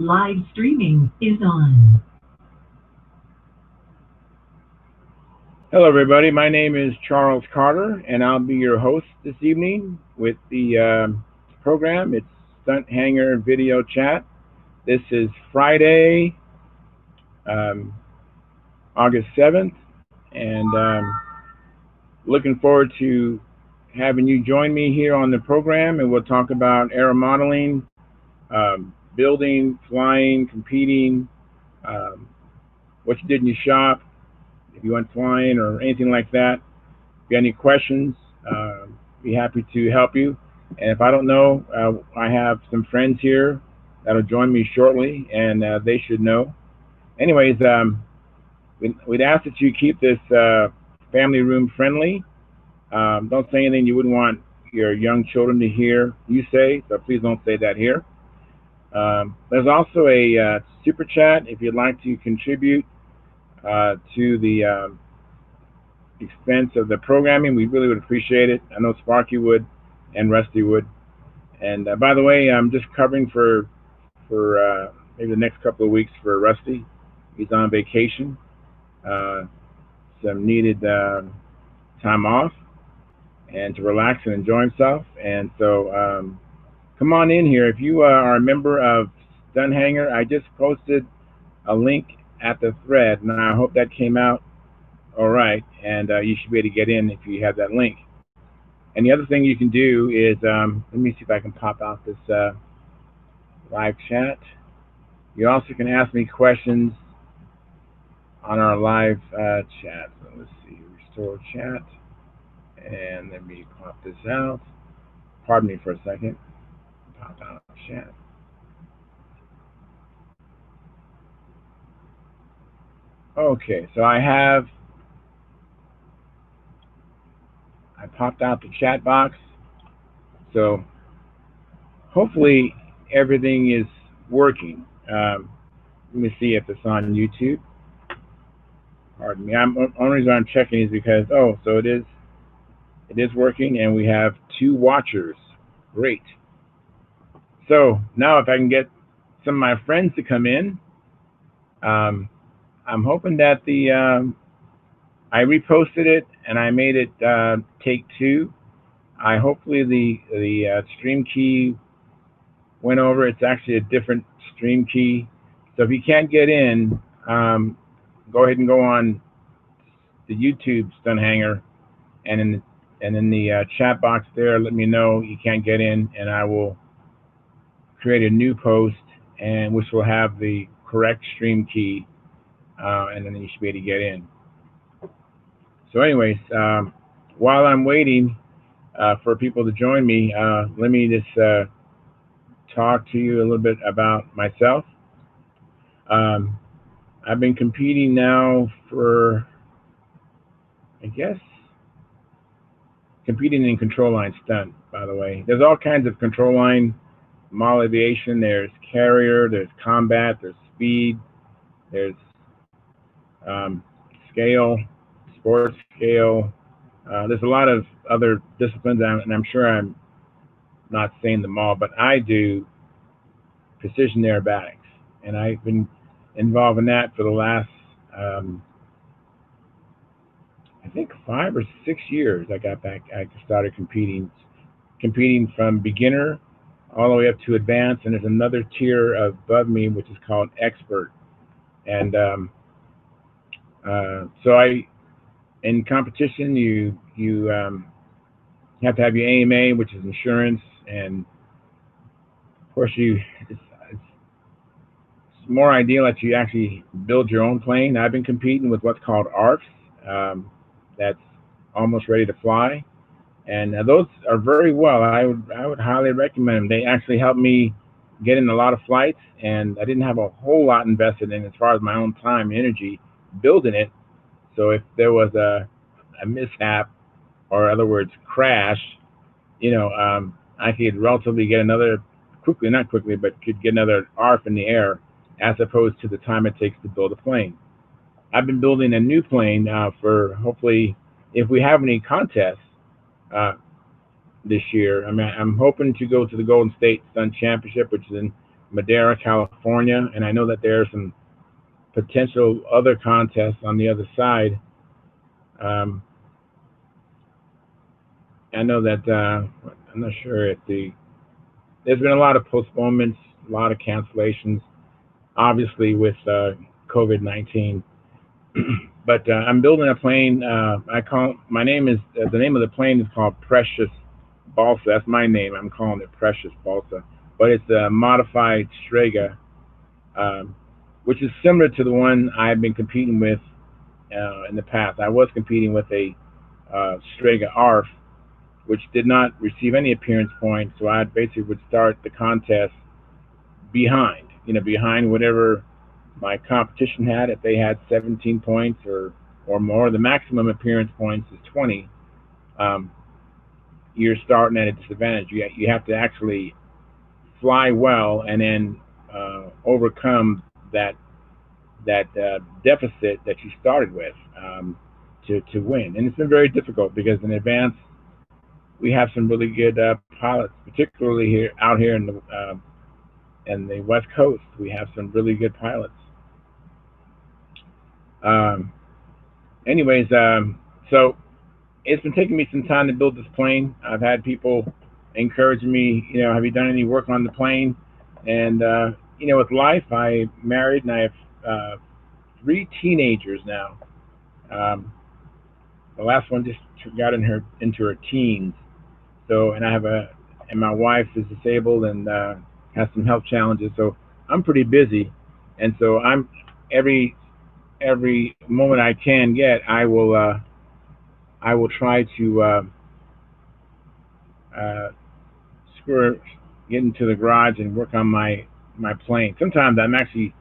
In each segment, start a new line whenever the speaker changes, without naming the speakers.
Live streaming is on.
Hello, everybody. My name is Charles Carter, and I'll be your host this evening with the program. It's Stunt Hangar Video Chat. This is Friday, um, August 7th, and looking forward to having you join me here on the program, and we'll talk about aeromodeling, building, flying, competing, um, what you did in your shop, if you went flying or anything like that. If you have any questions, be happy to help you. And if I don't know, I have some friends here that'll join me shortly, and they should know. Anyways, we'd ask that you keep this family room friendly. Don't say anything you wouldn't want your young children to hear you say, so please don't say that here. There's also a super chat if you'd like to contribute to the expense of the programming. We really would appreciate it. I know Sparky would and Rusty would. And by the way, I'm just covering for maybe the next couple of weeks for Rusty. He's on vacation, uh, some needed time off, and to relax and enjoy himself. And so come on in here. If you are a member of Stunt Hangar, I just posted a link at the thread, and I hope that came out all right. And you should be able to get in if you have that link. And the other thing you can do is, let me see if I can pop out this live chat. You also can ask me questions on our live chat. So let's see, restore chat. And let me pop this out. Pardon me for a second. Pop out chat. Okay, so I popped out the chat box. So hopefully everything is working. Let me see if it's on YouTube. Pardon me. Only reason I'm checking is because so it is working, and we have 2 watchers. Great. So now if I can get some of my friends to come in, um, I'm hoping that I reposted it and I made it take 2. I hopefully the stream key went over. It's actually a different stream key. So if you can't get in, go ahead and go on the YouTube Stunt Hangar, and in the chat box there, let me know you can't get in, and I will create a new post, and which will have the correct stream key, and then you should be able to get in. So, anyways, while I'm waiting for people to join me, let me just talk to you a little bit about myself. Um, I've been competing now for, I guess, competing in control line stunt, by the way. There's all kinds of control line model aviation. There's carrier, there's combat, there's speed, there's um, scale, sports scale. There's a lot of other disciplines, and I'm sure I'm not saying them all, but I do precision aerobatics, and I've been involved in that for the last, I think, 5 or 6 years. I started competing from beginner all the way up to advanced, and there's another tier above me which is called expert. And so in competition, you have to have your AMA, which is insurance, and of course it's more ideal that you actually build your own plane. I've been competing with what's called ARFs, that's almost ready to fly, and those are very well. I would highly recommend them. They actually helped me get in a lot of flights, and I didn't have a whole lot invested in as far as my own time and energy building it. So if there was a mishap, or in other words, crash, I could relatively get another quickly, not quickly, but could get another ARF in the air, as opposed to the time it takes to build a plane. I've been building a new plane for hopefully, if we have any contests uh, this year. I mean, I'm hoping to go to the Golden State Stunt Championship, which is in Madera, California, and I know that there are some potential other contests on the other side. Um, I know that I'm not sure if there's been a lot of postponements, a lot of cancellations, obviously with COVID-19. But I'm building a plane. I call my name is the name of the plane is called Precious Balsa. That's my name. I'm calling it Precious Balsa, but it's a modified Strega, um, which is similar to the one I've been competing with in the past. I was competing with a Strega ARF, which did not receive any appearance points. So I basically would start the contest behind, behind whatever my competition had. If they had 17 points or more, the maximum appearance points is 20. Um, you're starting at a disadvantage. You have to actually fly well and then overcome that deficit that you started with to win. And it's been very difficult because in advance we have some really good pilots, particularly here out here in the West Coast. We have some really good pilots. Um, anyways, so it's been taking me some time to build this plane. I've had people encouraging me, have you done any work on the plane? And with life, I married and I have three teenagers now. Um, the last one just got into her teens. So, and I have and my wife is disabled and has some health challenges. So I'm pretty busy, and so I'm every moment I can get, I will try to uh, screw get into the garage and work on my plane. Sometimes I'm actually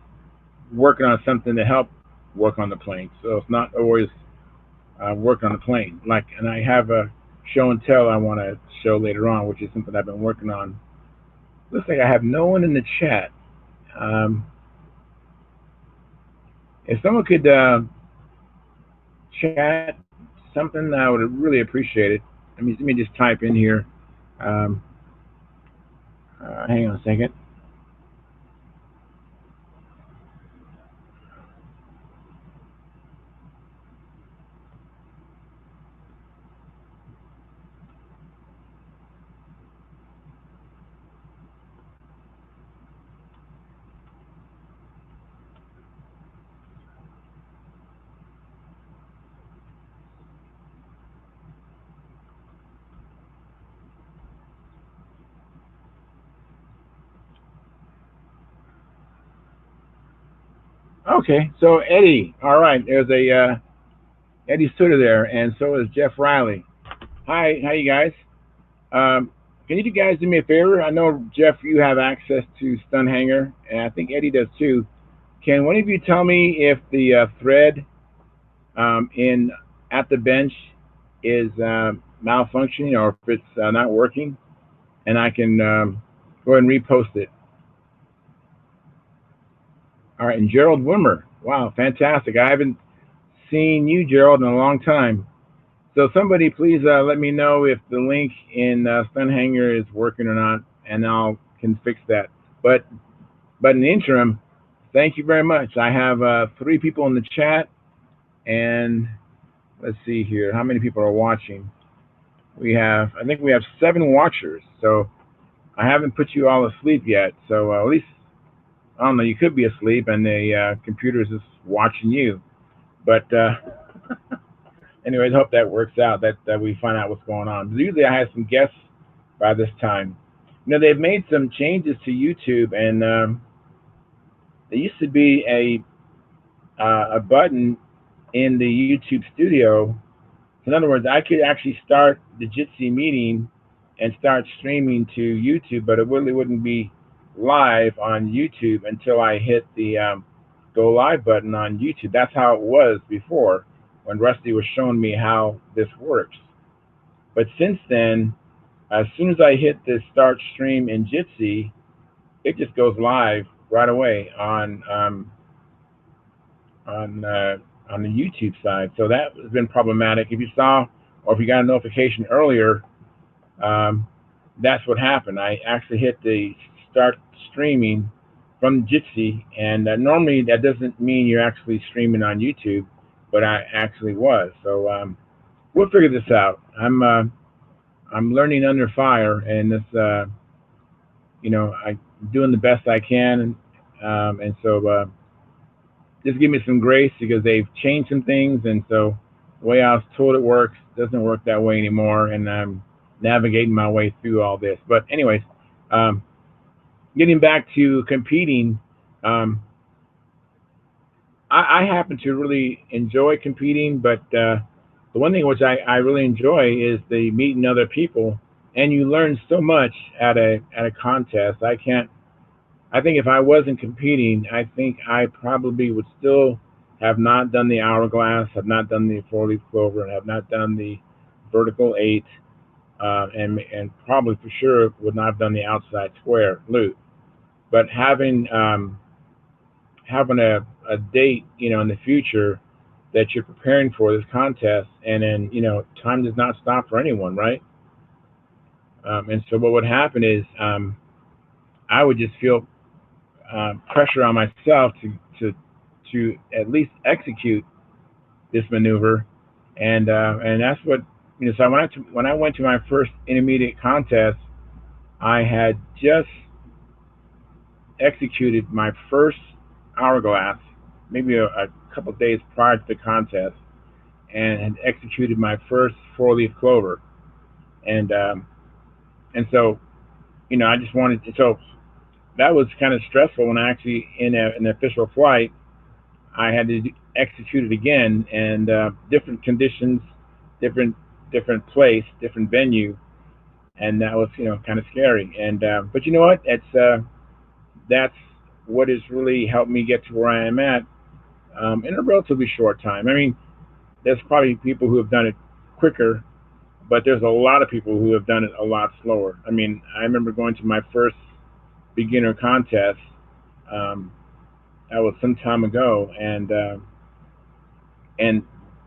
working on something to help work on the plane, so it's not always work on the plane. And I have a show and tell I want to show later on, which is something I've been working on. Looks like I have no one in the chat. Um, if someone could chat something, I would really appreciate it. Let me just type in here. Um, hang on a second. Okay, so Eddie. All right, there's a Eddie Sutter there, and so is Jeff Riley. Hi, how you guys? Can you guys do me a favor? I know Jeff, you have access to Stunt Hangar, and I think Eddie does too. Can one of you tell me if the thread in at the bench is malfunctioning or if it's not working, and I can go ahead and repost it. All right, and Gerald Wimmer. Wow, fantastic. I haven't seen you, Gerald, in a long time. So somebody please let me know if the link in Stunt Hangar is working or not, and I can fix that. But in the interim, thank you very much. I have three people in the chat, and let's see here. How many people are watching? I think we have 7 watchers. So I haven't put you all asleep yet. So at least, I don't know, you could be asleep and the computer is just watching you. But anyways, I hope that works out, that we find out what's going on. Usually I have some guests by this time. They've made some changes to YouTube, and there used to be a button in the YouTube studio. In other words, I could actually start the Jitsi meeting and start streaming to YouTube, but it really wouldn't be live on YouTube until I hit the go live button on YouTube. That's how it was before when Rusty was showing me how this works. But since then, as soon as I hit the start stream in Jitsi, it just goes live right away on on the YouTube side. So that has been problematic. If you saw or if you got a notification earlier, um, that's what happened. I actually hit the start streaming, from Jitsi, and normally that doesn't mean you're actually streaming on YouTube, but I actually was. So we'll figure this out. I'm learning under fire, and this I'm doing the best I can, and so just give me some grace because they've changed some things, and so the way I was told it works doesn't work that way anymore, and I'm navigating my way through all this. But anyways, um, getting back to competing, um, I happen to really enjoy competing, but the one thing which I really enjoy is the meeting other people, and you learn so much at a contest. I think if I wasn't competing, I think I probably would still have not done the hourglass, have not done the four-leaf clover, and have not done the vertical eight, and probably for sure would not have done the outside square loop. But having a date, in the future that you're preparing for this contest, and then time does not stop for anyone, right? And so what would happen is I would just feel pressure on myself to at least execute this maneuver, and that's what So when I went to my first intermediate contest, I had just executed my first hourglass, maybe a couple of days prior to the contest, and had executed my first four-leaf clover, and so I just wanted to, so that was kind of stressful when I actually in an official flight I had to execute it again, and different conditions, different different place, different venue, and that was kind of scary. And but you know what? That's what has really helped me get to where I am at in a relatively short time. I mean, there's probably people who have done it quicker, but there's a lot of people who have done it a lot slower. I mean, I remember going to my first beginner contest. Um, that was some time ago, and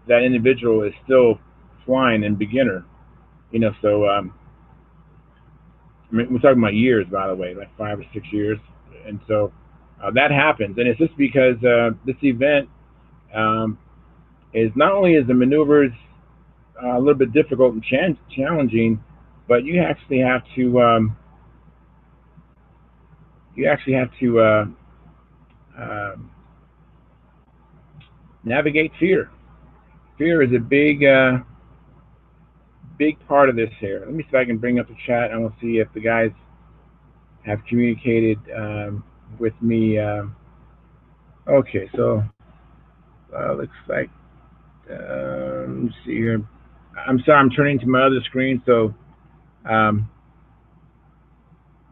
that individual is still flying in beginner. So I mean, we're talking about years, by the way, like 5 or 6 years, and so that happens, and it's just because this event um, is not only is the maneuvers a little bit difficult and challenging, but you actually have to uh, navigate fear. Fear is a big part of this here. Let me see if I can bring up the chat. I want to see if the guys have communicated with me. Okay, so looks like let's see here. I'm sorry, I'm turning to my other screen. So um,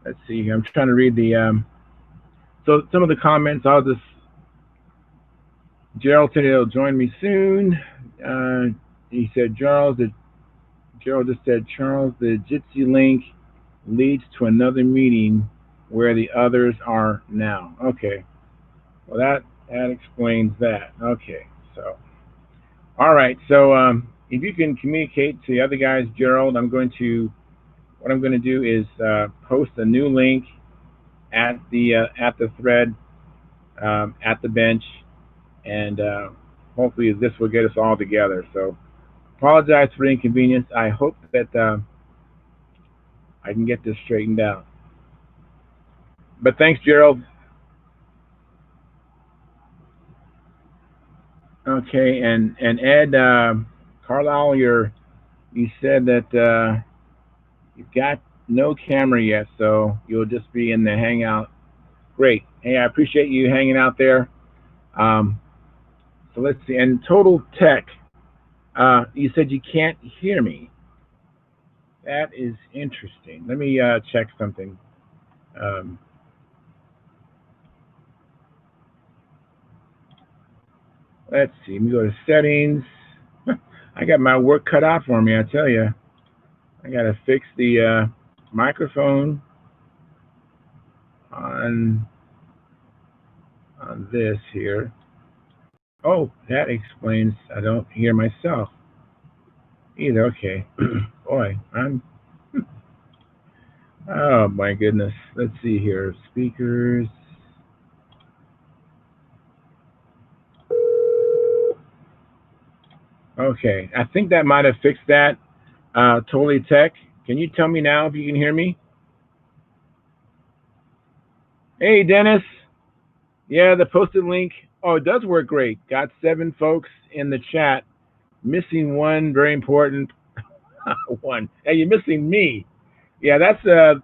let's see here. I'm trying to read the. So some of the comments. Gerald said he'll join me soon. He said Gerald just said Charles, the Jitsi link leads to another meeting where the others are now. Okay. Well, that explains that. Okay. So, all right. So, if you can communicate to the other guys, Gerald, what I'm going to do is post a new link at the thread at the bench, and hopefully this will get us all together. So, apologize for the inconvenience. I hope that I can get this straightened out. But thanks, Gerald. Okay, and Ed Carlisle, you said that you've got no camera yet, so you'll just be in the Hangout. Great. Hey, I appreciate you hanging out there. Um, so let's see. And Total Tech, you said you can't hear me. That is interesting. Let me check something. Um, let's see. Let me go to settings. I got my work cut out for me, I tell you. I got to fix the microphone on this here. Oh, that explains I don't hear myself either. Okay. Boy, I'm. Oh my goodness. Let's see here. Speakers. Okay, I think that might have fixed that. Totally Tech, can you tell me now if you can hear me? Hey, Dennis. Yeah, the posted link. Oh, it does work great. Got 7 folks in the chat. Missing one very important one. Hey, you're missing me. Yeah, that's a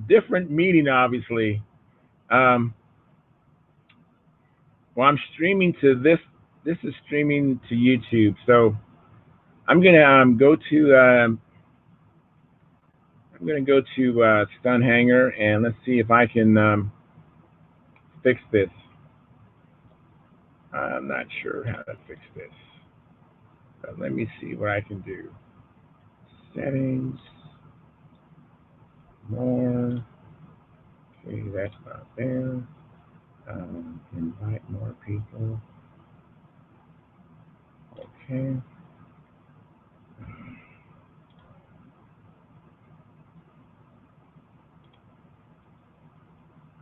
different meeting, obviously. Um, well, I'm streaming to this. This is streaming to YouTube. So I'm gonna go to Stunt Hangar, and let's see if I can fix this. I'm not sure how to fix this, but let me see what I can do. Settings, more. Okay, that's not there. Invite more people. Okay.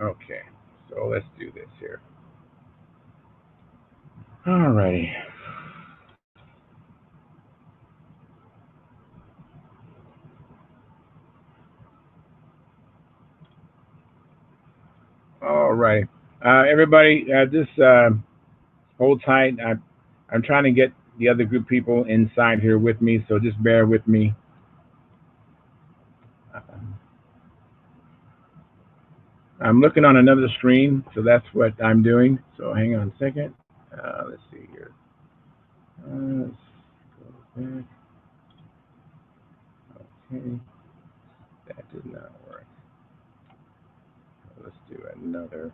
Okay. So let's do this here. Alrighty. Alrighty. Everybody, just hold tight. I'm trying to get the other group people inside here with me, so just bear with me. I'm looking on another screen, so that's what I'm doing. So hang on a second. Let's see here. Let's go back. Okay, that did not work. Let's do another.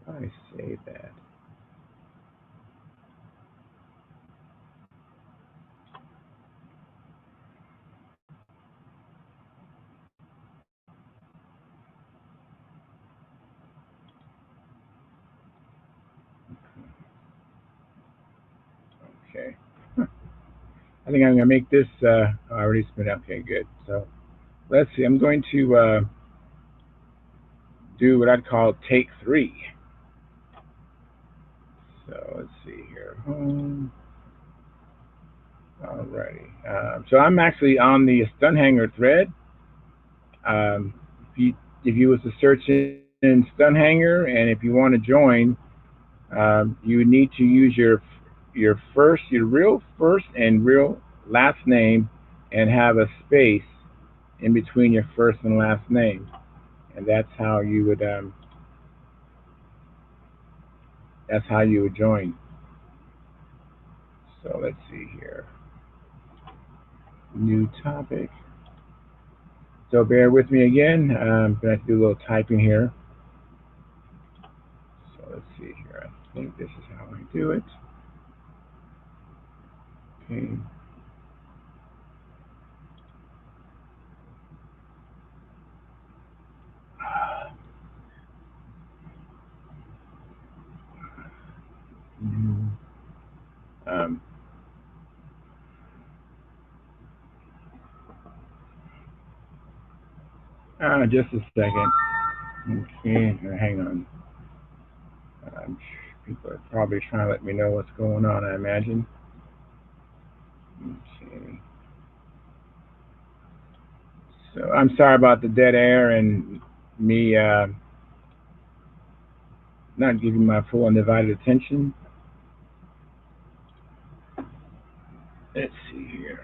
I say that. Okay. I think I'm gonna make this. I already spent. Okay, good. So let's see. I'm going to do what I'd call take 3. So let's see here. Home. Alrighty. So I'm actually on the Stunt Hangar thread. Um, if you was to search in Stunt Hangar, and if you want to join, you need to use your real first and real last name, and have a space in between your first and last name, and that's how you would join. So let's see here. New topic. So bear with me again. I'm gonna have to do a little typing here. So let's see here. I think this is how I do it. Okay. Um, just a second. Okay, hang on. People are probably trying to let me know what's going on, I imagine. Okay. So I'm sorry about the dead air and me not giving my full undivided attention. Let's see here.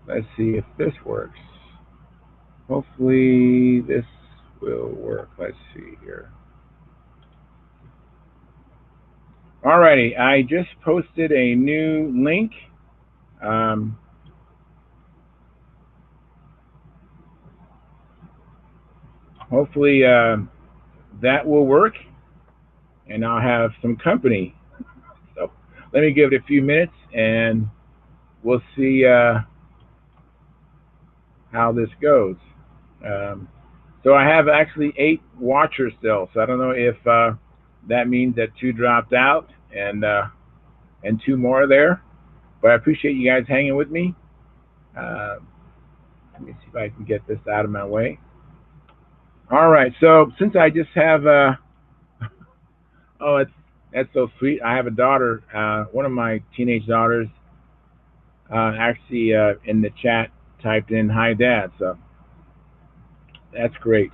Let's see if this works. Hopefully this will work. Let's see here. Alrighty, I just posted a new link. Um, Hopefully that will work, and I'll have some company. So let me give it a few minutes, and we'll see how this goes. Um, so I have actually 8 watchers still. So I don't know if that means that 2 dropped out, and 2 more are there. But I appreciate you guys hanging with me. Uh, Let me see if I can get this out of my way. All right. So since I just have Oh, that's so sweet. I have a daughter. One of my teenage daughters actually in the chat typed in "Hi, Dad." So that's great.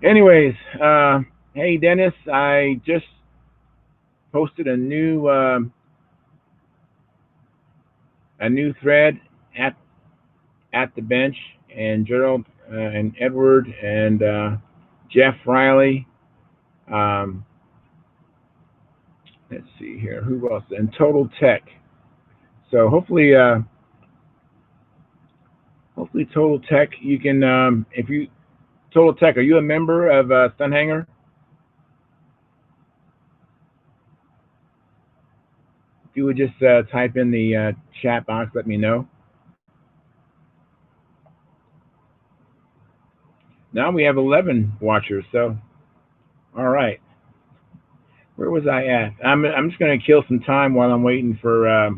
Anyways, hey Dennis, I just posted a new thread at at the bench, and Gerald and Edward and Jeff Riley. Um, let's see here, who else? And Total Tech. So hopefully Total Tech, you can if you Total Tech, are you a member of Stunt Hangar? If you would just type in the chat box, let me know. Now we have 11 watchers. So all right, where was I at? I'm just going to kill some time while I'm waiting for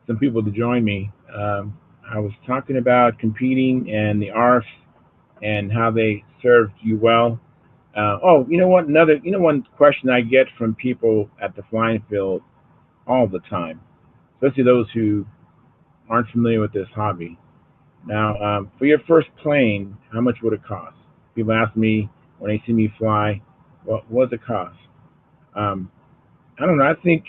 some people to join me. I was talking about competing and the ARFs and how they served you well. Oh, you know what? One question I get from people at the flying field all the time, especially those who aren't familiar with this hobby. Now, for your first plane, how much would it cost? People ask me when they see me fly, what does it cost? Um, I don't know. I think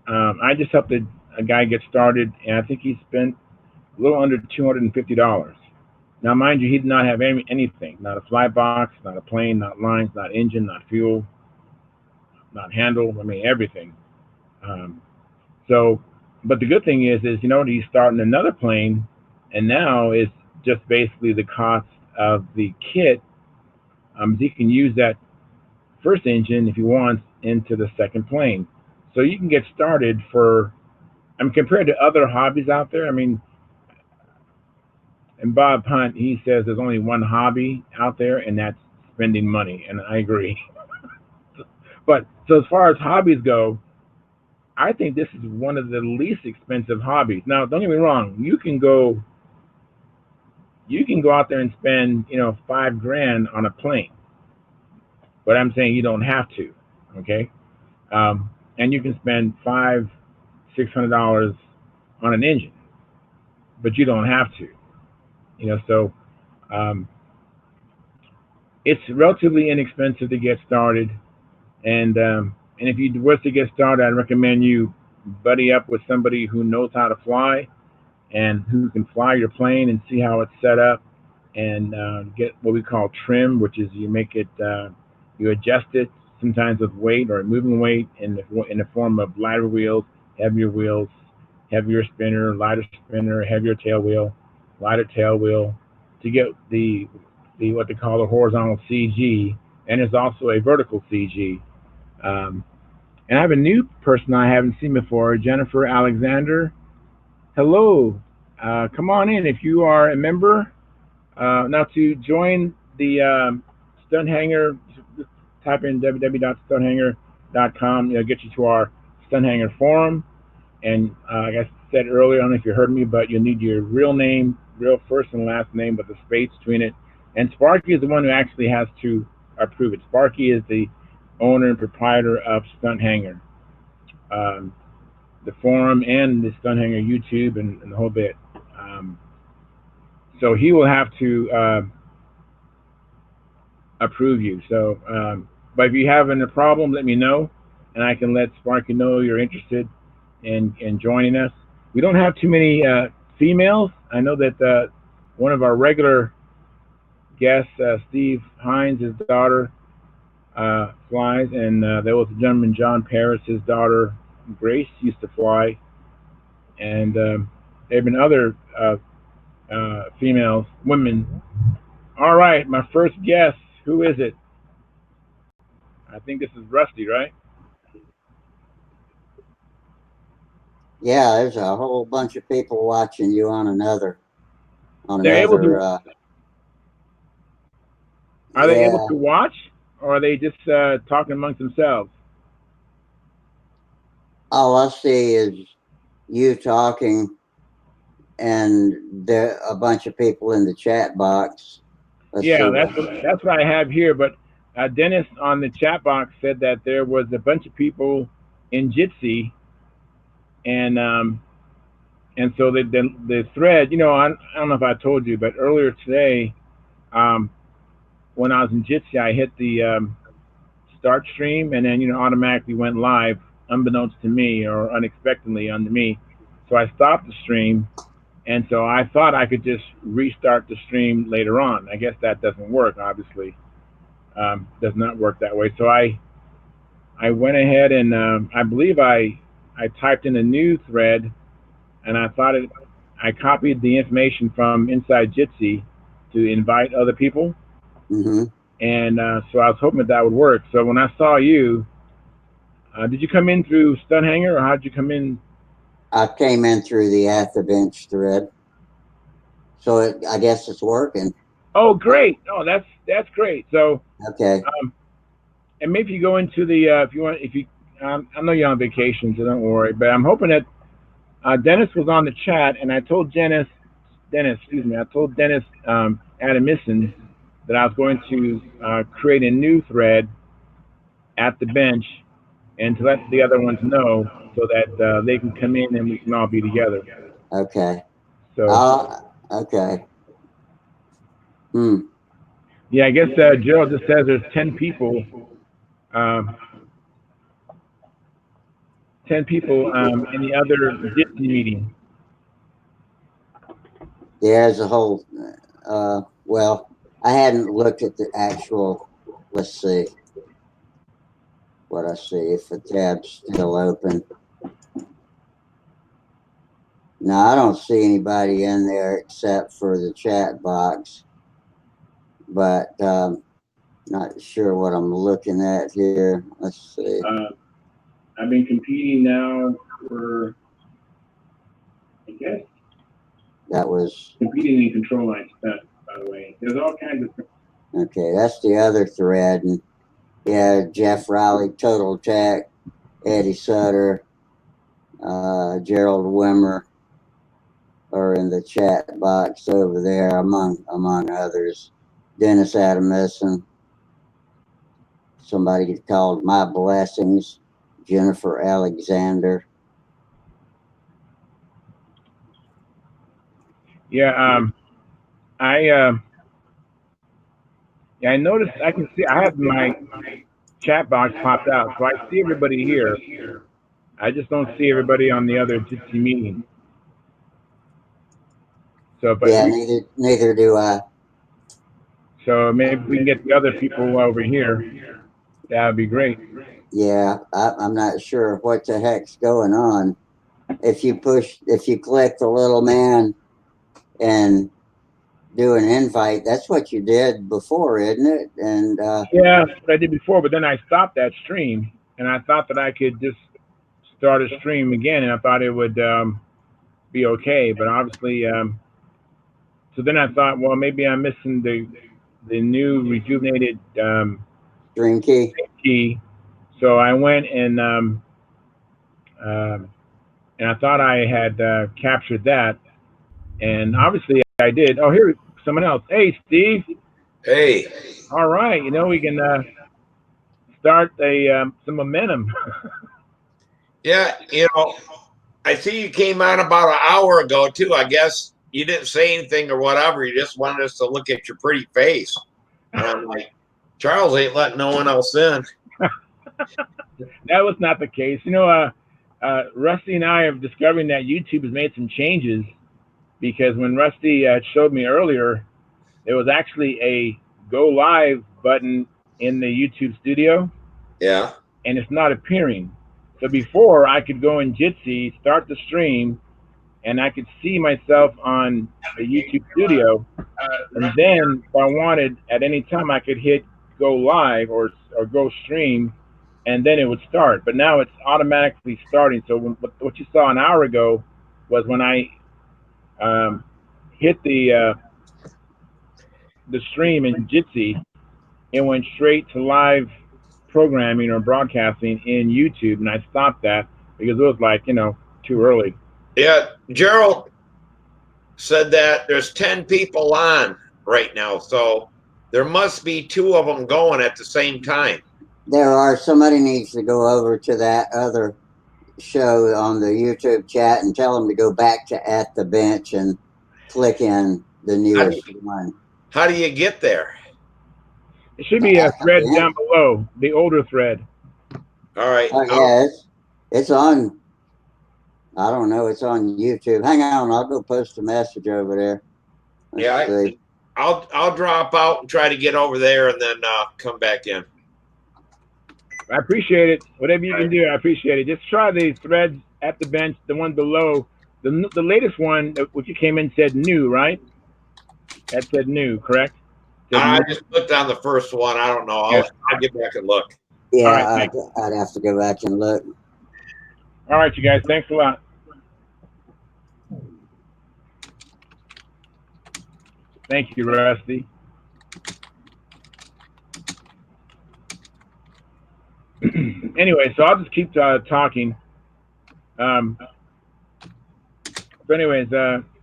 I just helped a guy get started, and I think he spent a little under $250. Now, mind you, he did not have anything, not a fly box, not a plane, not lines, not engine, not fuel, not handle. I mean, everything. Um, so, but the good thing is he's starting another plane, and now it's just basically the cost of the kit. He can use that first engine if he wants into the second plane. So you can get started for. I mean, compared to other hobbies out there, I mean, and Bob Hunt, he says there's only one hobby out there, and that's spending money, and I agree. But so as far as hobbies go, I think this is one of the least expensive hobbies. Now, don't get me wrong, you can go out there and spend 5 grand on a plane, but I'm saying you don't have to. Okay, and you can spend $500-600 on an engine, but you don't have to. So um, it's relatively inexpensive to get started. And if you were to get started, I'd recommend you buddy up with somebody who knows how to fly and who can fly your plane and see how it's set up, and get what we call trim, which is you adjust it sometimes with weight or moving weight in the form of lighter wheels, heavier spinner, lighter spinner, heavier tail wheel, lighter tail wheel, to get the what they call a horizontal CG, and there's also a vertical CG. Um, and I have a new person I haven't seen before, Jennifer Alexander. Hello. Come on in if you are a member. Now, to join the Stunt Hangar, type in www.stunthangar.com. It'll get you to our Stunt Hangar forum. And like I said earlier, I don't know if you heard me, but you'll need your real name, real first and last name, with a space between it. And Sparky is the one who actually has to approve it. Sparky is the owner and proprietor of Stunt Hangar, um, the forum and the Stunt Hangar YouTube, and the whole bit. Um, so he will have to approve you. So, but if you have a problem, let me know, and I can let Sparky know you're interested in joining us. We don't have too many females. I know that one of our regular guests, Steve Hines, his daughter flies, and there was a gentleman, John Paris, his daughter Grace used to fly, and there have been other females, women. All right, my first guest. Who is it? I think this is Rusty, right?
Yeah, there's a whole bunch of people watching you on
They're able
another.
to. Are they able
Yeah,
to watch, or are they just talking amongst themselves?
all I see is you talking and there a bunch of people in the chat box. Let's
Yeah,
see what.
that's what I have here. But Dennis on the chat box said that there was a bunch of people in Jitsi, and so the thread, I don't know if I told you, but earlier today, um, when I was in Jitsi, I hit the start stream, and then automatically went live, unbeknownst to me or unexpectedly unto me. So I stopped the stream, and so I thought I could just restart the stream later on. I guess that doesn't work, obviously. Does not work that way. So I went ahead and I believe I typed in a new thread, and I copied the information from inside Jitsi to invite other people,
Mm-hmm.
and so I was hoping that would work. So when I saw you, did you come in through Stunt Hangar, or how did you come in?
I came in through the at the bench thread, so I guess it's working.
Oh, great! Oh, that's great. So,
Okay.
and maybe you go into the if you want, if you I know you're on vacation, so don't worry. But I'm hoping that Dennis was on the chat, and I told excuse me, I told Dennis Adamison that I was going to create a new thread at the bench, and to let the other ones know so that they can come in and we can all be together.
Okay.
So,
Okay. Hmm.
yeah, I guess Gerald just says there's 10 people, um, 10 people in the other Jitsi meeting.
Yeah, as a whole. Well, I hadn't looked at the actual. Let's see what I see. If the tab's still open. No, I don't see anybody in there except for the chat box. But not sure what I'm looking at here. Let's see.
I've been competing now for, I guess,
That was
competing in control line stuff, by the way. There's all kinds of.
okay. That's the other thread, and yeah, Jeff Riley, Total Tech, Eddie Sutter, Gerald Wimmer are in the chat box over there, among others. Dennis Adamison, somebody called My Blessings, Jennifer Alexander.
Yeah, I yeah, I noticed. I can see. I have my chat box popped out, so I see everybody here. I just don't see everybody on the other Jitsi meeting. So, but
Yeah, neither do I.
so maybe we can get the other people over here. That would be great.
Yeah, I'm not sure what the heck's going on. If you click the little man and do an invite, that's what you did before, isn't it? And
Yeah, that's what I did before, but then I stopped that stream, and I thought that I could just start a stream again, and I thought it would be okay. But obviously, so then I thought, well, maybe I'm missing the new rejuvenated
Stream Key.
key. So I went um, and I thought I had captured that, and obviously I did. Oh, here, someone else. Hey, Steve.
Hey.
All right, we can start some momentum.
Yeah, I see you came on about an hour ago too. I guess you didn't say anything or whatever. You just wanted us to look at your pretty face. And I'm like, Charles ain't letting no one else in.
That was not the case. Rusty and I are discovering that YouTube has made some changes, because when Rusty showed me earlier, there was actually a go live button in the YouTube studio,
Yeah.
and it's not appearing. So before, I could go in Jitsi, start the stream, and I could see myself on the YouTube studio. And then, if I wanted, at any time, I could hit go live or go stream, and then it would start. But now it's automatically starting. So what you saw an hour ago was when I um, hit the stream in Jitsi, it went straight to live programming or broadcasting in YouTube, and I stopped that because it was like too early.
Yeah. Gerald said that there's 10 people on right now. So There must be two of them going at the same time.
There are. Somebody needs to go over to that other show on the YouTube chat and tell them to go back to At the Bench and click in the newest one.
How do you get there?
It should be a thread down below, the older thread.
All right.
Oh yeah, it's on. I don't know. It's on YouTube. Hang on, I'll go post a message over there. Let's see.
I'll drop out and try to get over there and then come back in.
I appreciate it. Whatever you can do, I appreciate it. Just try the threads at the bench, the one below. The latest one, which you came in, said new, right? That said new, correct?
I just clicked on the first one. I don't know. I'll get back and look.
Yeah,
right,
I'd have to go back and look.
All right, you guys. Thanks a lot. Thank you, Rusty. Anyway, so I'll just keep talking. So anyways,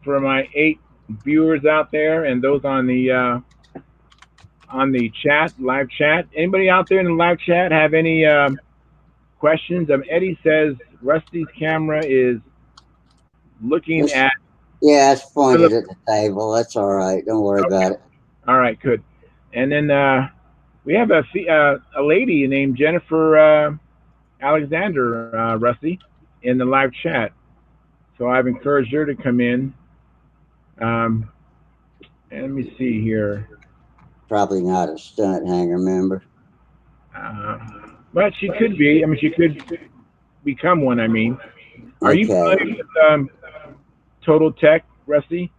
for my 8 viewers out there and those on the chat, live chat, anybody out there in the live chat have any questions? Eddie says Rusty's camera is looking at.
Yeah, it's pointed at the table. That's all right. Don't worry about it.
All right, good. And then we have a lady named Jennifer Alexander, Rusty, in the live chat. So I've encouraged her to come in. And let me see here.
Probably not a Stunt Hangar member.
But she could be. I mean, she could become one. I mean, are you familiar with Total Tech, Rusty?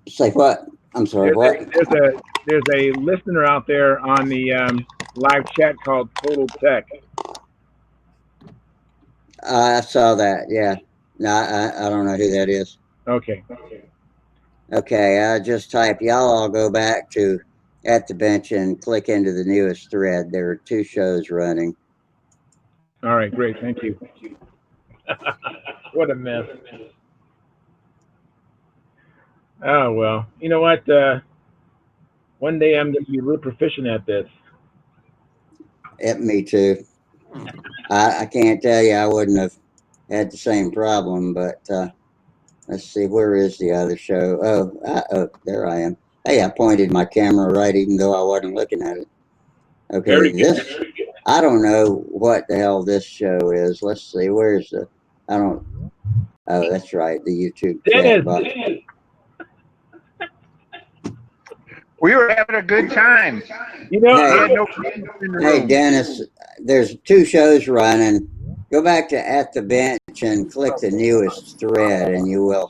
Say what? I'm sorry.
There's a listener out there on the live chat called Total Tech.
I saw that. Yeah. No, I don't know who that is.
Okay.
Okay. I just type. Y'all all go back to At the Bench and click into the newest thread. There are 2 shows running.
All right. Great. Thank you. What a mess. Oh, well. You know what? One day I'm going to be real proficient at this.
Me too. I can't tell you I wouldn't have had the same problem, but let's see, where is the other show? Oh, there I am. Hey, I pointed my camera right even though I wasn't looking at it. Okay, this, I don't know what the hell this show is. Let's see, where's the, oh, that's right, the YouTube chat box.
We were having a good time.
You know,
hey, Dennis, there's 2 shows running. Go back to At the Bench and click the newest thread, and you will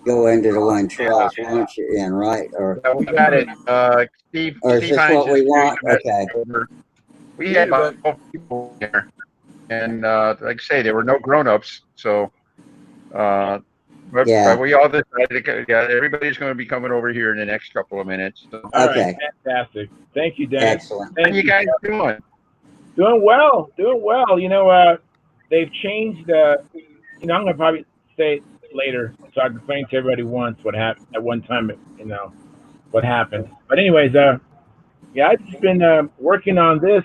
go into the one Charles wants you in, right? Or
we got it. Steve.
Or is
Steve
this
Hines
what we want? Okay.
We had about 12 people here, and like I say, there were no grown-ups, so. But we all decided, everybody's going to be coming over here in the next couple of minutes. So.
All right, fantastic. Thank you, Dennis.
Excellent.
How you guys doing?
Doing well. You know, they've changed. I'm going to probably say it later, so I can explain to everybody once what happened at one time. You know what happened. But anyways, yeah, I've just been working on this.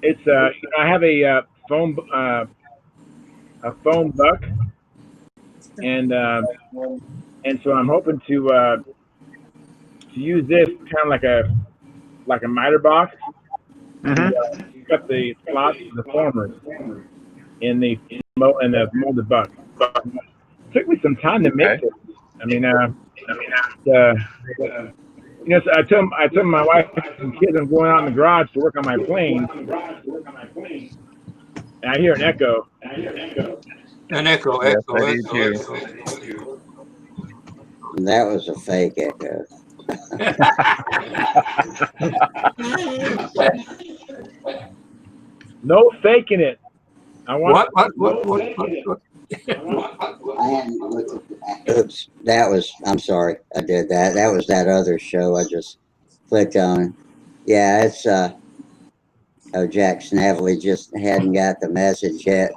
It's I have a phone buck. And so I'm hoping to use this kind of like a miter box.
Mm-hmm.
Cut the slots of the formers in the molded buck. It took me some time to make this. I mean, you know, so I told my wife and kids I'm going out in the garage to work on my plane. And I hear an echo.
An echo.
Yes, I do
Echo.
That was a fake echo.
No faking it. I want
What?
I hadn't looked at that. Oops, that was, I'm sorry, I did that. That was that other show I just clicked on. Yeah, it's, Jack Snavely just hadn't got the message yet.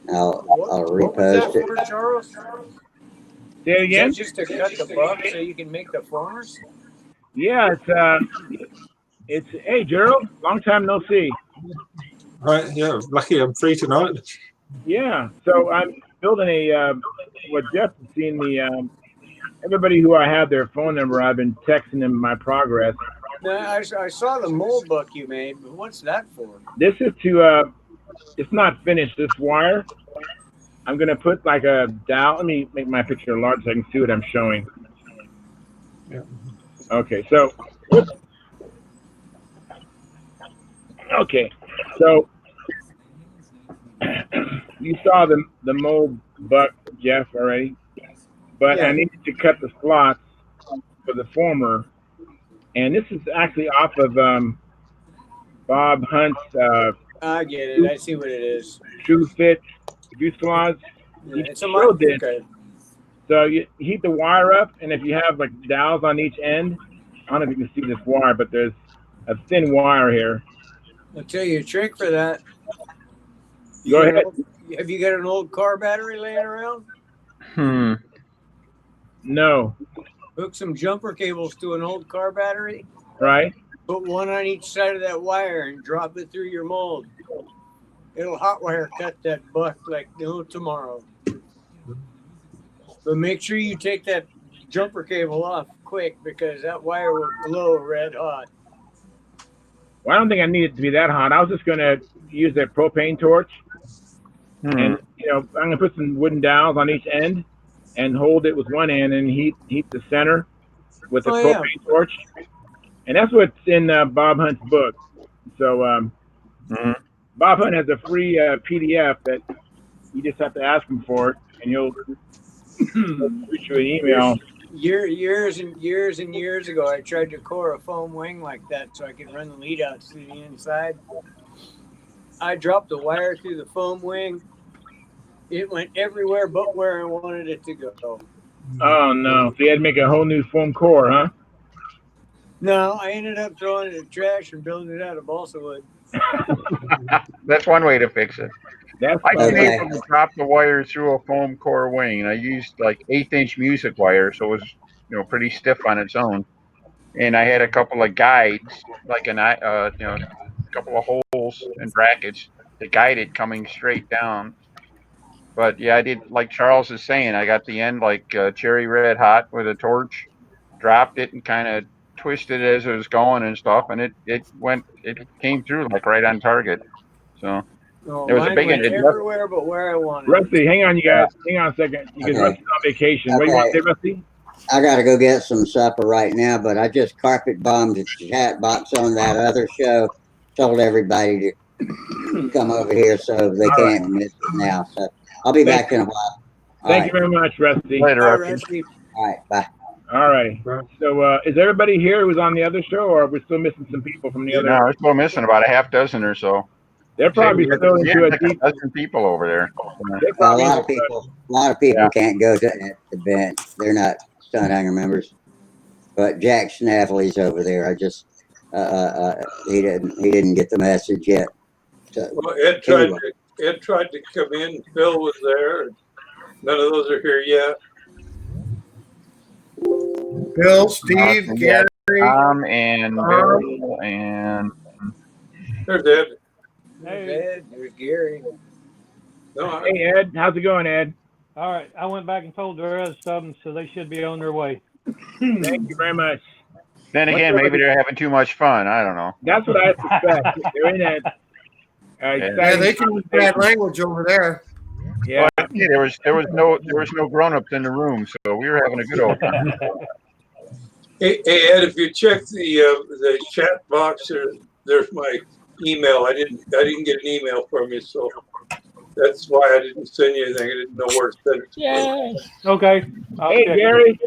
I'll repost it.
Charles?
Say it
Is
again?
that just to cut the buck so you can make the formers?
Yeah, it's hey Gerald, long time no see.
Right, yeah, lucky I'm free tonight.
Yeah, so I'm building a what Jeff has seen the everybody who I have their phone number. I've been texting them my progress.
No, I saw the mold buck you made, but what's that for?
This is to it's not finished. This wire, I'm gonna put like a dowel. Let me make my picture large so I can see what I'm showing.
Yeah.
Okay, so whoops. Okay, so you saw the mold buck, Jeff, already, but I
Yeah.
needed to cut the slots for the former, and this is actually off of Bob Hunt's
I get it. I see what it is.
True Fit fuselage.
Yeah,
He
it's a
showed this.
okay.
So you heat the wire up, and if you have like dowels on each end, I don't know if you can see this wire, but there's a thin wire here.
I'll tell you a trick for that.
Go ahead.
Have you got an old car battery laying around?
No,
Hook some jumper cables to an old car battery.
right?
Put one on each side of that wire and drop it through your mold. It'll hot wire cut that buck like no tomorrow. But make sure you take that jumper cable off quick because that wire will glow red hot.
Well, I don't think I need it to be that hot. I was just gonna use a propane torch, and I'm gonna put some wooden dowels on each end, and hold it with one end, and heat the center with a propane torch. And that's what's in Bob Hunt's book. So Bob Hunt has a free PDF that you just have to ask him for it, and he'll shoot you an email.
Years and years ago, I tried to core a foam wing like that so I could run the lead outs to the inside. I dropped the wire through the foam wing. It went everywhere but where I wanted it to go.
Oh no! So you had to make a whole new foam core, huh?
No, I ended up throwing it in the trash and building it out of balsa wood.
That's one way to fix it.
That's
I've been
Okay.
able to drop the wire through a foam core wing, and I used like 1/8" music wire, so it was pretty stiff on its own. And I had a couple of guides, like a couple of holes and brackets to guide it coming straight down. But yeah, I did like Charles is saying. I got the end like cherry red hot with a torch, dropped it, and kind of twisted it as it was going and stuff, and it came through like right on target. So
Oh,
it was a
mine
big
went
one.
everywhere but where I wanted.
Rusty, hang on, you guys. Hang on a second. Because
Okay.
Rusty's on vacation. What do you want to say, Rusty?
I got to go get some supper right now, but I just carpet bombed the chat box on that other show. Told everybody to come over here so they can't miss it now. So I'll be back in a while.
Thank you very much, Rusty.
Later,
All
Rusty.
right, Steve.
All right, bye.
All right. So is everybody here who's on the other show, or are we still missing some people from the other?
No, we're still missing about a half dozen or so.
They're probably still into a
like
deep.
a dozen people over there.
They're
A
probably
lot of people
Yeah.
can't go to that event. They're not Stunt Hangar members. But Jack Snaffley's over there. I just he didn't get the message yet. So,
Well, Ed tried to come in. Phil was there. None of those are here yet.
Bill, Steve, Gary.
Tom and Bill and
There's Ed.
There's Ed. There's Gary.
No,
Hey Ed, how's it going, Ed?
All right, I went back and told the rest of them, so they should be on their way.
Thank you very much.
then again, maybe they're having too much fun. I don't know.
That's what I suspect. They're in that
Yeah,
exciting
they can use bad language over there.
Yeah.
Well, there was no grown-ups in the room, so we were having a good old time.
Hey Ed, if you check the chat box, there's my email. I didn't get an email from you, so that's why I didn't send you anything. I didn't know where to send it.
Yay. Okay. I'll
Hey
check.
Gary.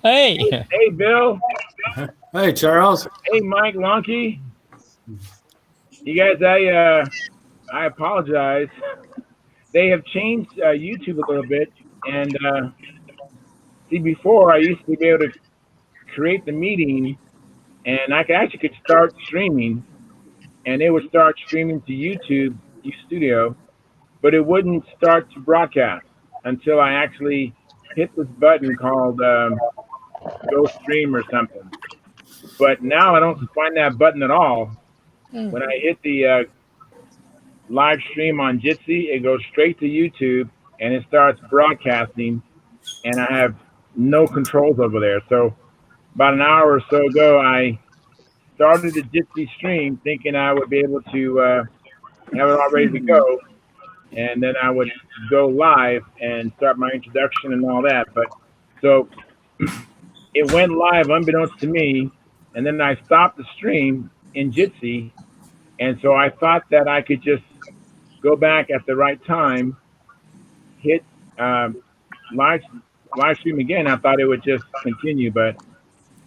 Hey.
Hey Bill.
Hey, Charles.
Hey Mike Lonky. You guys, I apologize. They have changed YouTube a little bit, and see, before I used to be able to create the meeting, and I could start streaming, and it would start streaming to YouTube Studio, but it wouldn't start to broadcast until I actually hit this button called Go Stream or something. But now I don't find that button at all. When I hit the live stream on Jitsi, it goes straight to YouTube and it starts broadcasting, and I have no controls over there. So about an hour or so ago, I started the Jitsi stream thinking I would be able to have it all ready to go, and then I would go live and start my introduction and all that. But so it went live unbeknownst to me, and then I stopped the stream in Jitsi, and so I thought that I could just go back at the right time, hit live live stream again. I thought it would just continue, but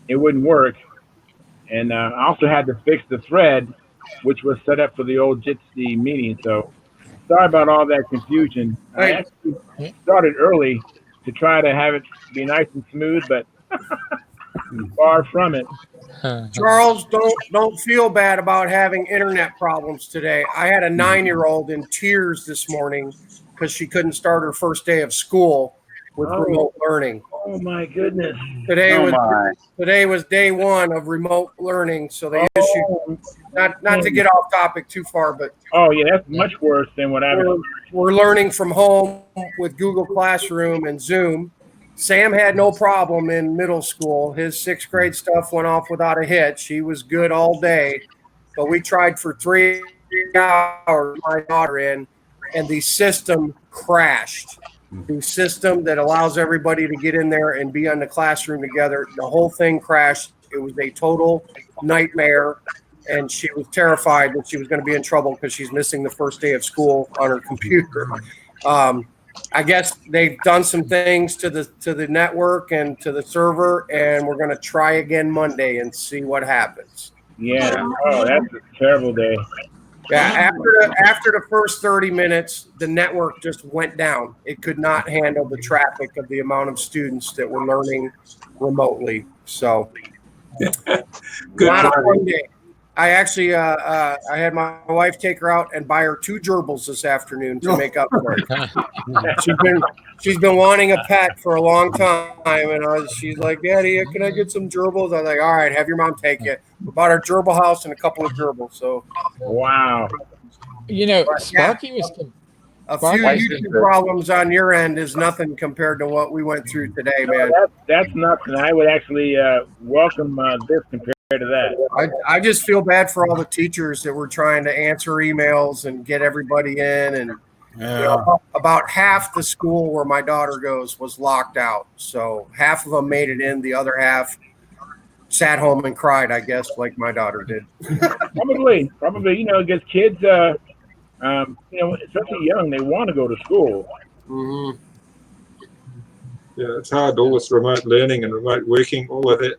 it wouldn't work. And I also had to fix the thread, which was set up for the old Jitsi meeting. So sorry about all that confusion. I actually started early to try to have it be nice and smooth, but far from it.
Charles, don't feel bad about having internet problems today. I had a 9-year-old in tears this morning because she couldn't start her first day of school with remote learning.
Oh my goodness!
Today was day one of remote learning, so they issued not to get off topic too far, but
oh yeah, that's much worse than what I was.
We're learning from home with Google Classroom and Zoom. Sam had no problem in middle school. His 6th grade stuff went off without a hitch. He was good all day, but we tried for 3 hours, my daughter in, and the system crashed. The system that allows everybody to get in there and be on the classroom together, the whole thing crashed. It was a total nightmare, and she was terrified that she was going to be in trouble because she's missing the first day of school on her computer. I guess they've done some things to the network and to the server, and we're going to try again Monday and see what happens.
Yeah. Oh, that's a terrible day.
Yeah. After the first 30 minutes, the network just went down. It could not handle the traffic of the amount of students that were learning remotely. So, not a fun day. I actually, I had my wife take her out and buy her 2 gerbils this afternoon to make up for it. She's been wanting a pet for a long time, and she's like, "Daddy, can I get some gerbils?" I was like, "All right, have your mom take it." We bought her gerbil house and a couple of gerbils. So,
wow.
You know, Sparky was.
A few YouTube problems on your end is nothing compared to what we went through today, man.
That's nothing. I would actually welcome this compared to that.
I just feel bad for all the teachers that were trying to answer emails and get everybody in, and you know, about half the school where my daughter goes was locked out. So half of them made it in, the other half sat home and cried, I guess, like my daughter did.
Probably, you know, because kids, you know, especially young, they want to go to school.
Mm-hmm.
Yeah, it's hard, all this remote learning and remote working, all of that.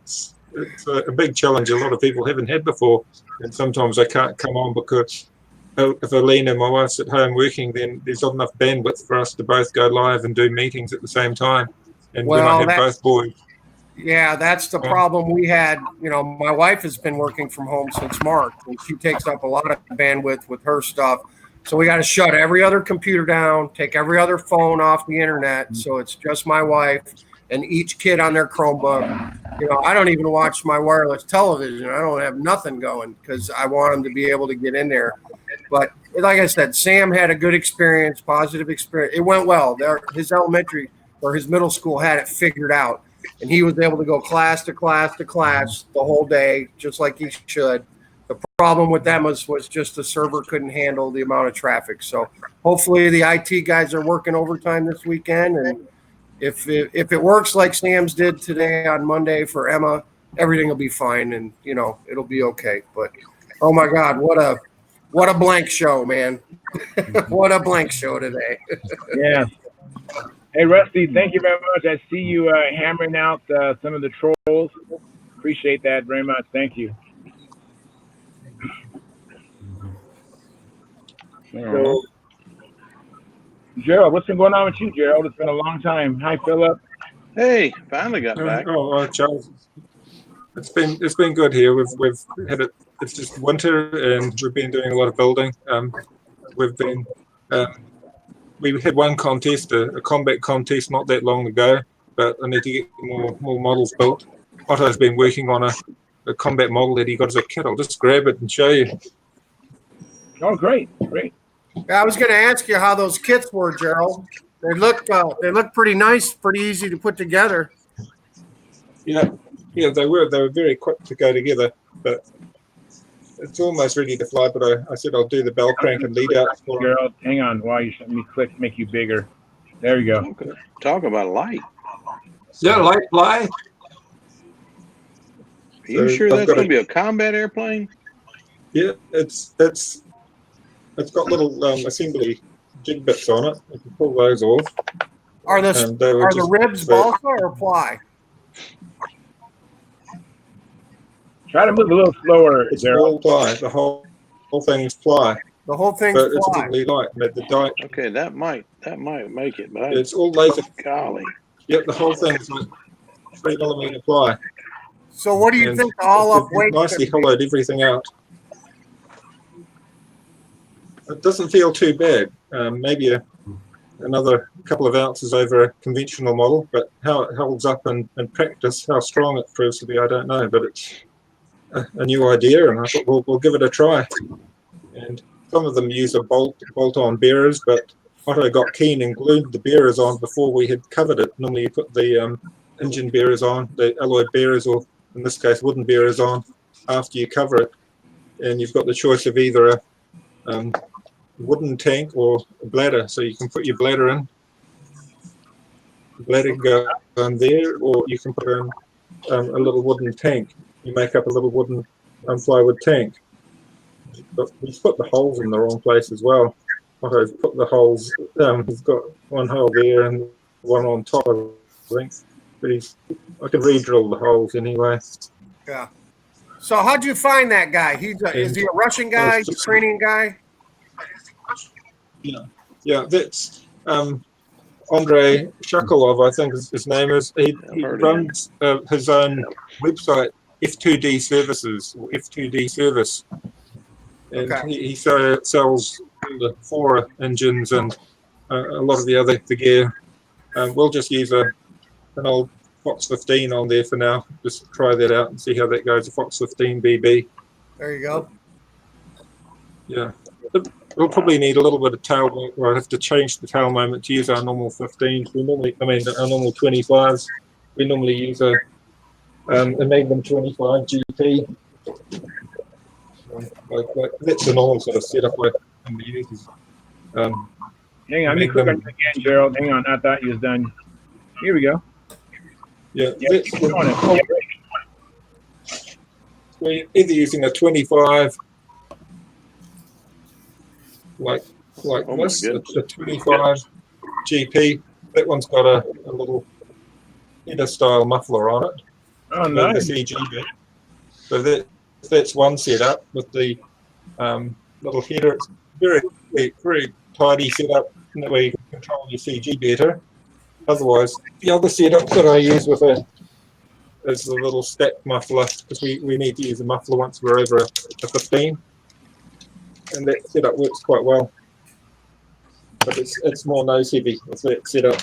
It's a big challenge a lot of people haven't had before. And sometimes I can't come on because if Alina, my wife's at home working, then there's not enough bandwidth for us to both go live and do meetings at the same time. And when I have both boys.
Yeah, that's the problem we had. You know, my wife has been working from home since March, and she takes up a lot of bandwidth with her stuff. So we got to shut every other computer down, take every other phone off the internet. So it's just my wife and each kid on their Chromebook. You know, I don't even watch my wireless television. I don't have nothing going because I want them to be able to get in there. But like I said, Sam had a good experience, positive experience. It went well. His elementary or his middle school had it figured out. And he was able to go class to class to class the whole day, just like he should. The problem with them was just the server couldn't handle the amount of traffic. So hopefully the IT guys are working overtime this weekend. And if it works like Sam's did today on Monday for Emma, everything will be fine. And, you know, it'll be okay. But, oh, my God, what a blank show, man. What a blank show today.
Yeah. Hey, Rusty, thank you very much. I see you hammering out some of the trolls. Appreciate that very much. Thank you. So, Gerald, what's been going on with you, Gerald? It's been a long time. Hi, Philip.
Hey, finally got back.
Charles. It's been good here. We've had it. It's just winter, and we've been doing a lot of building. We've been we had one contest, a combat contest, not that long ago, but I need to get more models built. Otto's been working on a combat model that he got as a kit. I'll just grab it and show you.
Oh, great.
Yeah, I was going to ask you how those kits were, Gerald. They look pretty nice, pretty easy to put together.
Yeah, they were very quick to go together, but it's almost ready to fly. But I said I'll do the bell crank and lead out for him.
Gerald, hang on while you let me click, make you bigger. There you go.
Talk about light.
Is that a light fly?
Are you sure that's going to be a combat airplane?
Yeah, it's got little assembly jig bits on it. You can pull those off.
Are the ribs balsa or ply?
Try to move a little slower.
It's all ply. The whole thing's ply.
The whole thing's
but
ply.
It's really light. The die.
Okay, that might make it, but
it's all laser.
Golly.
Yep, the whole thing's like 3mm ply.
So what do you think all up weight?
Nicely hollowed everything out. It doesn't feel too bad. Maybe another couple of ounces over a conventional model, but how it holds up in practice, how strong it proves to be, I don't know. But it's a new idea, and I thought we'll give it a try. And some of them use a bolt-on bearers, but Otto got keen and glued the bearers on before we had covered it. Normally you put the engine bearers on, the alloyed bearers, or in this case wooden bearers on after you cover it. And you've got the choice of either a wooden tank or a bladder, so you can put your bladder in. The bladder can go on there, or you can put in a little wooden tank. You make up a little wooden plywood tank. But he's put the holes in the wrong place as well. Otto's put the holes, he's got one hole there and one on top, I think. But I can re-drill the holes anyway.
Yeah. So how'd you find that guy? Is he a Russian guy, Ukrainian guy?
Yeah, that's Andrei Shakolov, I think his name is. He runs his own website, F2D Services, or F2D Service. And he sells the Fora engines and a lot of the gear. We'll just use an old Fox 15 on there for now. Just try that out and see how that goes. A Fox 15 BB.
There you go.
Yeah. We'll probably need a little bit of tail work, or I'll have to change the tail moment to use our normal 15s. Our normal 25s. We normally use a Magnum 25 GP. That's the normal sort of setup I use.
Hang on, let me click on it again, Gerald. Hang on, I thought you was done. Here we go.
Yeah, we're either using a 25 like this, a 25 GP. That one's got a little header style muffler on it.
Oh, nice.
The CG bit. So that's one setup with the little header. It's very tidy setup, and that way you can control your CG better. Otherwise, the other setup that I use with it is the little stack muffler, because we need to use a muffler once we're over a 15. And that setup works quite well. But it's more nose heavy with that setup.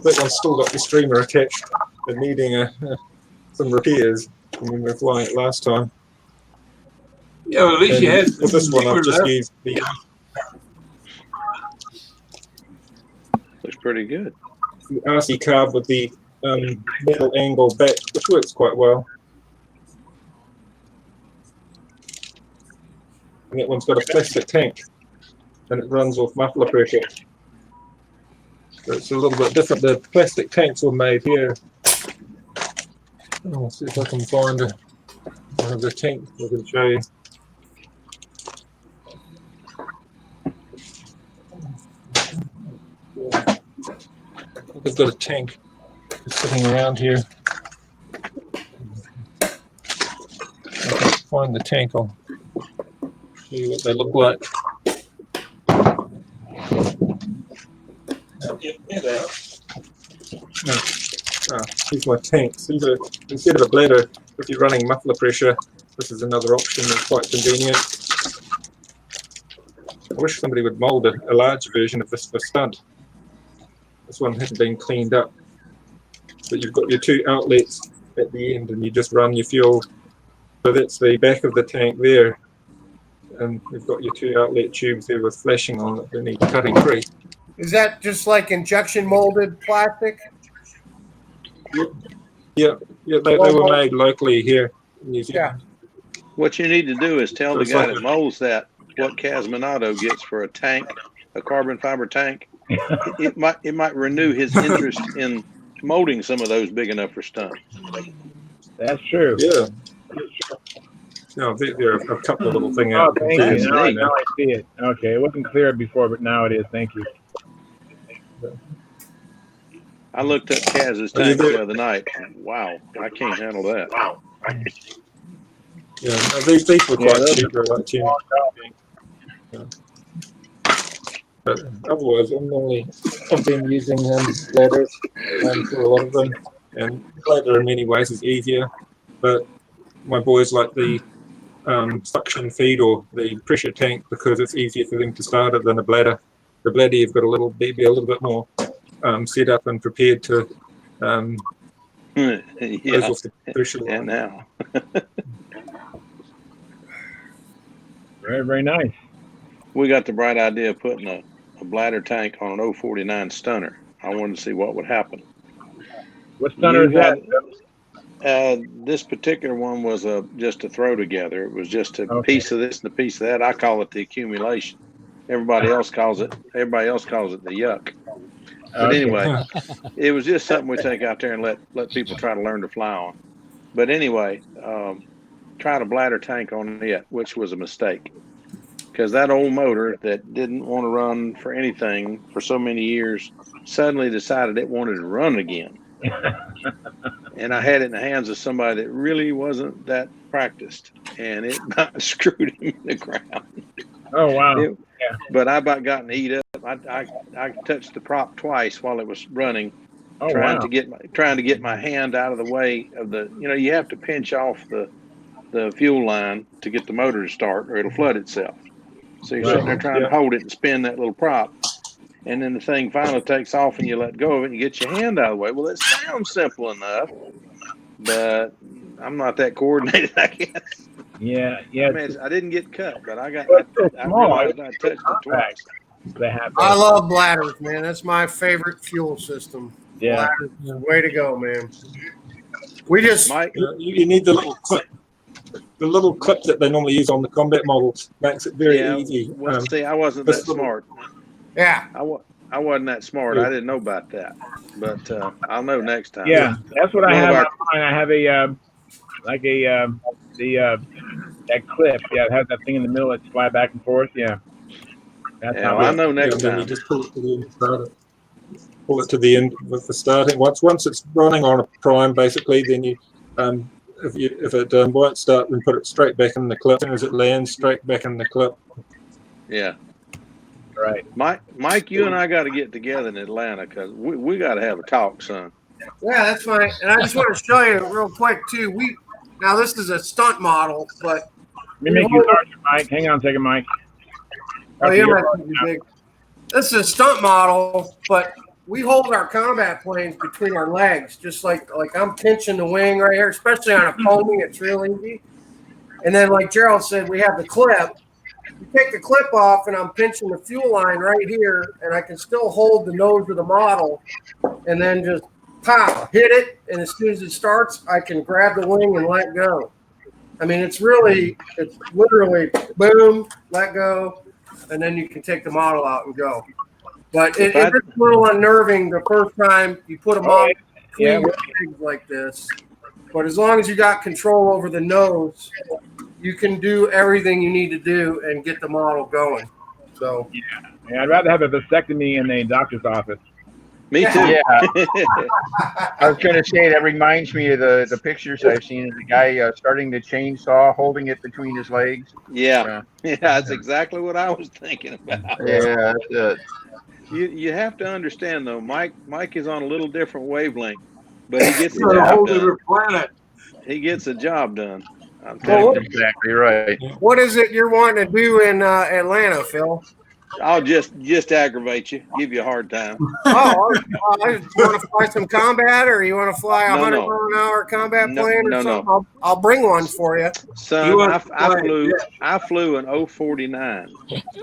That one's still got the streamer attached and needing some repairs from when we were flying it last time. Yeah, well, at least you had. With this one, I've just used the.
Looks pretty good.
The RC carb with the metal angle back, which works quite well. And that one's got a plastic tank, and it runs off muffler pressure. So it's a little bit different. The plastic tanks were made here. I'll see if I can find one of the tanks I can show you. They've got a tank sitting around here. I can find the tank. I'll show you what they look like. Here they are. These are my tanks. These are, instead of a bladder, if you're running muffler pressure, this is another option that's quite convenient. I wish somebody would mould a large version of this for stunt. This one hasn't been cleaned up. But you've got your 2 outlets at the end, and you just run your fuel. So that's the back of the tank there. And you've got your 2 outlet tubes there with flashing on it that need cutting free.
Is that just like injection molded plastic?
Yeah, they were made locally here in New Zealand.
What you need to do is tell the
It's
guy
like
that molds that what Casminato gets for a tank, a carbon fiber tank. It might renew his interest in molding some of those big enough for stunt.
That's true.
Yeah. No, there are a couple of little things out.
Oh, thank you. Now I see it. Okay, it wasn't clear before, but now it is. Thank you.
I looked up Kaz's tank the other night. Wow, I can't handle that. Wow.
Yeah, these were quite cheap. They're like cheap. Yeah. But otherwise, I've been using ladders for a lot of them, and ladder in many ways is easier. But my boys like the suction feed or the pressure tank because it's easier for them to start it than a bladder. The bladder you've got be a little bit more set up and prepared to close off the pressure line.
And now.
Very, very nice.
We got the bright idea of putting a bladder tank on an 049 stunner. I wanted to see what would happen.
What stunner is that?
This particular one was just a throw together. It was just a piece of this and a piece of that. I call it the accumulation. Everybody else calls it the yuck. But anyway, it was just something we take out there and let people try to learn to fly on. But anyway, tried a bladder tank on it, which was a mistake. Because that old motor that didn't want to run for anything for so many years suddenly decided it wanted to run again. And I had it in the hands of somebody that really wasn't that practiced, and it about screwed him in the ground.
Oh, wow.
But I about got eat up. I touched the prop twice while it was running, trying to get my hand out of the way of the. You have to pinch off the fuel line to get the motor to start, or it'll flood itself. So you're sitting there trying to hold it and spin that little prop, and then the thing finally takes off, and you let go of it, and you get your hand out of the way. Well, it sounds simple enough, but I'm not that coordinated, I guess.
Yeah.
I mean, I didn't get cut, but I realized I touched it twice.
I love bladders, man. That's my favorite fuel system.
Yeah.
Bladders, way to go, man. We just
Mike,
you need the little clip. The little clip that they normally use on the combat models makes it very easy.
Well, see, I wasn't that smart.
Yeah.
I wasn't that smart. I didn't know about that, but I'll know next time.
Yeah, that's what I have on mine. I have that clip. Yeah, it has that thing in the middle that slide back and forth. Yeah. That's how
I know next time.
You just pull it to the end, start it. Pull it to the end with the starting. Once it's running on a prime, basically, then you if it won't start, then put it straight back in the clip. As soon as it lands, straight back in the clip.
Yeah.
Right.
Mike, you and I got to get together in Atlanta because we got to have a talk, son.
Yeah, that's fine. And I just want to show you real quick too. Now this is a stunt model, but
let me make you larger, Mike. Hang on a second, Mike.
Big. This is a stunt model, but we hold our combat planes between our legs, just like I'm pinching the wing right here, especially on a foaming. It's real easy. And then, like Gerald said, we have the clip. You take the clip off, and I'm pinching the fuel line right here, and I can still hold the nose of the model, and then just pop, hit it, and as soon as it starts, I can grab the wing and let go. I mean, it's literally boom, let go, and then you can take the model out and go. But it's a little unnerving the first time you put a model between your legs like this. But as long as you got control over the nose, you can do everything you need to do and get the model going. So
yeah, I'd rather have a vasectomy in a doctor's office.
Me too. Yeah. I was going to say that reminds me of the pictures I've seen of the guy starting the chainsaw, holding it between his legs.
Yeah, that's exactly what I was thinking about.
Yeah, that's it.
You have to understand though, Mike is on a little different wavelength, but he gets the job done.
Planet.
He gets the job done.
That's exactly right.
What is it you're wanting to do in Atlanta, Phil?
I'll just aggravate you, give you a hard time.
Oh, you want to fly some combat, or you want to fly a
No,
100
no.
mile an hour combat plane or
No,
something?
no.
I'll bring one for you.
Son, I flew an 049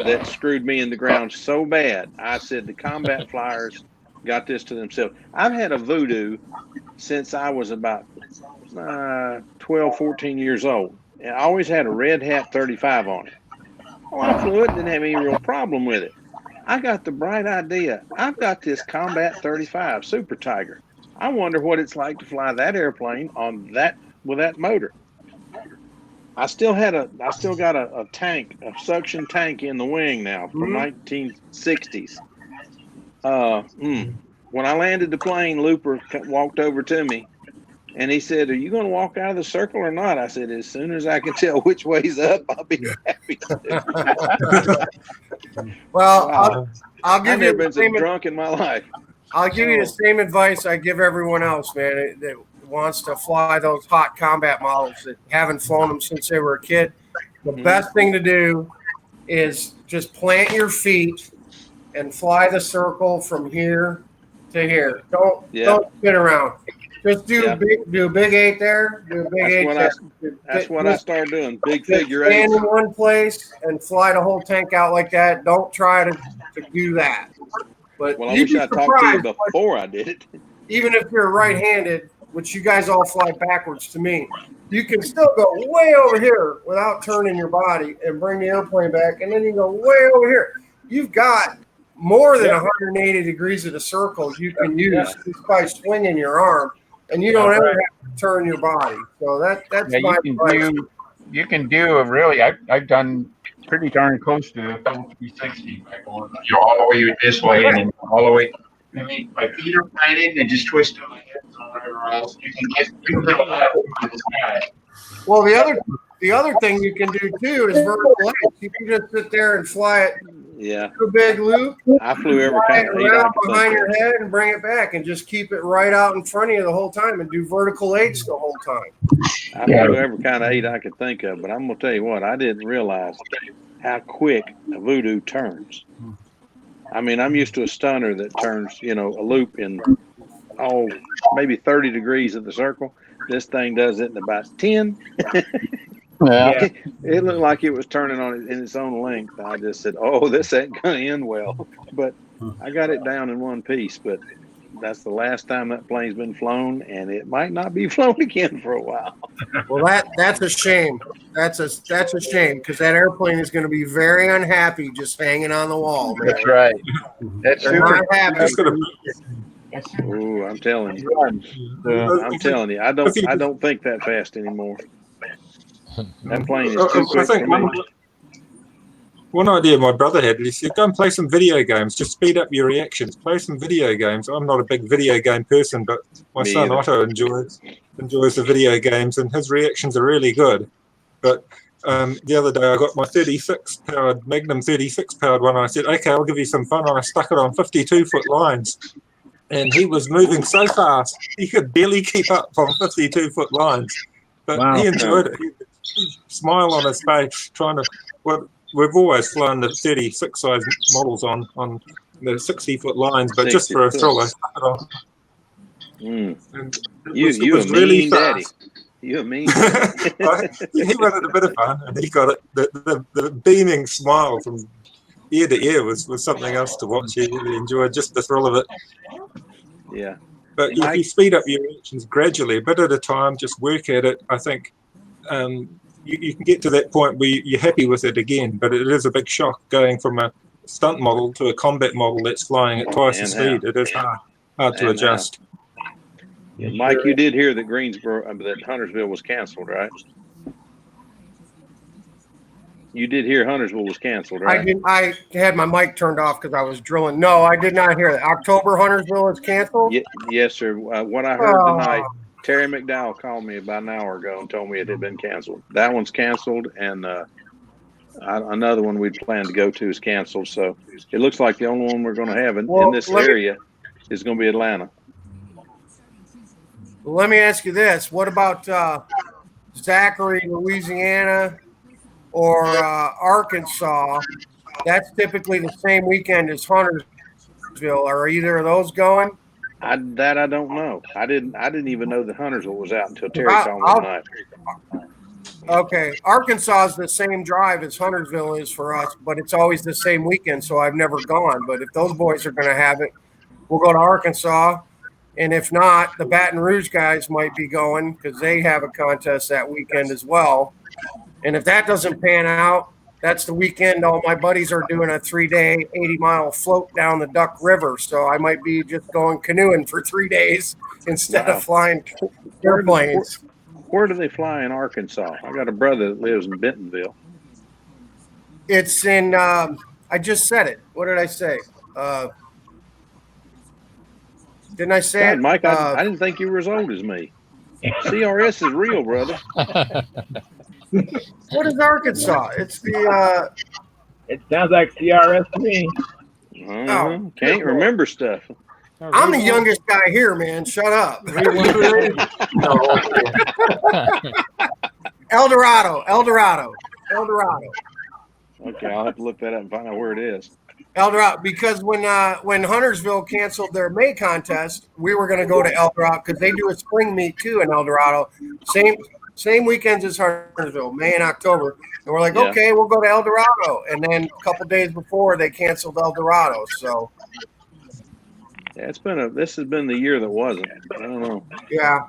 that screwed me in the ground so bad. I said the combat flyers got this to themselves. I've had a Voodoo since I was about 12, 14 years old. And I always had a Red Hat 35 on it. Well, I flew it, didn't have any real problem with it. I got the bright idea. I've got this Combat 35 Super Tiger. I wonder what it's like to fly that airplane on that with that motor. I still got a tank, a suction tank in the wing now from 1960s. When I landed the plane, Looper walked over to me and he said, "Are you going to walk out of the circle or not?" I said, "As soon as I can tell which way's up, I'll be happy to."
Well,
Wow.
I'll give
I've
you
never
the
been so
same.
drunk in my life.
I'll give you the same advice I give everyone else, man, that wants to fly those hot combat models that haven't flown them since they were a kid. The best thing to do is just plant your feet and fly the circle from here to here. Don't spin around. Just do a big 8 there. Do a big 8 there.
That's what I started doing. Big figure
stand
8s.
in one place and fly the whole tank out like that. Don't try to do that. But
Well, I wish I talked to you before I did it.
Even if you're right-handed, which you guys all fly backwards to me, you can still go way over here without turning your body and bring the airplane back, and then you go way over here. You've got more than 180 degrees of the circle you can use just by swinging your arm, and you don't ever have to turn your body. So that's my advice.
You can do a really. I've done pretty darn close to a full 360 by going, all the way this way and then all the way. I mean, my feet are planted and just twist my hips or whatever else. You can get a lot of the sky.
Well, the other thing you can do too is vertical legs. You can just sit there and fly it.
Yeah.
Do a big loop.
I flew every kind of
around behind your head and bring it back, and just keep it right out in front of you the whole time, and do vertical 8s the whole time.
I flew every kind of 8 I could think of, but I'm gonna tell you what, I didn't realize how quick a Voodoo turns. I mean, I'm used to a stunner that turns, a loop in maybe 30 degrees of the circle. This thing does it in about 10.
Yeah.
It looked like it was turning on it in its own length. I just said, "Oh, this ain't gonna end well." But I got it down in one piece. But that's the last time that plane's been flown, and it might not be flown again for a while.
Well, that's a shame. That's a shame, because that airplane is going to be very unhappy just hanging on the wall, man.
That's right. That's
not happy.
Ooh, I'm telling you. I'm telling you. I don't think that fast anymore. That plane is too quick for me.
One idea my brother had, he said, go and play some video games, just speed up your reactions, play some video games. I'm not a big video game person, but my son Otto enjoys the video games, and his reactions are really good. But the other day I got my 36-powered, Magnum 36-powered one, and I said, okay, I'll give you some fun, and I stuck it on 52-foot lines. And he was moving so fast, he could barely keep up on 52-foot lines. But he enjoyed it. He smile on his face, trying to. We've always flown the 36 size models on the 60-foot lines, but just for a thrill, I stuck it on. And it was really
daddy.
fast.
You a mean daddy.
He wanted a bit of fun, and he got it. The beaming smile from ear to ear was something else to watch. He really enjoyed just the thrill of it.
Yeah.
But if you speed up your reactions gradually, a bit at a time, just work at it, I think you can get to that point where you're happy with it again. But it is a big shock going from a stunt model to a combat model that's flying at twice the speed. It is hard to adjust.
Yeah, Mike, you did hear that that Huntersville was canceled, right? You did hear Huntersville was canceled, right?
I had my mic turned off because I was drilling. No, I did not hear that. October Huntersville is canceled?
Yes, sir. What I heard tonight, Terry McDowell called me about an hour ago and told me it had been canceled. That one's canceled, and another one we'd planned to go to is canceled. So it looks like the only one we're going to have in this area is going to be Atlanta.
Well, let me ask you this. What about Zachary, Louisiana, or Arkansas? That's typically the same weekend as Huntersville. Are either of those going?
I don't know. I didn't even know that Huntersville was out until Terry called me tonight.
Okay, Arkansas is the same drive as Huntersville is for us, but it's always the same weekend, so I've never gone. But if those boys are going to have it, we'll go to Arkansas. And if not, the Baton Rouge guys might be going because they have a contest that weekend as well. And if that doesn't pan out, that's the weekend all my buddies are doing a 3-day, 80-mile float down the Duck River. So I might be just going canoeing for 3 days instead of flying airplanes.
Where do they fly in Arkansas? I got a brother that lives in Bentonville.
It's in, I just said it. What did I say? Didn't I say it?
Mike, I didn't think you were as old as me. CRS is real, brother.
What is Arkansas? It's the.
It sounds like CRS to me.
Can't remember stuff.
I'm the youngest guy here, man. Shut up. El Dorado.
Okay, I'll have to look that up and find out where it is.
El Dorado, because when Huntersville canceled their May contest, we were going to go to El Dorado because they do a spring meet too in El Dorado. Same weekends as Huntersville, May and October. And we're like, okay, we'll go to El Dorado. And then a couple days before, they canceled El Dorado. So.
Yeah, this has been the year that wasn't. I don't know.
Yeah.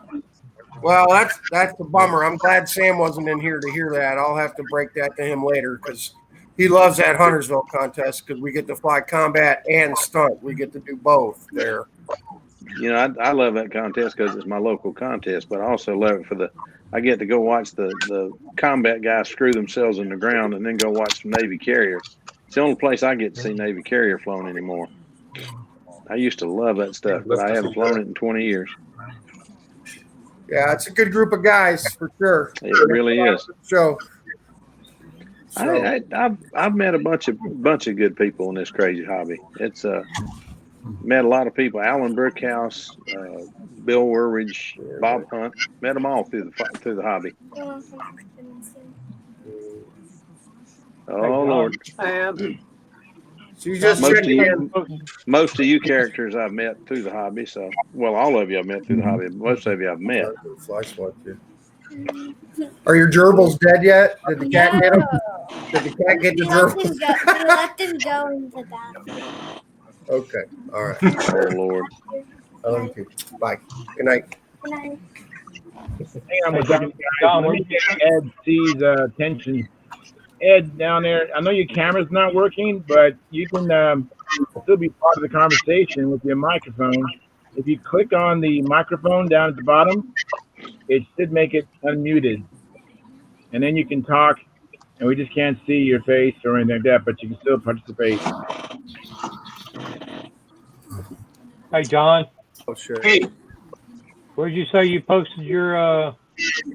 Well, that's the bummer. I'm glad Sam wasn't in here to hear that. I'll have to break that to him later because he loves that Huntersville contest because we get to fly combat and stunt. We get to do both there.
You know, I love that contest because it's my local contest, but I also love it I get to go watch the combat guys screw themselves in the ground and then go watch some Navy carrier. It's the only place I get to see Navy carrier flown anymore. I used to love that stuff, but I haven't flown it in 20 years.
Yeah, it's a good group of guys for sure.
It really is.
So
I've met a bunch of good people in this crazy hobby. It's met a lot of people. Alan Brookhouse, Bill Werridge, Bob Hunt. Met them all through the hobby. Oh Lord!
So you just
most of you characters I've met through the hobby. So, well, all of you I've met through the hobby. Most of you I've met.
Are your gerbils dead yet? Did the cat get them? Did the cat get the gerbils?
We let them go in the bathroom.
Okay. All right.
Oh Lord.
Okay. Bye. Good night.
Good night.
Hang on, John, let me get Ed C's attention. Ed, down there, I know your camera's not working, but you can still be part of the conversation with your microphone. If you click on the microphone down at the bottom, it should make it unmuted. And then you can talk, and we just can't see your face or anything like that, but you can still participate.
Hey, John.
Oh, sure.
Hey,
Where'd you say you posted your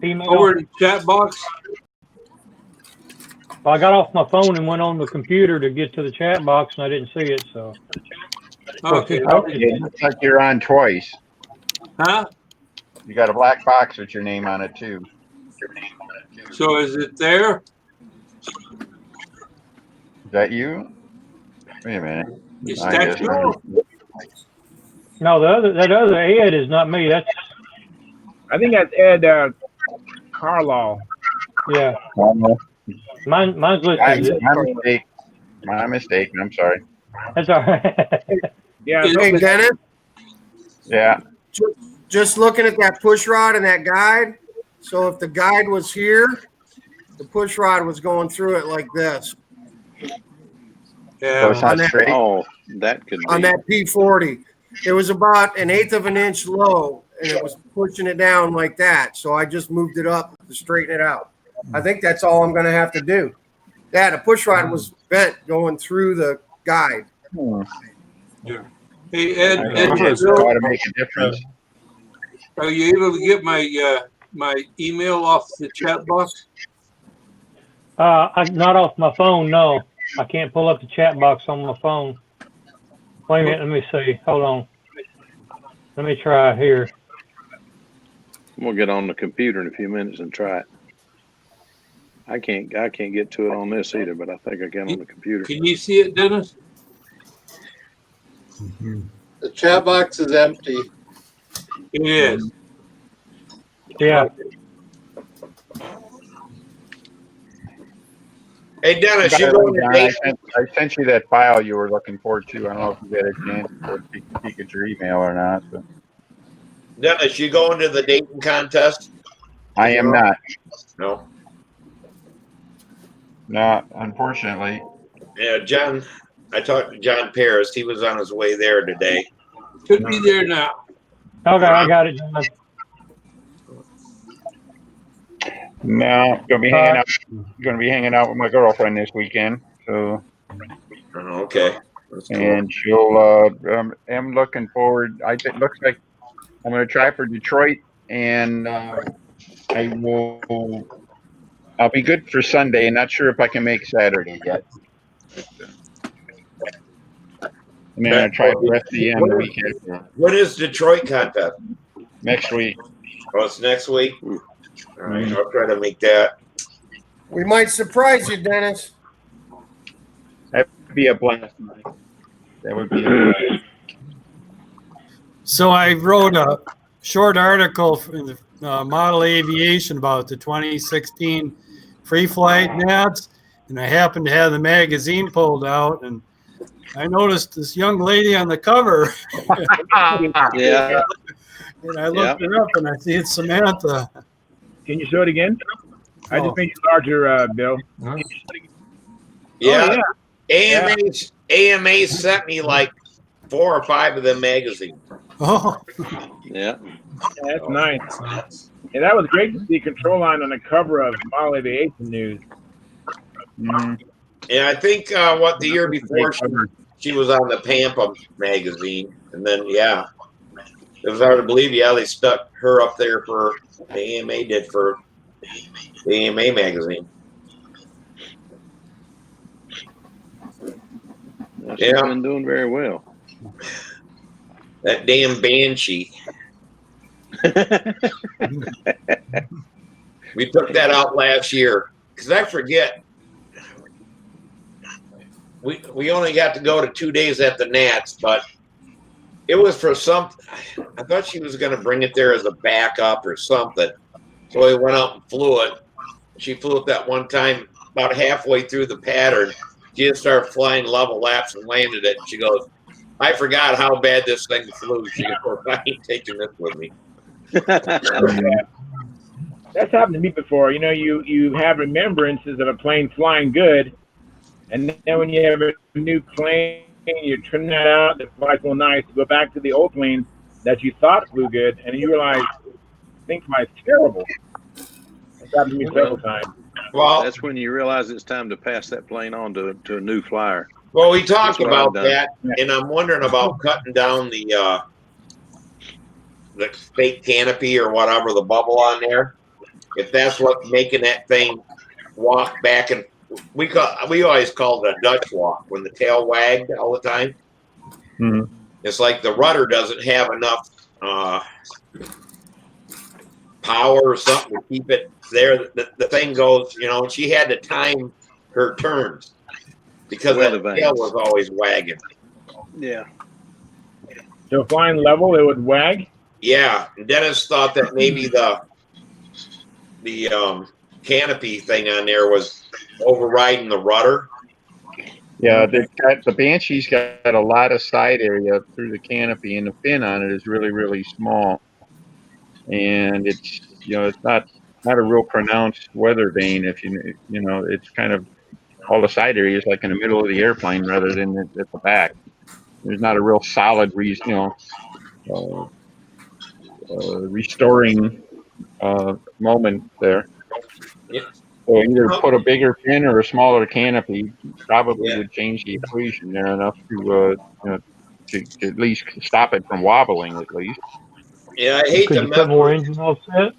email?
over in the chat box.
Well, I got off my phone and went on the computer to get to the chat box, and I didn't see it. So.
Okay.
It looks like you're on twice.
Huh?
You got a black box with your name on it too.
So is it there?
Is that you? Wait a minute.
Is that you?
No, that other Ed is not me.
I think that's Ed Carlaw.
Yeah. Mine's listed.
My mistake. I'm sorry.
That's all right.
Yeah.
Hey, Dennis.
Yeah.
Just looking at that push rod and that guide. So if the guide was here, the push rod was going through it like this.
Yeah.
So it's not straight.
Oh, that could be.
On that P40. It was about 1/8 of an inch low, and it was pushing it down like that. So I just moved it up to straighten it out. I think that's all I'm going to have to do. Yeah, the push rod was bent going through the guide.
Yeah. Hey, Ed,
How to make a difference.
are you able to get my email off the chat box?
Not off my phone. No, I can't pull up the chat box on my phone. Wait a minute. Let me see. Hold on. Let me try here.
We'll get on the computer in a few minutes and try it. I can't get to it on this either, but I think I can on the computer.
Can you see it, Dennis?
The chat box is empty.
It is.
Yeah.
Hey, Dennis,
By
you
the
going
way,
to
John,
Dayton?
I sent you that file you were looking for too. I don't know if you had a chance to peek at your email or not. But
Dennis, you going to the Dayton contest?
I am not.
No.
Not unfortunately.
Yeah, John. I talked to John Paris. He was on his way there today.
Should be there now.
Okay, I got it, John.
No, gonna be hanging out. Gonna be hanging out with my girlfriend this weekend. So.
Oh, okay. That's cool.
And she'll. I'm looking forward. It looks like I'm gonna try for Detroit, and I will. I'll be good for Sunday. Not sure if I can make Saturday yet. And then I'll try the rest of the weekend.
When is Detroit contest?
Next week.
Oh, it's next week? All right, I'll try to make that.
We might surprise you, Dennis.
That'd be a blast. That would be a blast.
So I wrote a short article in the Model Aviation about the 2016 free flight nats, and I happened to have the magazine pulled out, and I noticed this young lady on the cover.
Yeah.
And I looked her up, and I see it's Samantha.
Can you show it again? I just made it larger, Bill.
Yeah.
Oh, yeah.
AMA sent me like 4 or 5 of them magazines.
Oh.
Yeah.
That's nice. And that was great to see Control Line on the cover of Model Aviation News.
Yeah, I think the year before she was on the Pampa magazine, and then it was hard to believe. Yeah, they stuck her up there for the AMA did for the AMA magazine.
She's been doing very well.
That damn Banshee. We took that out last year because I forget. We only got to go to 2 days at the Nats, but it was for something. I thought she was going to bring it there as a backup or something. So we went out and flew it. She flew it that one time about halfway through the pattern. She just started flying level laps and landed it. She goes, I forgot how bad this thing flew. She goes, I ain't taking this with me.
That's happened to me before. You know, you have remembrances of a plane flying good, and then when you have a new plane, you trim that out, the flies so nice, you go back to the old plane that you thought flew good, and you realize the thing flies terrible. That's happened to me several times.
Well, that's when you realize it's time to pass that plane on to a new flyer.
Well, we talked about that, and I'm wondering about cutting down the fake canopy or whatever, the bubble on there. If that's what's making that thing walk back, and we always called it a Dutch walk when the tail wagged all the time.
Mm-hmm.
It's like the rudder doesn't have enough power or something to keep it there. The thing goes, she had to time her turns because the tail was always wagging.
Yeah.
So flying level, it would wag?
Yeah. And Dennis thought that maybe the canopy thing on there was overriding the rudder.
Yeah, the Banshee's got a lot of side area through the canopy, and the fin on it is really, really small. And it's it's not a real pronounced weather vane. If it's kind of all the side areas like in the middle of the airplane rather than at the back. There's not a real solid restoring moment there.
Yeah.
So either put a bigger fin or a smaller canopy probably would change the equation there enough to at least stop it from wobbling at least.
Yeah, I hate
Could you put more engine offset?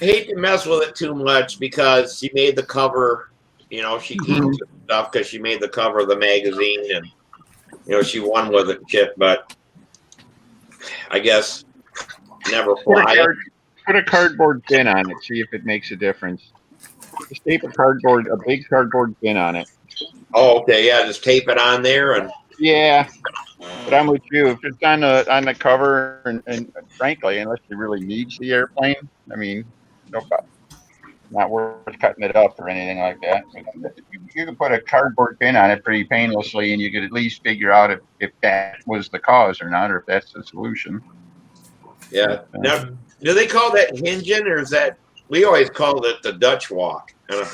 I hate to mess with it too much because she made the cover. She keeps stuff because she made the cover of the magazine, and she won with it and shit. But I guess never fly.
Put a cardboard fin on it. See if it makes a difference. Just tape a big cardboard pin on it.
Oh, okay, yeah, just tape it on there and.
Yeah, but I'm with you. If it's on the cover, and frankly, unless it really needs the airplane, I mean, no, not worth cutting it up or anything like that. But you can put a cardboard pin on it pretty painlessly, and you could at least figure out if that was the cause or not, or if that's the solution.
Yeah. Now, do they call that hinging, or is that we always called it the Dutch walk on a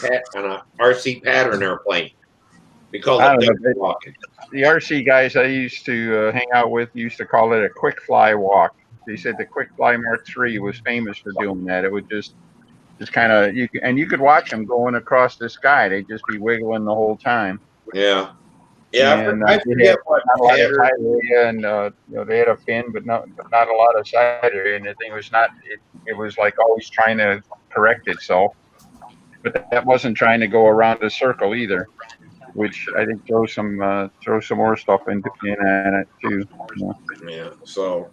RC pattern airplane? We call
I
it
don't
Dutch
know.
walking.
The RC guys I used to hang out with used to call it a quick fly walk. They said the quick fly Mark III was famous for doing that. It would just kind of you could watch them going across the sky. They'd just be wiggling the whole time.
Yeah. Yeah,
And
I
they
forget
had
what
not a lot of
pattern.
side area, and they had a fin, but not a lot of side area. And the thing was not it was like always trying to correct itself, but that wasn't trying to go around a circle either, which I think throws some more stuff in it too.
Yeah. So.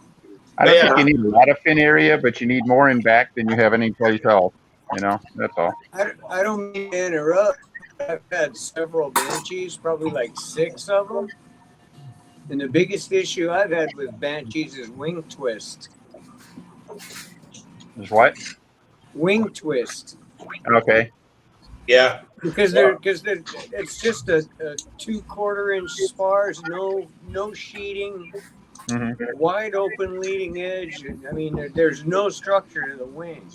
I don't think you need a lot of fin area, but you need more in back than you have any place else. That's all.
I don't mean to interrupt. I've had several Banshees, probably like 6 of them. And the biggest issue I've had with Banshees is wing twist.
Is what?
Wing twist.
Okay.
Yeah.
Because it's just a 2/4 inch spars, no sheeting, wide open leading edge. I mean, there's no structure to the wing,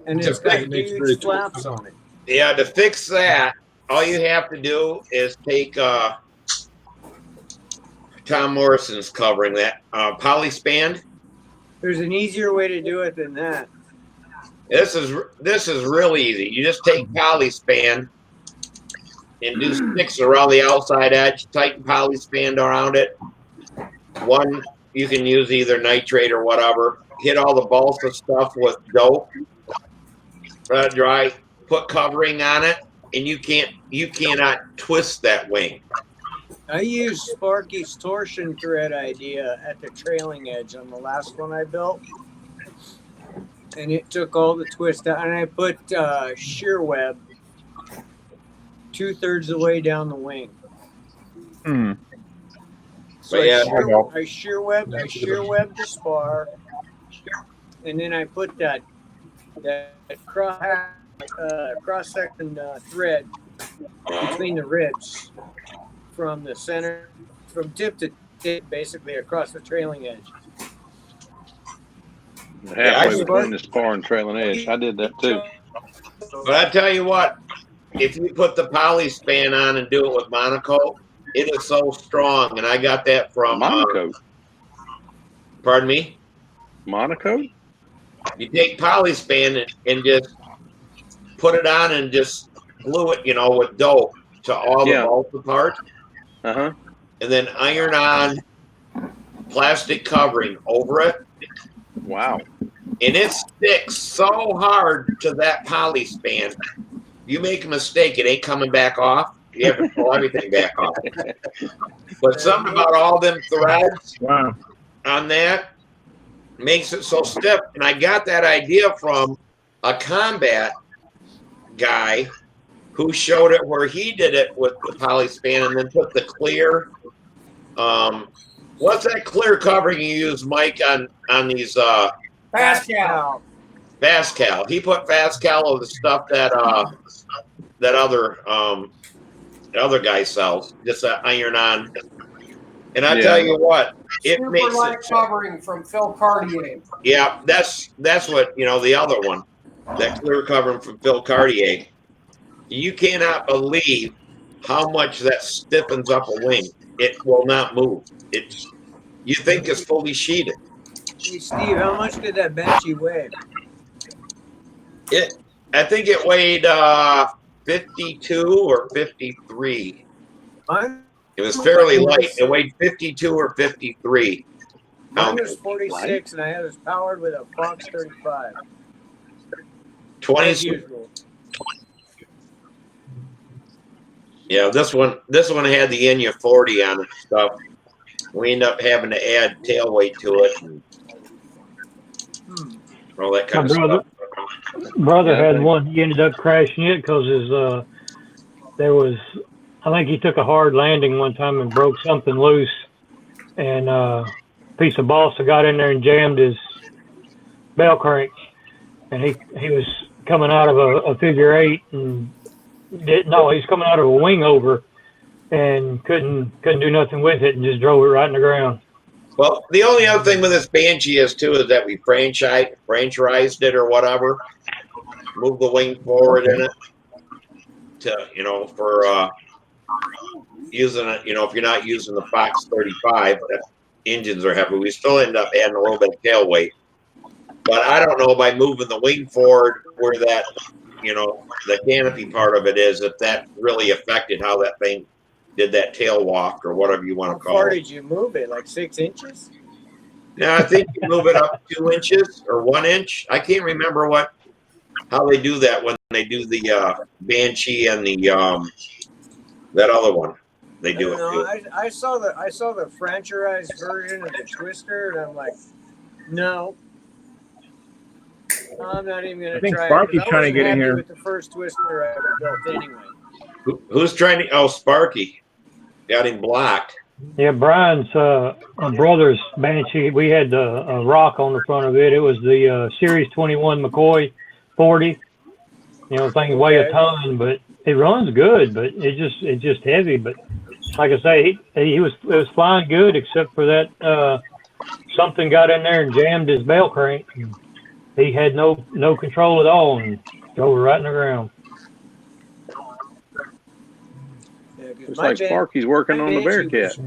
and it's got huge flaps on it.
Yeah, to fix that, all you have to do is take Tom Morrison's covering that polyspan.
There's an easier way to do it than that.
This is real easy. You just take polyspan and do sticks around the outside edge. Tighten polyspan around it. One, you can use either nitrate or whatever. Hit all the balsa stuff with dope. Let it dry. Put covering on it, and you cannot twist that wing.
I used Sparky's torsion thread idea at the trailing edge on the last one I built. And it took all the twist out, and I put shear web 2/3 of the way down the wing. So I shear webbed the spar, and then I put that cross section thread between the ribs from the center, from tip to tip, basically across the trailing edge.
Halfway between the spar and trailing edge. I did that too.
But I tell you what, if you put the polyspan on and do it with Monaco, it is so strong. And I got that from
Monaco.
Pardon me?
Monaco?
You take polyspan and just put it on and just glue it, with dope to all the balsa parts.
And
then iron on plastic covering over it.
Wow.
And it sticks so hard to that polyspan. You make a mistake, it ain't coming back off. You have to pull everything back off. But something about all them threads on that makes it so stiff. And I got that idea from a combat guy who showed it where he did it with the polyspan and then put the clear. What's that clear covering you use, Mike, on these?
Fast-cal.
Fast-cal. He put Fast-cal of the stuff that other guy sells. Just iron on. And I tell you what, it
Super
makes
light
it
covering from Phil Cartier.
Yeah, that's what the other one, that clear covering from Phil Cartier. You cannot believe how much that stiffens up a wing. It will not move. You think it's fully sheeted.
Hey Steve, how much did that Banshee weigh?
I think it weighed 52 or 53. It was fairly light. It weighed 52 or 53.
Mine was 46, and I had it powered with a Fox 35.
20. Yeah, this one had the Enya 40 on it and stuff. We end up having to add tail weight to it and all that kind of stuff.
brother
Yeah,
had one. He ended up crashing it because there was, I think he took a hard landing one time and broke something loose, and a piece of balsa got in there and jammed his bell crank, and he was coming out of a figure eight and no, he's coming out of a wing over and couldn't do nothing with it and just drove it right in the ground.
Well, the only other thing with this Banshee is too is that we franchised it or whatever. Move the wing forward in it to for using it. If you're not using the Fox 35, engines are heavy. We still end up adding a little bit of tail weight. But I don't know by moving the wing forward where that the canopy part of it is, if that really affected how that thing did that tail walk or whatever you want to
How
call
far
it.
did you move it? Like 6 inches?
Now I think you move it up 2 inches or 1 inch. I can't remember how they do that when they do the Banshee and the that other one. They do it too.
I saw the franchised version of the Twister, and I'm like, no, I'm not even gonna
I think
try
Sparky's
it.
trying to get in here.
With the first Twister I ever built, anyway.
Who's trying to? Oh, Sparky got him blocked.
Yeah, Brian's brother's Banshee. We had a rock on the front of it. It was the Series 21 McCoy 40. Thing weigh a ton, but it runs good. But it's just heavy. But like I say, it was flying good except for that something got in there and jammed his bell crank. He had no control at all and drove it right in the ground.
Looks like Sparky's working on the Bearcat.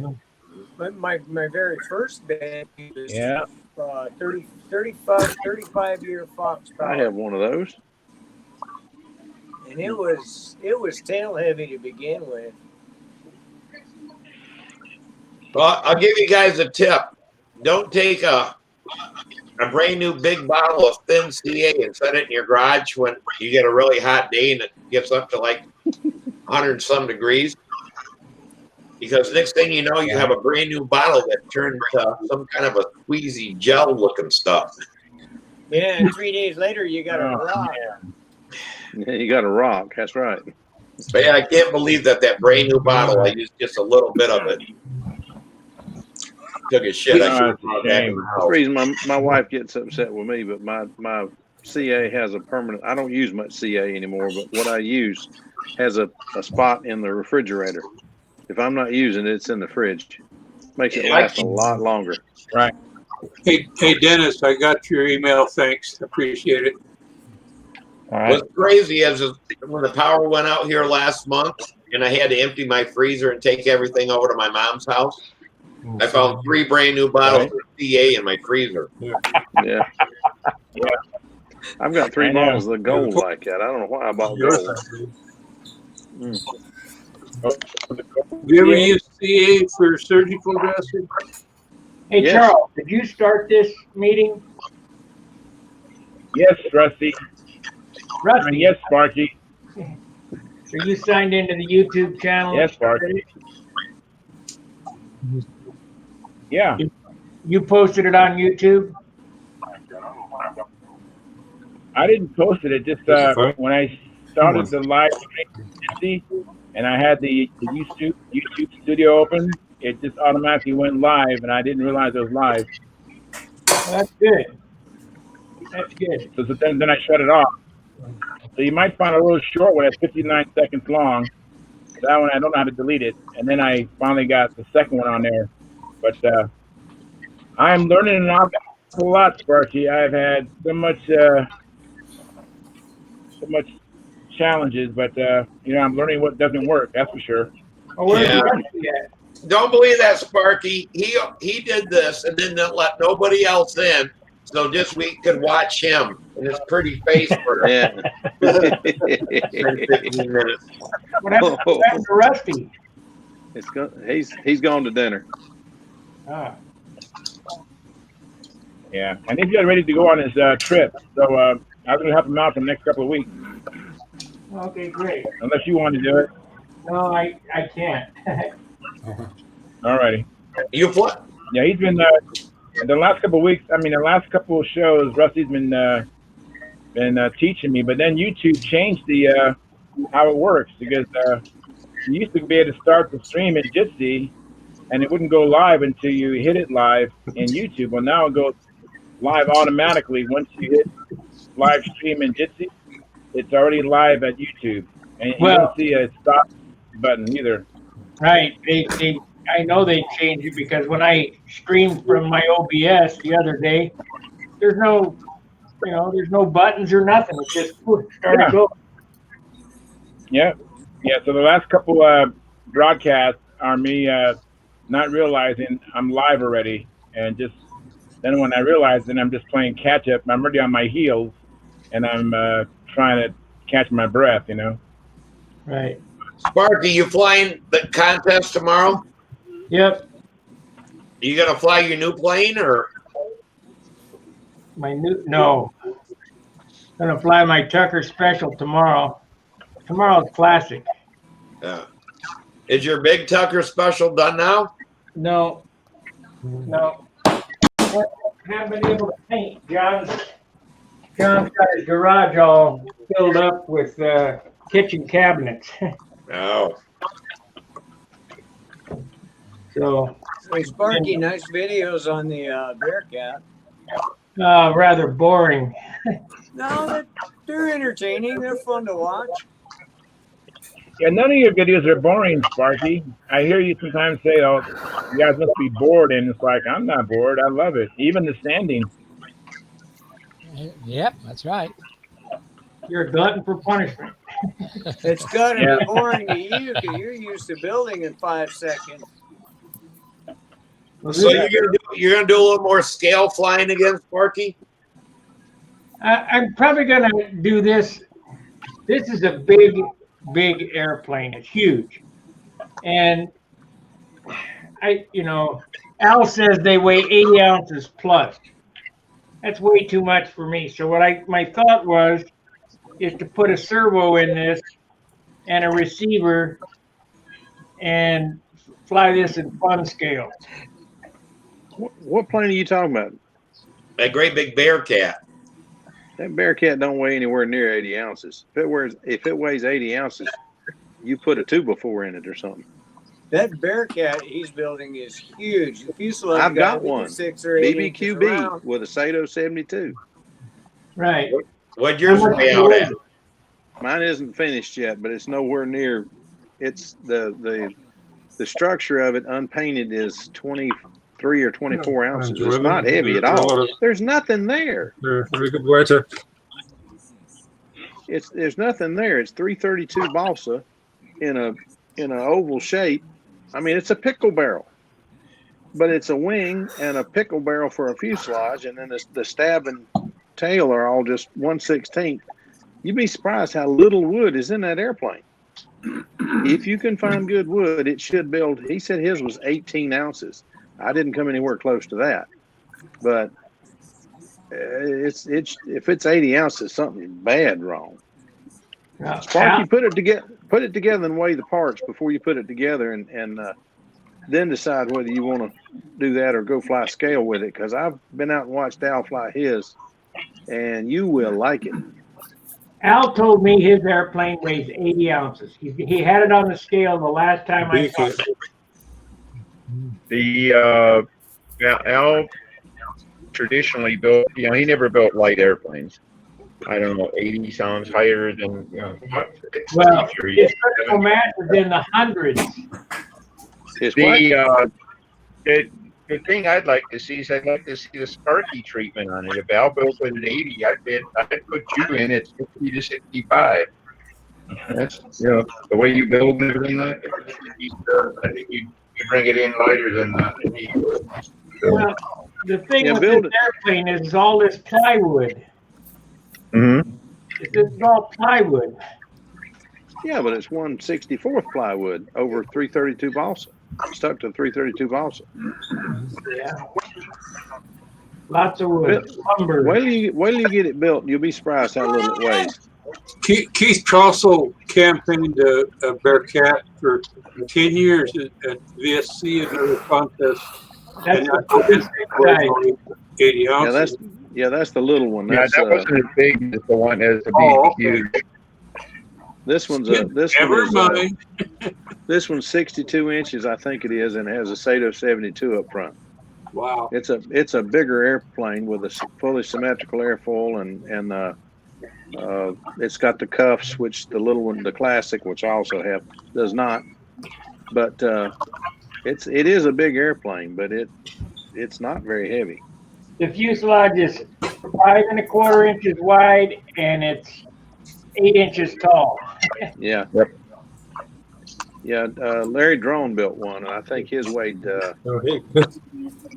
My very first Banshee was 35 year Fox power.
I have one of those.
And it was tail heavy to begin with.
Well, I'll give you guys a tip. Don't take a brand new big bottle of thin CA and set it in your garage when you get a really hot day and it gets up to like 100 and some degrees. Because next thing you know, you have a brand new bottle that turned to some kind of a squeezy gel looking stuff.
Yeah, and 3 days later you got a rock.
Yeah, you got a rock. That's right.
But yeah, I can't believe that brand new bottle, I used just a little bit of it. Took a shit. I should have brought it back in the
That's the
house.
reason my wife gets upset with me, but my CA has a permanent. I don't use much CA anymore, but what I use has a spot in the refrigerator. If I'm not using it, it's in the fridge. Makes it last a lot longer.
Right.
Hey, Dennis, I got your email. Thanks. Appreciate it.
All right.
What's crazy is when the power went out here last month and I had to empty my freezer and take everything over to my mom's house, I found 3 brand new bottles of CA in my freezer.
Yeah. I've got 3 bottles of gold like that. I don't know why I bought gold.
Do you ever use CA for surgical dressing?
Hey,
Yes.
Charles, did you start this meeting?
Yes, Rusty.
Rusty,
Yes, Sparky.
are you signed into the YouTube channel?
Yes, Sparky. Yeah.
You posted it on YouTube?
I didn't post it. It just when I started the live stream and I had the YouTube studio open, it just automatically went live, and I didn't realize it was live.
That's good. That's good.
So then I shut it off. So you might find a little short one that's 59 seconds long. That one I don't know how to delete it, and then I finally got the second one on there. But I'm learning an awful lot, Sparky. I've had so much challenges, but I'm learning what doesn't work. That's for sure.
Yeah. Don't believe that, Sparky. He did this and then didn't let nobody else in, so just we could watch him and his pretty face for 10, 15 minutes.
What happened to Rusty?
He's gone to dinner.
Ah.
Yeah, and he's getting ready to go on his trip, so I was going to help him out for the next couple of weeks.
Okay, great.
Unless you want to do it.
No, I can't.
All righty.
You what?
Yeah, he's been the last couple of weeks. I mean, the last couple of shows, Rusty's been and teaching me. But then YouTube changed the how it works because you used to be able to start the stream in Jitsi, and it wouldn't go live until you hit it live in YouTube. Well, now it goes live automatically once you hit live stream in Jitsi. It's already live at YouTube, and you don't
Well,
see a stop button either.
right. I know they changed it because when I streamed from my OBS the other day, there's no, there's no buttons or nothing. It's just started
Yeah.
going.
Yeah, yeah. So the last couple broadcasts are me not realizing I'm live already, and just then when I realize, then I'm just playing catch up. I'm already on my heels, and I'm trying to catch my breath.
Right.
Sparky, you flying the contest tomorrow?
Yep.
You gonna fly your new plane or?
No. Gonna fly my Tucker Special tomorrow. Tomorrow's classic.
Yeah. Is your big Tucker Special done now?
No. Haven't been able to paint. John's got his garage all filled up with kitchen cabinets.
No.
So.
Hey, Sparky, nice videos on the Bearcat.
Rather boring.
No, they're entertaining. They're fun to watch.
Yeah, none of your videos are boring, Sparky. I hear you sometimes say, "Oh, you guys must be bored," and it's like I'm not bored. I love it. Even the standing.
Yep, that's right.
You're a glutton for punishment.
It's got to be boring to you because you're used to building in 5 seconds.
So you're gonna do a little more scale flying again, Sparky?
I'm probably gonna do this. This is a big airplane. It's huge, and Al says they weigh 80 ounces plus. That's way too much for me. So my thought was is to put a servo in this and a receiver and fly this in fun scale.
What plane are you talking about?
That great big Bearcat.
That Bearcat don't weigh anywhere near 80 ounces. If it weighs 80 ounces, you put a 2x4 in it or something.
That Bearcat he's building is huge. The fuselage
I've got one.
6 or 8 inches
BBQB
around.
with a Sato 72.
Right.
What'd yours weigh out at?
Mine isn't finished yet, but it's nowhere near. It's the structure of it unpainted is 23 or 24 ounces. It's not heavy at all. There's nothing there.
Very good way to.
There's nothing there. It's 332 balsa in an oval shape. I mean, it's a pickle barrel, but it's a wing and a pickle barrel for a fuselage, and then the stab and tail are all just 1/16. You'd be surprised how little wood is in that airplane. If you can find good wood, it should build. He said his was 18 ounces. I didn't come anywhere close to that, but if it's 80 ounces, something bad wrong. Sparky, put it together and weigh the parts before you put it together, and then decide whether you want to do that or go fly scale with it. Because I've been out and watched Al fly his, and you will like it.
Al told me his airplane weighs 80 ounces. He had it on the scale the last time I saw it.
Al traditionally built, he never built light airplanes. I don't know, 80 sounds higher than,
Well, his critical mass is in the hundreds.
The thing I'd like to see is I'd like to see the Sparky treatment on it. If Al built it at 80, I'd put you in at 50 to 65. That's the way you build and everything like that. I think you bring it in lighter than that.
Well, the thing with this airplane is all this plywood.
Mm-hmm.
It's all plywood.
Yeah, but it's 1/64 plywood over 332 balsa. Stuck to 332 balsa.
Yeah. Lots of wood. Lumber.
Wait till you get it built. You'll be surprised how little it weighs.
Keith Trossel campaigned a Bearcat for 10 years at VSC and other contests.
That's
80 ounces. Yeah, that's the little one.
Yeah,
That's
that wasn't as big as the one as the
Oh,
BBQ.
this one's a this one
Never
is
mind.
this one's 62 inches, I think it is, and it has a Sato 72 up front.
Wow.
It's a bigger airplane with a fully symmetrical airfoil, and it's got the cuffs, which the little one, the classic, which I also have, does not. But it is a big airplane, but it's not very heavy.
The fuselage is 5 1/4 inches wide and it's 8 inches tall.
Yeah.
Yep.
Yeah, Larry Drone built one, and I think his weighed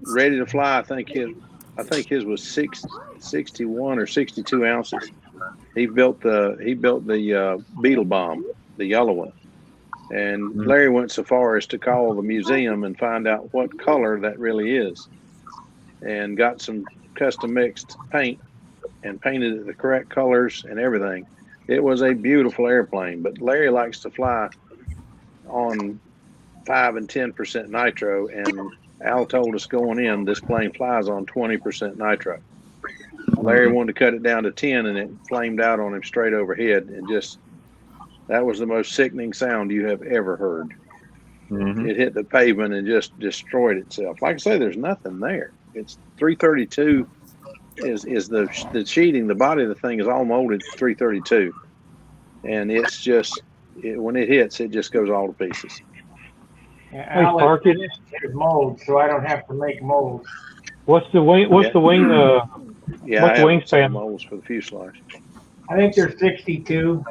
ready to fly. I think his was 61 or 62 ounces. He built the Beetle Bomb, the yellow one, and Larry went so far as to call the museum and find out what color that really is, and got some custom mixed paint and painted it the correct colors and everything. It was a beautiful airplane, but Larry likes to fly on 5 and 10% nitro, and Al told us going in, this plane flies on 20% nitro. Larry wanted to cut it down to 10, and it flamed out on him straight overhead, and just that was the most sickening sound you have ever heard. It hit the pavement and just destroyed itself. Like I say, there's nothing there. It's 332 is the sheeting. The body of the thing is all molded 332, and it's just when it hits, it just goes all to pieces.
Yeah, Alex is molds, so I don't have to make molds.
What's the wing? What's the wing?
Yeah,
what's
I
the
have some
wingspan?
molds for the fuselage.
I think they're 62.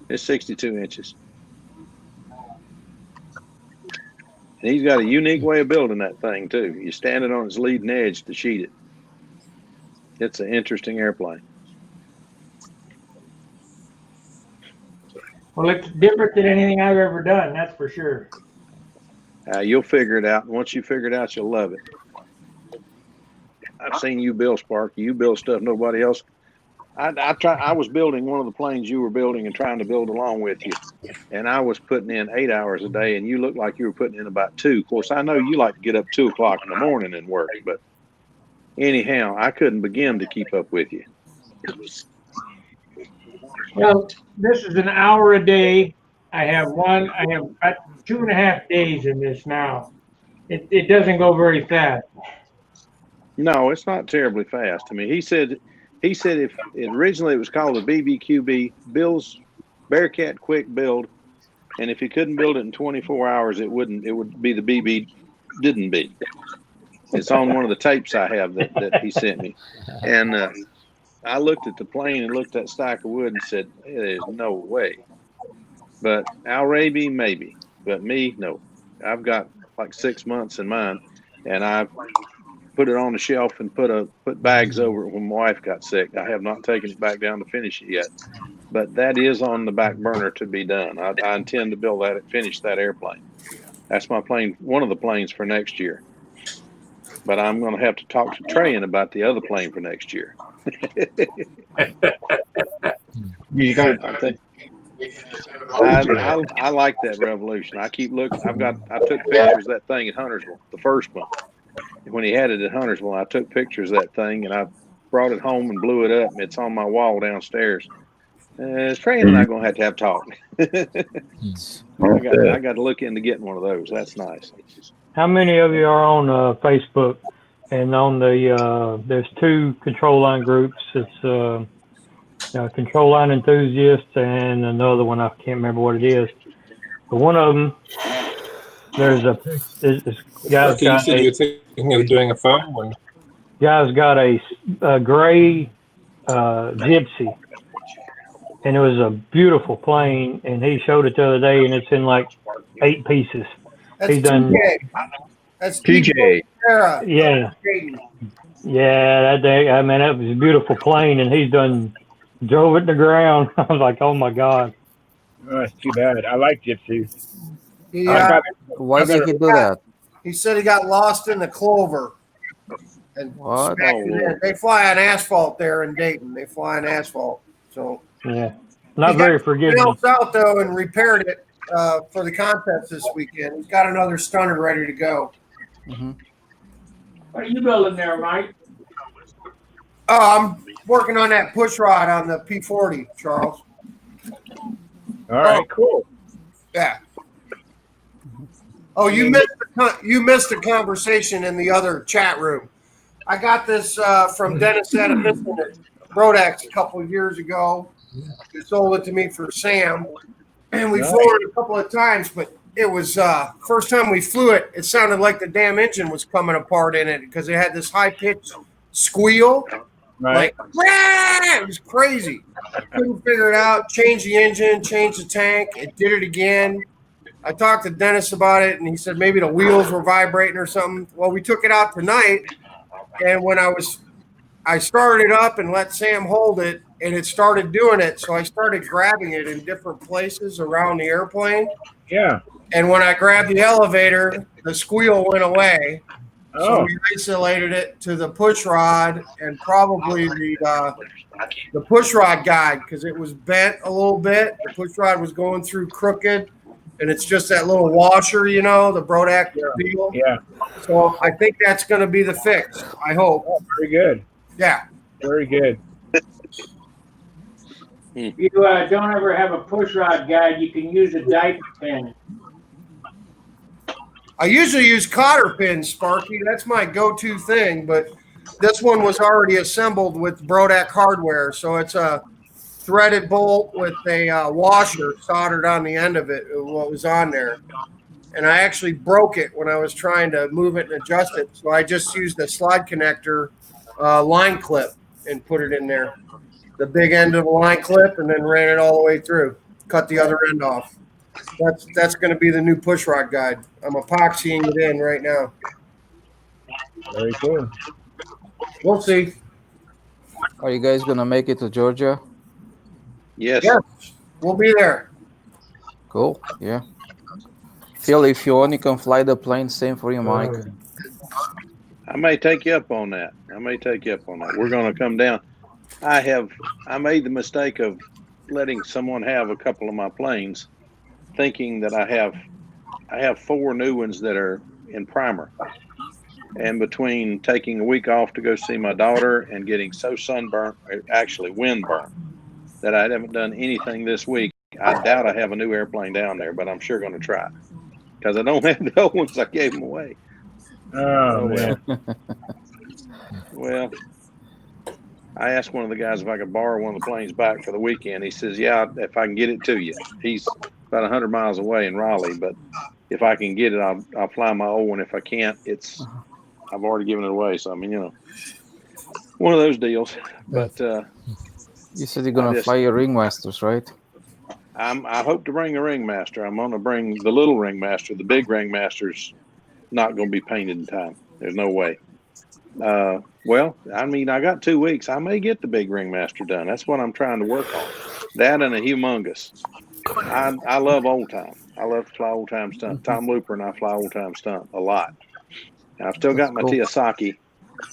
It's 62 inches. And he's got a unique way of building that thing too. You stand it on its leading edge to sheet it. It's an interesting airplane.
Well, it's different than anything I've ever done, that's for sure.
You'll figure it out. And once you figure it out, you'll love it. I've seen you build, Sparky. You build stuff nobody else. I was building one of the planes you were building and trying to build along with you. And I was putting in 8 hours a day, and you looked like you were putting in about 2. Of course, I know you like to get up 2 o'clock in the morning and work, but anyhow, I couldn't begin to keep up with you.
Well, this is an hour a day. I have 2.5 days in this now. It doesn't go very fast.
No, it's not terribly fast. I mean, he said if originally it was called a BBQB, Bill's Bearcat Quick Build, and if he couldn't build it in 24 hours, it would be the BB didn't be. It's on one of the tapes I have that he sent me, and I looked at the plane and looked at that stack of wood and said, "There's no way." But Al Raby, maybe, but me, no. I've got like 6 months in mine, and I've put it on the shelf and put bags over it when my wife got sick. I have not taken it back down to finish it yet, but that is on the back burner to be done. I intend to finish that airplane. That's my plane, one of the planes for next year. But I'm going to have to talk to Trayan about the other plane for next year.
You got to.
I like that Revolution. I keep looking. I took pictures of that thing at Huntersville, the first one. When he had it at Huntersville, I took pictures of that thing, and I brought it home and blew it up. And it's on my wall downstairs. Trayan and I are going to have talk. I got to look into getting one of those. That's nice.
How many of you are on Facebook? And on the there's 2 control line groups. It's control line enthusiasts and another one, I can't remember what it is. But one of them, there's this guy's
Okay, you said you were thinking of doing a phone one.
Guy's got a gray Gypsy, and it was a beautiful plane, and he showed it the other day, and it's in like 8 pieces.
That's
He's done.
That's
PJ.
Yeah. Yeah, that day, I mean, that was a beautiful plane, and he's done drove it to the ground. I was like, oh my God.
Oh, that's too bad. I like Gypsy.
Why did he do that?
He said he got lost in the clover. And
what?
They fly on asphalt there in Dayton. They fly on asphalt. So
yeah, not very forgiving.
He helped out though and repaired it for the contest this weekend. He's got another stunner ready to go.
What are you building there, Mike?
I'm working on that push rod on the P40, Charles.
All right, cool.
Yeah. Oh, you missed the conversation in the other chat room. I got this from Dennis Adamson at Brodax a couple of years ago. He sold it to me for Sam, and we flew it a couple of times, but it was first time we flew it, it sounded like the damn engine was coming apart in it because it had this high-pitched squeal.
Right.
Like, it was crazy. Couldn't figure it out. Changed the engine, changed the tank. It did it again. I talked to Dennis about it, and he said maybe the wheels were vibrating or something. Well, we took it out tonight, and when I started it up and let Sam hold it, and it started doing it. So I started grabbing it in different places around the airplane.
Yeah.
And when I grabbed the elevator, the squeal went away. So we isolated it to the push rod and probably the push rod guide because it was bent a little bit. The push rod was going through crooked, and it's just that little washer, you know, the Brodak deal.
Yeah.
So I think that's going to be the fix. I hope.
Oh, very good.
Yeah.
Very good.
If you don't ever have a push rod guide, you can use a diaper pin.
I usually use cotter pins, Sparky. That's my go-to thing, but this one was already assembled with Brodak hardware, so it's a threaded bolt with a washer soldered on the end of it, what was on there. And I actually broke it when I was trying to move it and adjust it, so I just used a slide connector line clip and put it in there. The big end of the line clip, and then ran it all the way through. Cut the other end off. That's going to be the new push rod guide. I'm epoxying it in right now.
Very cool.
We'll see.
Are you guys gonna make it to Georgia?
Yes.
Yes, we'll be there.
Cool. Yeah. Phil, if you only can fly the plane, same for you, Mike.
I may take you up on that. We're going to come down. I made the mistake of letting someone have a couple of my planes, thinking that I have 4 new ones that are in primer. And between taking a week off to go see my daughter and getting so sunburnt, actually windburnt, that I haven't done anything this week, I doubt I have a new airplane down there, but I'm sure going to try because I don't have the old ones. I gave them away.
Oh man.
Well, I asked one of the guys if I could borrow one of the planes back for the weekend. He says, yeah, if I can get it to you. He's about 100 miles away in Raleigh, but if I can get it, I'll fly my old one. If I can't, I've already given it away. So, I mean, you know, one of those deals. But
you said you're going to fly your Ringmasters, right?
I hope to bring a Ringmaster. I'm going to bring the little Ringmaster. The big Ringmaster's not going to be painted in time. There's no way. Well, I mean, I got 2 weeks. I may get the big Ringmaster done. That's what I'm trying to work on. That and a humongous. I love old time. I love to fly old time stunt. Tom Looper and I fly old time stunt a lot. I've still got my Teosaki,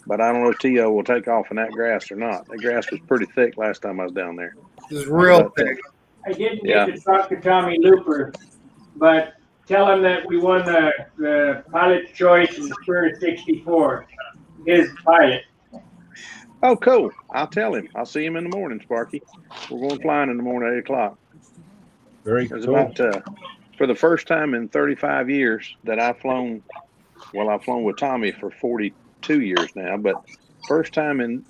but I don't know if Tio will take off in that grass or not. That grass was pretty thick last time I was down there.
It was real thick.
I didn't get to talk to Tommy Looper, but tell him that we won the Pilot's Choice in Spirit 64. His pilot.
Oh, cool. I'll tell him. I'll see him in the morning, Sparky. We're going flying in the morning at 8 o'clock.
Very
cool.
About,
for the first time in 35 years that I've flown, well, I've flown with Tommy for 42 years now, but first time in,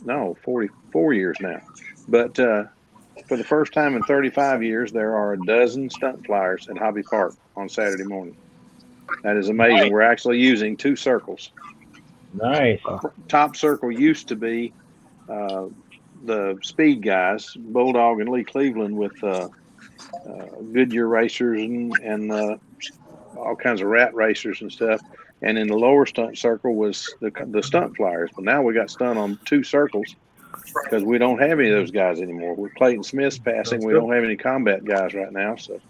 44 years now. But for the first time in 35 years, there are a dozen stunt flyers in Hobby Park on Saturday morning. That is amazing. We're actually using 2 circles.
Nice.
Top circle used to be the speed guys, Bulldog and Lee Cleveland, with Goodyear racers and all kinds of rat racers and stuff. And in the lower stunt circle was the stunt flyers. But now we got stunt on 2 circles because we don't have any of those guys anymore. With Clayton Smith's passing, we don't have any combat guys right now. So,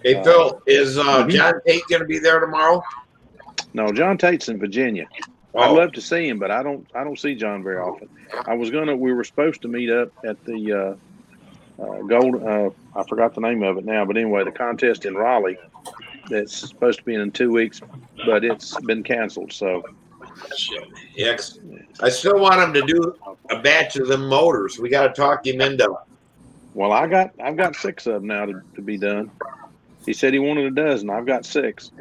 hey Phil, is John Tate going to be there tomorrow?
No, John Tate's in Virginia. I'd love to see him, but I don't see John very often. We were supposed to meet up at the I forgot the name of it now, but anyway, the contest in Raleigh that's supposed to be in 2 weeks, but it's been canceled. So
yeah, I still want him to do a batch of them motors. We got to talk him into.
Well, I've got 6 of them now to be done. He said he wanted a dozen. I've got 6.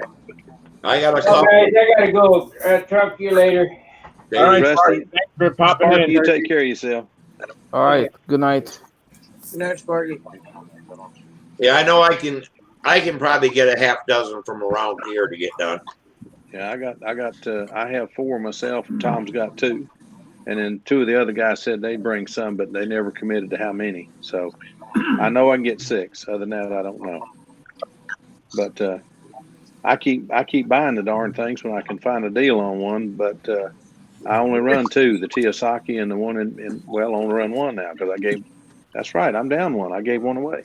I got a
Well,
couple.
guys, I gotta go. Talk to you later.
All right,
Rusty,
Sparky, thanks for popping
Sparky,
in.
you
Rusty.
take care of yourself.
All right. Good night.
Good night, Sparky.
Yeah, I know I can probably get a half dozen from around here to get done.
Yeah, I have 4 myself, and Tom's got 2. And then 2 of the other guys said they'd bring some, but they never committed to how many. So I know I can get 6. Other than that, I don't know. But I keep buying the darn things when I can find a deal on one. But I only run 2, the Teosaki and the one I only run 1 now because I gave. That's right, I'm down 1. I gave 1 away.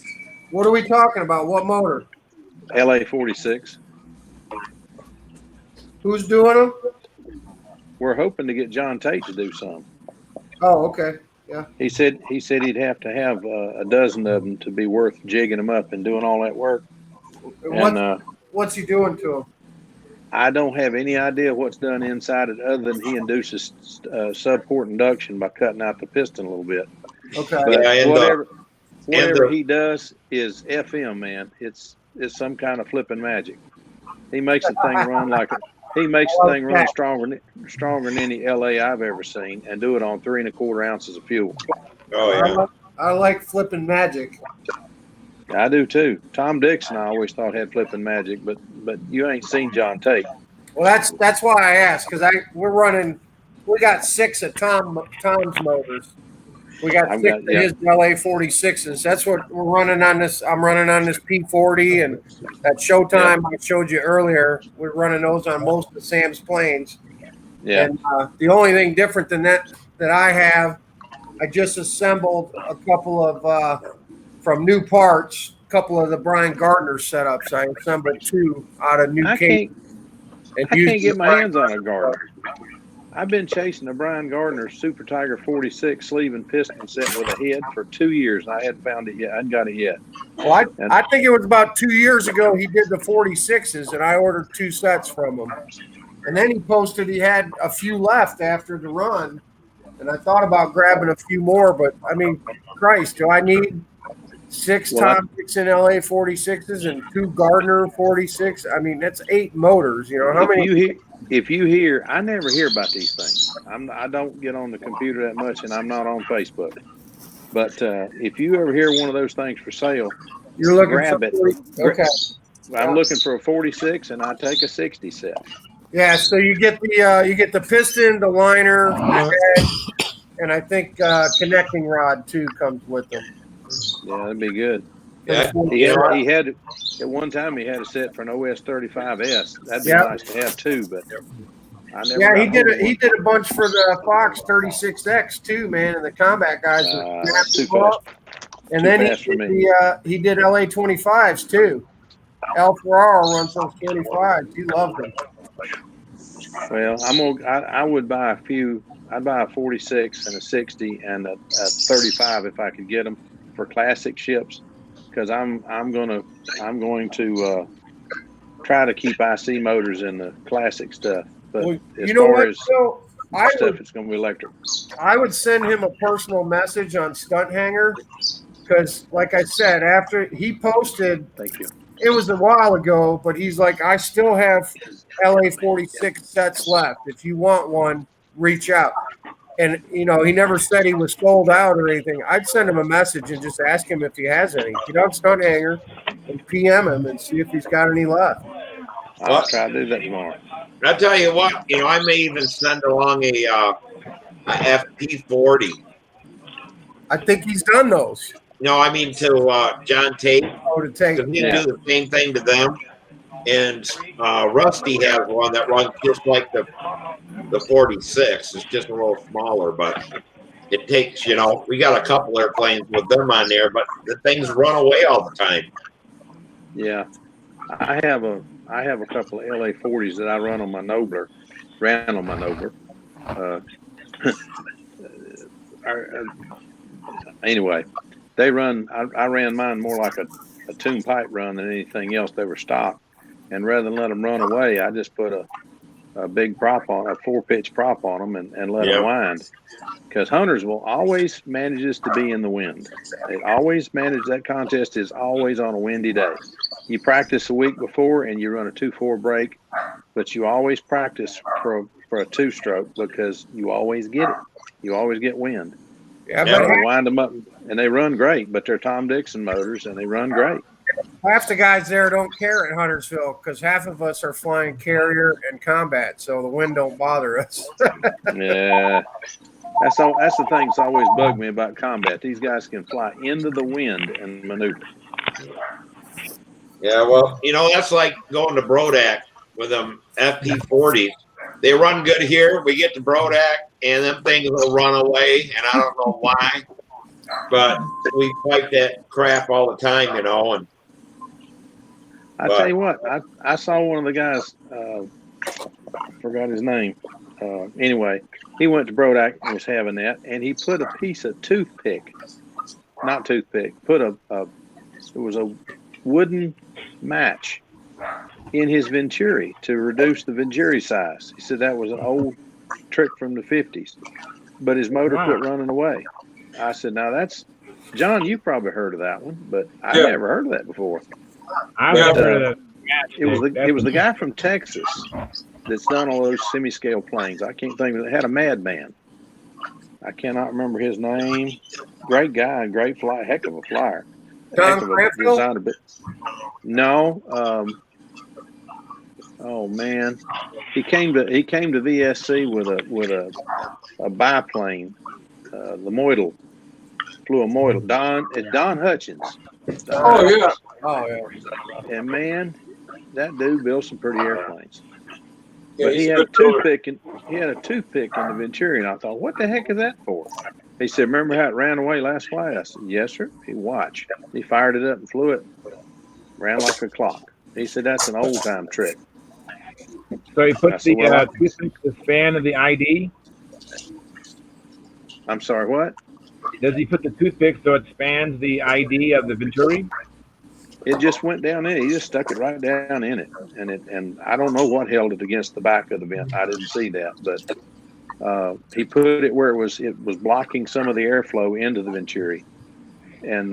What are we talking about? What motor?
LA-46.
Who's doing them?
We're hoping to get John Tate to do some.
Oh, okay. Yeah.
He said he'd have to have a dozen of them to be worth jigging them up and doing all that work. And
What's he doing to them?
I don't have any idea what's done inside it other than he induces subport induction by cutting out the piston a little bit.
Okay.
But
Yeah,
whatever he does is FM, man. It's some kind of flipping magic. He makes the thing run run stronger than any LA I've ever seen, and do it on 3 1/4 ounces of fuel.
Oh yeah.
I like flipping magic.
I do too. Tom Dixon, I always thought had flipping magic, but you ain't seen John Tate.
Well, that's why I asked, because we got 6 at Tom's motors. We got 6 of his LA-46s. That's what we're running on this. I'm running on this P40 and that Showtime I showed you earlier. We're running those on most of Sam's planes.
Yeah.
And the only thing different than that I have, I just assembled a couple of from new parts. A couple of the Brian Gardner setups. I assembled 2 out of new case.
I can't get my hands on a Gardner. I've been chasing a Brian Gardner Super Tiger 46 sleeve and piston set with a head for 2 years. I hadn't found it yet. I hadn't got it yet.
Well, I think it was about 2 years ago he did the 46s, and I ordered 2 sets from him. And then he posted he had a few left after the run, and I thought about grabbing a few more, but I mean, Christ, do I need 6 Tom Dixon LA 46s and 2 Gardner 46? I mean, that's 8 motors. You know how many?
If you hear, I never hear about these things. I don't get on the computer that much, and I'm not on Facebook. But if you ever hear one of those things for sale,
you're looking
grab
for
it.
40, okay.
I'm looking for a 46, and I take a 60 set.
Yeah, so you get the piston, the liner, and I think connecting rod too comes with them.
Yeah, that'd be good.
Yeah,
he had at one time he had a set for an OS 35S. That'd be nice to have too, but I never.
Yeah, he did a bunch for the Fox 36X too, man, and the combat guys.
Too fast.
And then he did LA 25s too. Al Ferraro runs those 25s. He loved them.
Well, I would buy a few. I'd buy a 46 and a 60 and a 35 if I could get them for classic ships. Because I'm going to try to keep IC motors in the classic stuff, but as far as stuff, it's going to be electric.
I would send him a personal message on Stunthangar because, like I said, after he posted,
thank you.
It was a while ago, but he's like, I still have LA 46 sets left. If you want one, reach out. And, you know, he never said he was sold out or anything. I'd send him a message and just ask him if he has any. Get on Stunthangar and PM him and see if he's got any left.
I'll try to do that tomorrow.
I'll tell you what, you know, I may even send along a FP40.
I think he's done those.
No, I mean to John Tate.
Oh, to Tate.
He do the same thing to them. And Rusty has one that runs just like the 46. It's just a little smaller, but it takes, you know, we got a couple airplanes with them on there, but the things run away all the time.
Yeah, I have a couple of LA 40s that I ran on my Nobler. Anyway, they run. I ran mine more like a tune pipe run than anything else. They were stock. And rather than let them run away, I just put a a big prop on, a 4-pitch prop on them and let them
Yep.
wind. Because hunters will always manage this to be in the wind. It always manages, that contest is always on a windy day. You practice a week before and you run a 2-4 break, but you always practice for a 2-stroke because you always get it. You always get wind.
Yeah,
So
but
they wind them up and they run great, but they're Tom Dixon motors and they run great.
half the guys there don't care at Huntersville because half of us are flying carrier and combat, so the wind don't bother us.
Yeah. That's the thing that's always bugged me about combat. These guys can fly into the wind and maneuver.
Yeah, well, that's like going to Brodak with them FP40s. They run good here. We get to Brodak, and them things will run away, and I don't know why. But we fight that crap all the time, And
I tell you what, I saw one of the guys, I forgot his name. Anyway, he went to Brodak and was having that, and he put a piece of toothpick, it was a wooden match in his Venturi to reduce the Venturi size. He said that was an old trick from the 50s, but his motor quit running away. I said, now that's, John, you probably heard of that one, but I never heard of that before.
I've never heard of that.
It was the guy from Texas that's done all those semi-scale planes. I can't think of it. It had a madman. I cannot remember his name. Great guy, great fly, heck of a flyer.
Tom Cranfield?
No. Oh man, he came to VSC with a biplane. The Moidal flew a Moidal. Don Hutchins.
Yeah.
Oh yeah.
And man, that dude built some pretty airplanes.
Yeah,
But he had a toothpick in the Venturi, and I thought, what the heck is that for? He said, remember how it ran away last flight? I said, yes, sir. He watched. He fired it up and flew it. Ran like a clock. He said, that's an old time trick.
So he puts the toothpick to the span of the ID?
I'm sorry, what?
Does he put the toothpick so it spans the ID of the Venturi?
It just went down in it. He just stuck it right down in it. And I don't know what held it against the back of the vent. I didn't see that. But he put it where it was blocking some of the airflow into the Venturi. And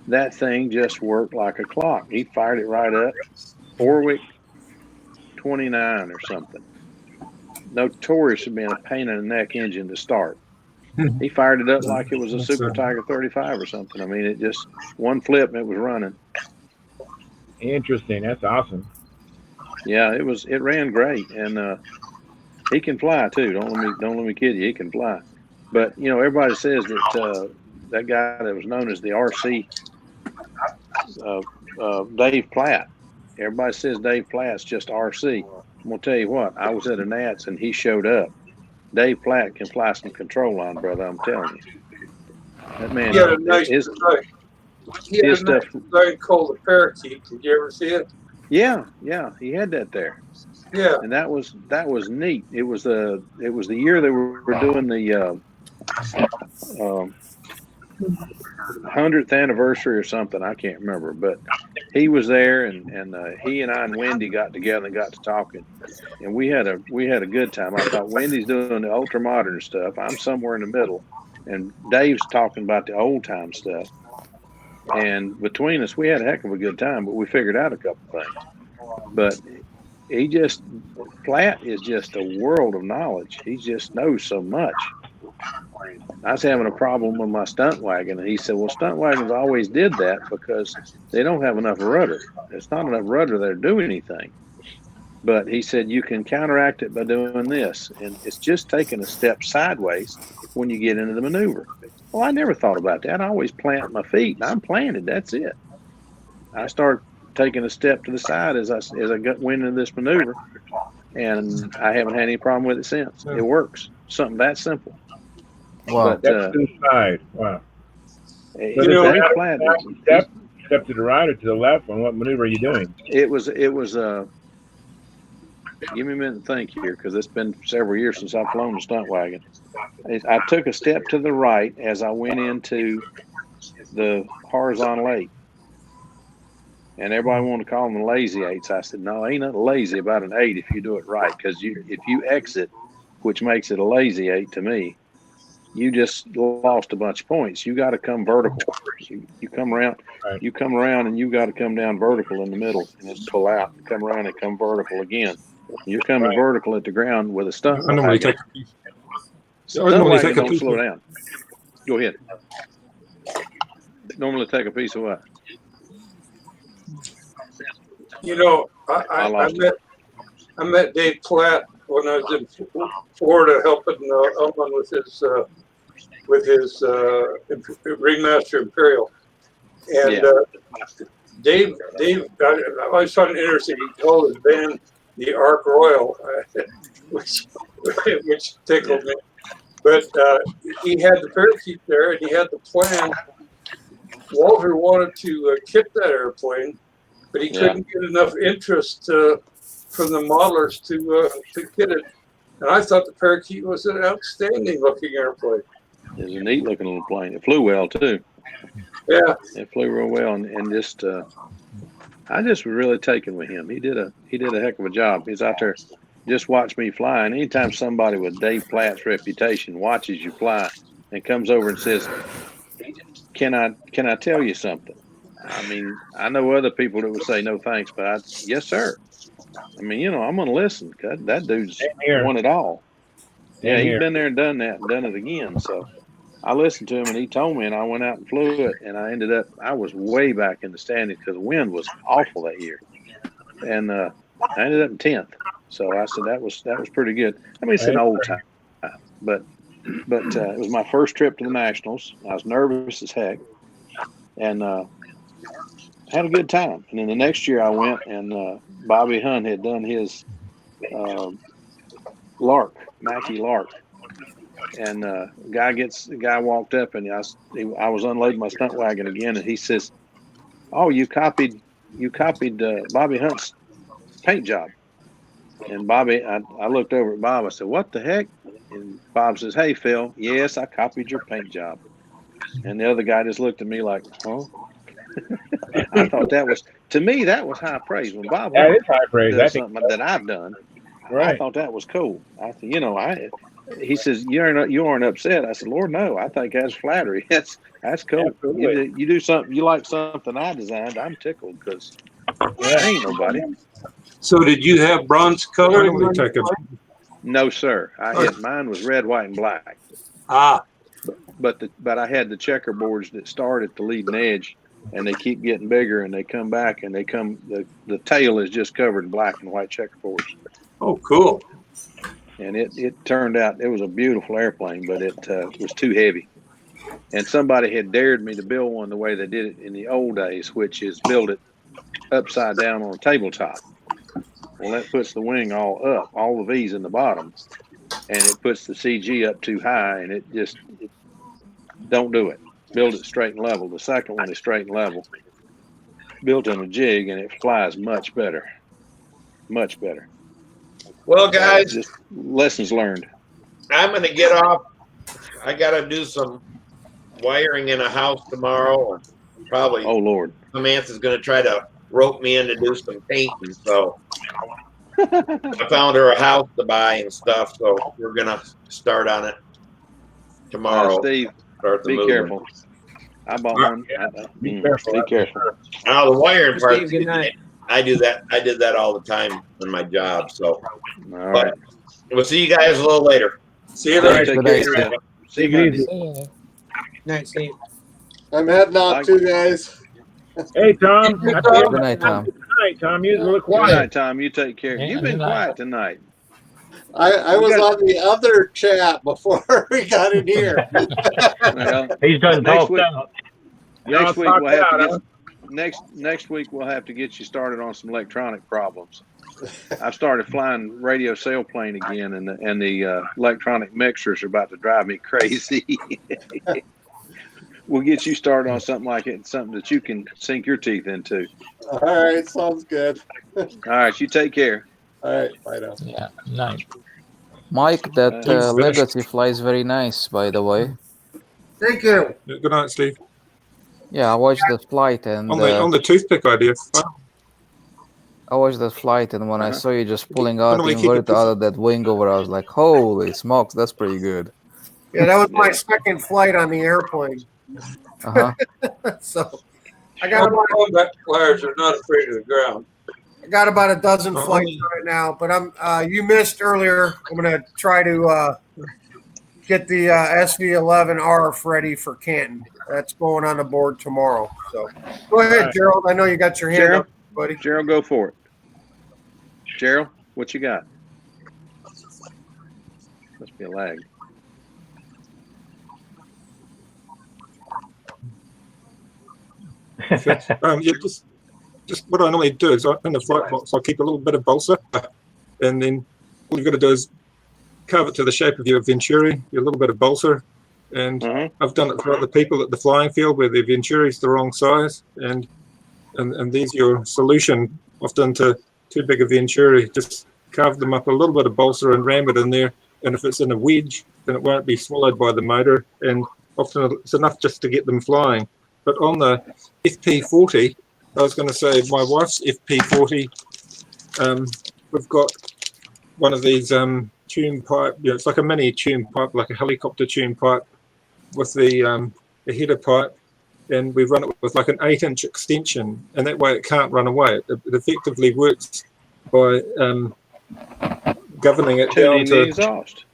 that thing just worked like a clock. He fired it right up. Orwick 29 or something. Notorious for being a pain in the neck engine to start. He fired it up like it was a Super Tiger 35 or something. I mean, it just one flip and it was running.
Interesting. That's awesome.
Yeah, it ran great, and he can fly too. Don't let me kid you. He can fly. But everybody says that that guy that was known as the RC, Dave Platt. Everybody says Dave Platt's just RC. I'm gonna tell you what. I was at a Nats and he showed up. Dave Platt can fly some control line, brother. I'm telling you. That man.
He had a nice design. He had a nice design called the Parakeet. Did you ever see it?
Yeah, he had that there.
Yeah,
and that was neat. It was the year they were doing the 100th anniversary or something. I can't remember, but he was there, and he and I and Wendy got together and got to talking, and we had a good time. I thought Wendy's doing the ultra modern stuff. I'm somewhere in the middle, and Dave's talking about the old time stuff. And between us, we had a heck of a good time, but we figured out a couple things. But Platt is just a world of knowledge. He just knows so much. I was having a problem with my stunt wagon, and he said, well, stunt wagons always did that because they don't have enough rudder. It's not enough rudder there to do anything. But he said, you can counteract it by doing this, and it's just taking a step sideways when you get into the maneuver. Well, I never thought about that. I always plant my feet, and I'm planted. That's it. I started taking a step to the side as I went into this maneuver, and I haven't had any problem with it since. It works. Something that simple.
Wow.
But,
Step to the side. Wow. Step to the right or to the left? On what maneuver are you doing?
It was give me a minute to think here, because it's been several years since I've flown a stunt wagon. I took a step to the right as I went into the horizontal 8. And everybody wanted to call them lazy eights. I said, no, ain't nothing lazy about an 8 if you do it right. Because if you exit, which makes it a lazy 8 to me, you just lost a bunch of points. You got to come vertical. You come around, you come around, and you got to come down vertical in the middle, and then pull out and come around and come vertical again. You're coming vertical at the ground with a stunt
I normally
wagon.
take a piece. I
Stunt
normally
wagon
take a
don't
piece
slow
of,
down. Go ahead. Normally take a piece of what?
You know,
I lost it.
I met Dave Platt when I was in Florida helping Ullman with his Ringmaster Imperial, and Dave, I always found it interesting. He called his band the Ark Royal, which tickled me. But he had the parakeet there, and he had the plan. Walter wanted to kit that airplane, but he couldn't get enough interest from the modelers to kit it. And I thought the parakeet was an outstanding looking airplane.
It was a neat looking little plane. It flew well too.
Yeah,
it flew real well, and just I just was really taken with him. He did a heck of a job. He's out there. Just watch me fly. And anytime somebody with Dave Platt's reputation watches you fly and comes over and says, "Can I tell you something?" I mean, I know other people that would say no thanks, but yes, sir. I mean, I'm gonna listen. Cause that dude's won it all. Yeah, he's been there and done that and done it again. So I listened to him, and he told me, and I went out and flew it, and I was way back in the standings because the wind was awful that year, and I ended up in 10th. So I said that was pretty good. I mean, it's an old time, but it was my first trip to the Nationals. I was nervous as heck, and had a good time. And then the next year I went, and Bobby Hunt had done his Mackie Lark. And the guy walked up, and I was unloading my stunt wagon again, and he says, "Oh, you copied Bobby Hunt's paint job." And Bobby, I looked over at Bob. I said, "What the heck?" And Bob says, "Hey, Phil, yes, I copied your paint job." And the other guy just looked at me like, "Huh?" I thought that was high praise when Bob
That is high praise.
does something that I've done.
Right.
I thought that was cool. I said, he says, you aren't upset. I said, Lord, no, I think that's flattery. That's cool. You do something, you like something I designed. I'm tickled because ain't nobody.
So did you have bronze color?
No, sir. Mine was red, white, and black. But I had the checkerboards that start at the leading edge, and they keep getting bigger, and they come back, and the tail is just covered in black and white checkerboards.
Oh, cool.
And it turned out, it was a beautiful airplane, but it was too heavy. And somebody had dared me to build one the way they did it in the old days, which is build it upside down on a tabletop. Well, that puts the wing all up, all the V's in the bottom, and it puts the CG up too high, and it don't do it. Build it straight and level. The second one is straight and level, built in a jig, and it flies much better. Much better.
Well, guys,
just lessons learned.
I'm going to get off. I got to do some wiring in a house tomorrow. And probably.
Oh, Lord.
Samantha's going to try to rope me in to do some painting. So I found her a house to buy and stuff. So we're going to start on it tomorrow.
Steve, be careful. I bought one.
Be careful.
Be careful.
Now the wiring part.
Steve, good night.
I do that. I did that all the time on my job. So,
all right.
We'll see you guys a little later.
See you later.
See you guys.
Night, Steve.
I'm heading out too, guys.
Hey, Tom. Good
night, Tom.
Good night, Tom. You was a little
Good
quiet.
night, Tom. You take care. You've been quiet tonight.
I was on the other chat before we got in here.
Well,
He's done talked out.
Next week we'll have to get next week we'll have to get you started on some electronic problems. I've started flying radio sailplane again, and the electronic mixers are about to drive me crazy. We'll get you started on something like it, something that you can sink your teeth into.
All right, sounds good.
All right, you take care.
All right, bye now.
Yeah, night.
Mike, that Legacy flies very nice, by the way.
Thank you.
Good night, Steve.
Yeah, I watched the flight and
on the toothpick idea.
I watched that flight, and when I saw you just pulling out
Normally keep it
inverted out of that wing over, I was like, holy smokes, that's pretty good.
Yeah, that was my second flight on the airplane.
Uh-huh.
So I got about
combat flyers are not afraid of the ground.
I got about a dozen flights right now, but I'm you missed earlier. I'm gonna try to get the SV11R ready for Canton. That's going on the board tomorrow. So go ahead,
right.
Gerald. I know you got your hand
Gerald,
up, buddy.
Gerald, go for it. Gerald, what you got? Must be a lag.
Yeah, just what I normally do is in the flight box, I'll keep a little bit of balsa, and then all you've got to do is carve it to the shape of your Venturi, a little bit of balsa, and I've done it for other people at the flying field where their Venturi is the wrong size, and there's your solution. Often to too big a Venturi, just carve them up a little bit of balsa and ram it in there, and if it's in a wedge, then it won't be swallowed by the motor, and often it's enough just to get them flying. But on the FP40, I was going to say my wife's FP40, we've got one of these tune pipe, it's like a mini tune pipe, like a helicopter tune pipe with the header pipe, and we run it with like an 8-inch extension, and that way it can't run away. It effectively works by governing it down to
the exhaust.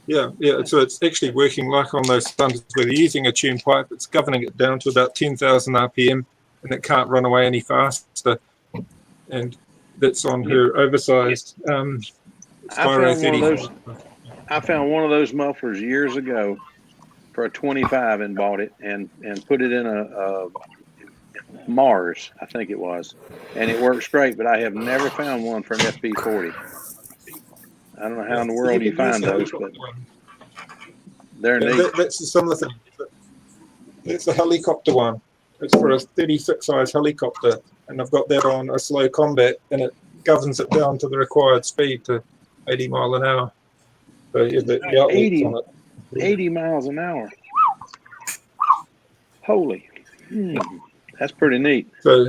Yeah, so it's actually working like on those Stunters where they're using a tune pipe. It's governing it down to about 10,000 RPM, and it can't run away any faster. And that's on her oversized Spyro 34.
I found one of those mufflers years ago for a 25 and bought it and put it in a Mars, I think it was, and it works great. But I have never found one for an FP40. I don't know how in the world you find those, but they're neat.
That's a similar thing. It's a helicopter one. It's for a 36 size helicopter, and I've got that on a slow combat, and it governs it down to the required speed to 80 mile an hour. So yeah, the outlets
80,
on it.
80 miles an hour. Holy, that's pretty neat.
So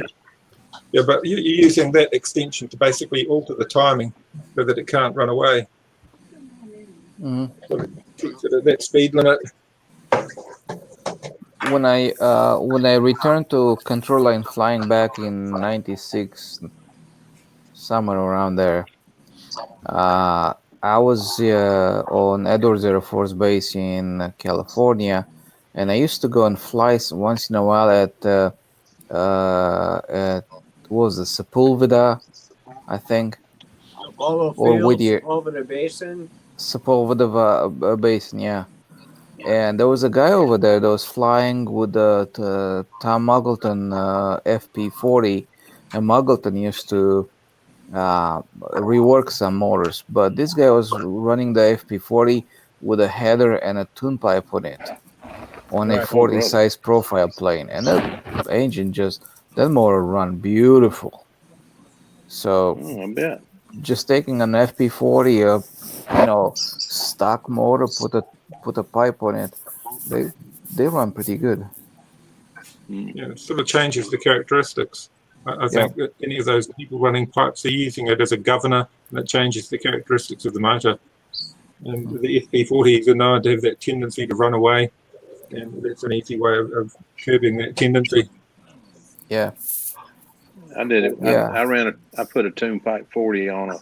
yeah, but you're using that extension to basically alter the timing so that it can't run away.
Mm-hmm.
So it keeps it at that speed limit.
When I returned to control line flying back in '96, somewhere around there, I was on Edwards Air Force Base in California, and I used to go and fly once in a while at what was it, Sepulveda, I think,
Apollo
or
Field,
Whittier.
Sepulveda Basin.
Sepulveda Basin, yeah. And there was a guy over there that was flying with the Tom Muggleton FP40, and Muggleton used to rework some motors, but this guy was running the FP40 with a header and a tune pipe on it, on a 40 size profile plane, and that engine that motor run beautiful. So
I bet.
just taking an FP40, stock motor, put a pipe on it, they run pretty good.
Yeah, it sort of changes the characteristics. I think that any of those people running pipes are using it as a governor, and it changes the characteristics of the motor. And the FP40s are known to have that tendency to run away, and that's an easy way of curbing that tendency.
Yeah.
I did it.
Yeah.
I put a tune pipe 40 on a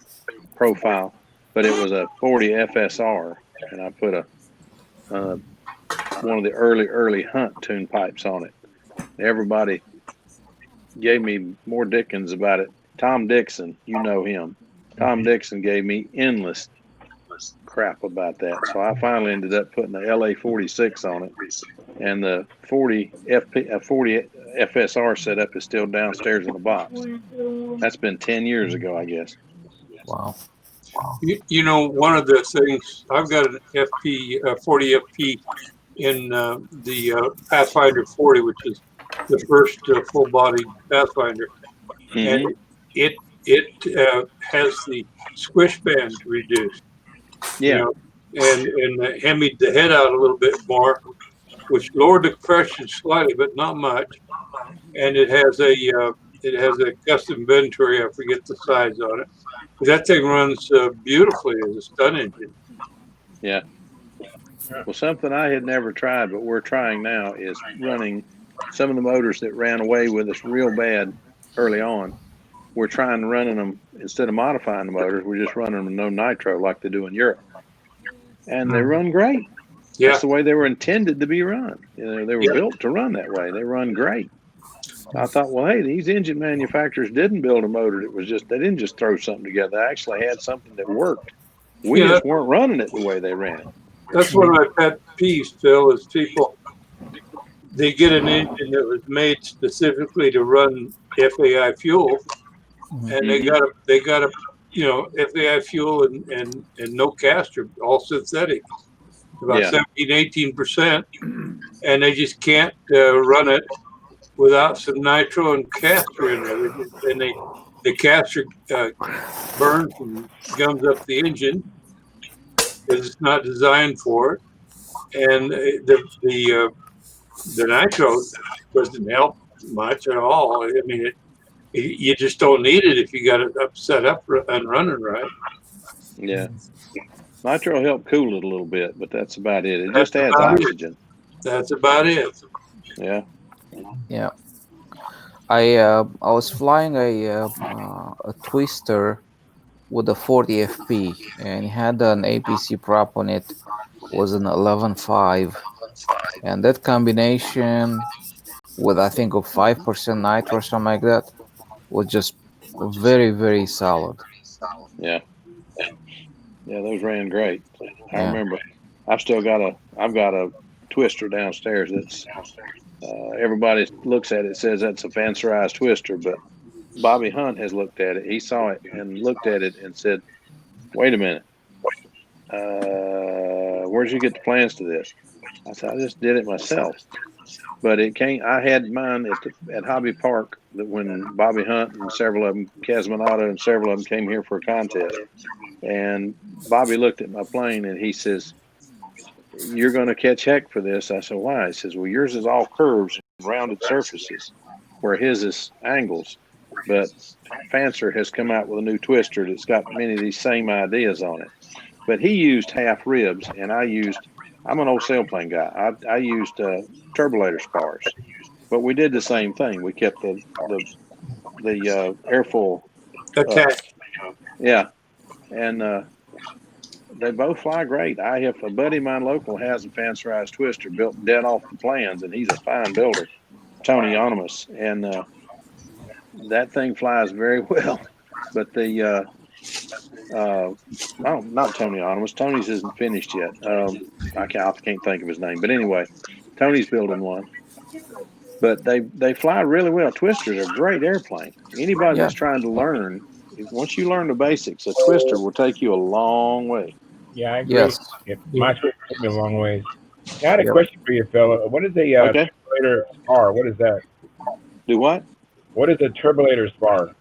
profile, but it was a 40 FSR, and I put a one of the early Hunt tune pipes on it. Everybody gave me more dickens about it. Tom Dixon, you know him. Tom Dixon gave me endless crap about that. So I finally ended up putting the LA-46 on it, and the 40 FSR setup is still downstairs in the box. That's been 10 years ago, I guess.
Wow.
You know, one of the things, I've got an 40 FP in the Pathfinder 40, which is the first full-body Pathfinder, and it has the squish band reduced.
Yeah.
You know, and hemmied the head out a little bit more, which lowered the compression slightly, but not much. And it has a custom Venturi. I forget the size on it. But that thing runs beautifully as a stunt engine.
Yeah. Well, something I had never tried, but we're trying now is running some of the motors that ran away with us real bad early on. We're trying running them instead of modifying the motors. We're just running them with no nitro like they do in Europe, and they run great.
Yeah.
That's the way they were intended to be run. You know, they were built to run that way. They run great. So I thought, well, hey, these engine manufacturers didn't build a motor that was just, they didn't just throw something together. They actually had something that worked. We just weren't running it the way they ran it.
That's one of my pet peeves, Phil, is people, they get an engine that was made specifically to run FAI fuel, and they got a you know, FAI fuel and no caster, all synthetic, about 17-18%, and they just can't run it without some nitro and caster in there. And the caster burns and gums up the engine because it's not designed for it, and the nitro doesn't help much at all. I mean, you just don't need it if you got it set up and running right.
Yeah. Nitro helped cool it a little bit, but that's about it. It just adds oxygen.
That's about it.
Yeah.
Yeah. I was flying a twister with a 40 FP, and it had an APC prop on it, was an 11.5, and that combination with I think of 5% nitro or something like that was just very, very solid.
Yeah. Yeah, those ran great. I remember. I've got a twister downstairs that's everybody looks at it, says that's a fancerized twister, but Bobby Hunt has looked at it. He saw it and looked at it and said, "Wait a minute, where'd you get the plans to this?" I said, "I just did it myself." But it came. I had mine at Hobby Park that when Bobby Hunt and several of them, Casminato and several of them came here for a contest, and Bobby looked at my plane and he says, "You're going to catch heck for this." I said, "Why?" He says, "Well, yours is all curves and rounded surfaces, where his is angles. But Fancer has come out with a new twister that's got many of these same ideas on it. But he used half ribs, and I'm an old sailplane guy. I used turbolator spars, but we did the same thing. We kept the airfoil
attached.
Yeah, and they both fly great. I have a buddy of mine local has a fancerized twister built dead off the plans, and he's a fine builder, Tony Onimus, and that thing flies very well. But the not Tony Onimus. Tony's isn't finished yet. I can't think of his name, but anyway, Tony's building one. But they fly really well. Twisters are a great airplane. Anybody that's trying to learn, once you learn the basics, a twister will take you a long way.
Yeah, I agree. My twister took me a long ways. I had a question for you, fella. What is a turbolator spar? What is that?
Do what?
What is a turbolator spar?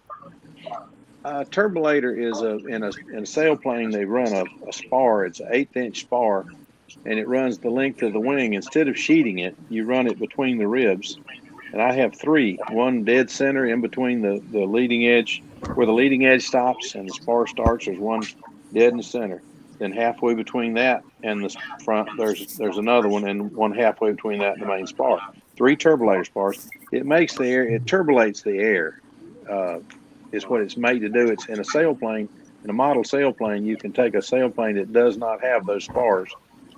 Turbolator is in a sailplane. They run a spar. It's an 1/8-inch spar, and it runs the length of the wing. Instead of sheeting it, you run it between the ribs. And I have three. One dead center in between the leading edge, where the leading edge stops and the spar starts. There's one dead in the center. Then halfway between that and the front, there's another one, and one halfway between that and the main spar. 3 turbolator spars. It makes the air. It turbulates the air. Is what it's made to do. It's in a sailplane. In a model sailplane, you can take a sailplane that does not have those spars,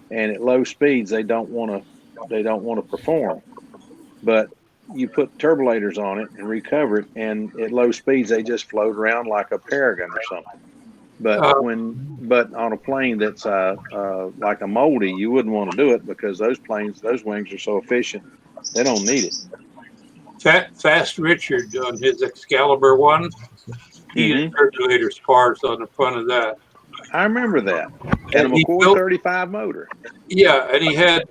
and at low speeds they don't want to perform. But you put turbulators on it and recover it, and at low speeds they just float around like a Paragon or something. But on a plane that's like a Moldy, you wouldn't want to do it because those wings are so efficient, they don't need it.
Fast Richard on his Excalibur one, he had turbulator spars on the front of that.
I remember that. And a McCoy 35 motor.
Yeah, and he had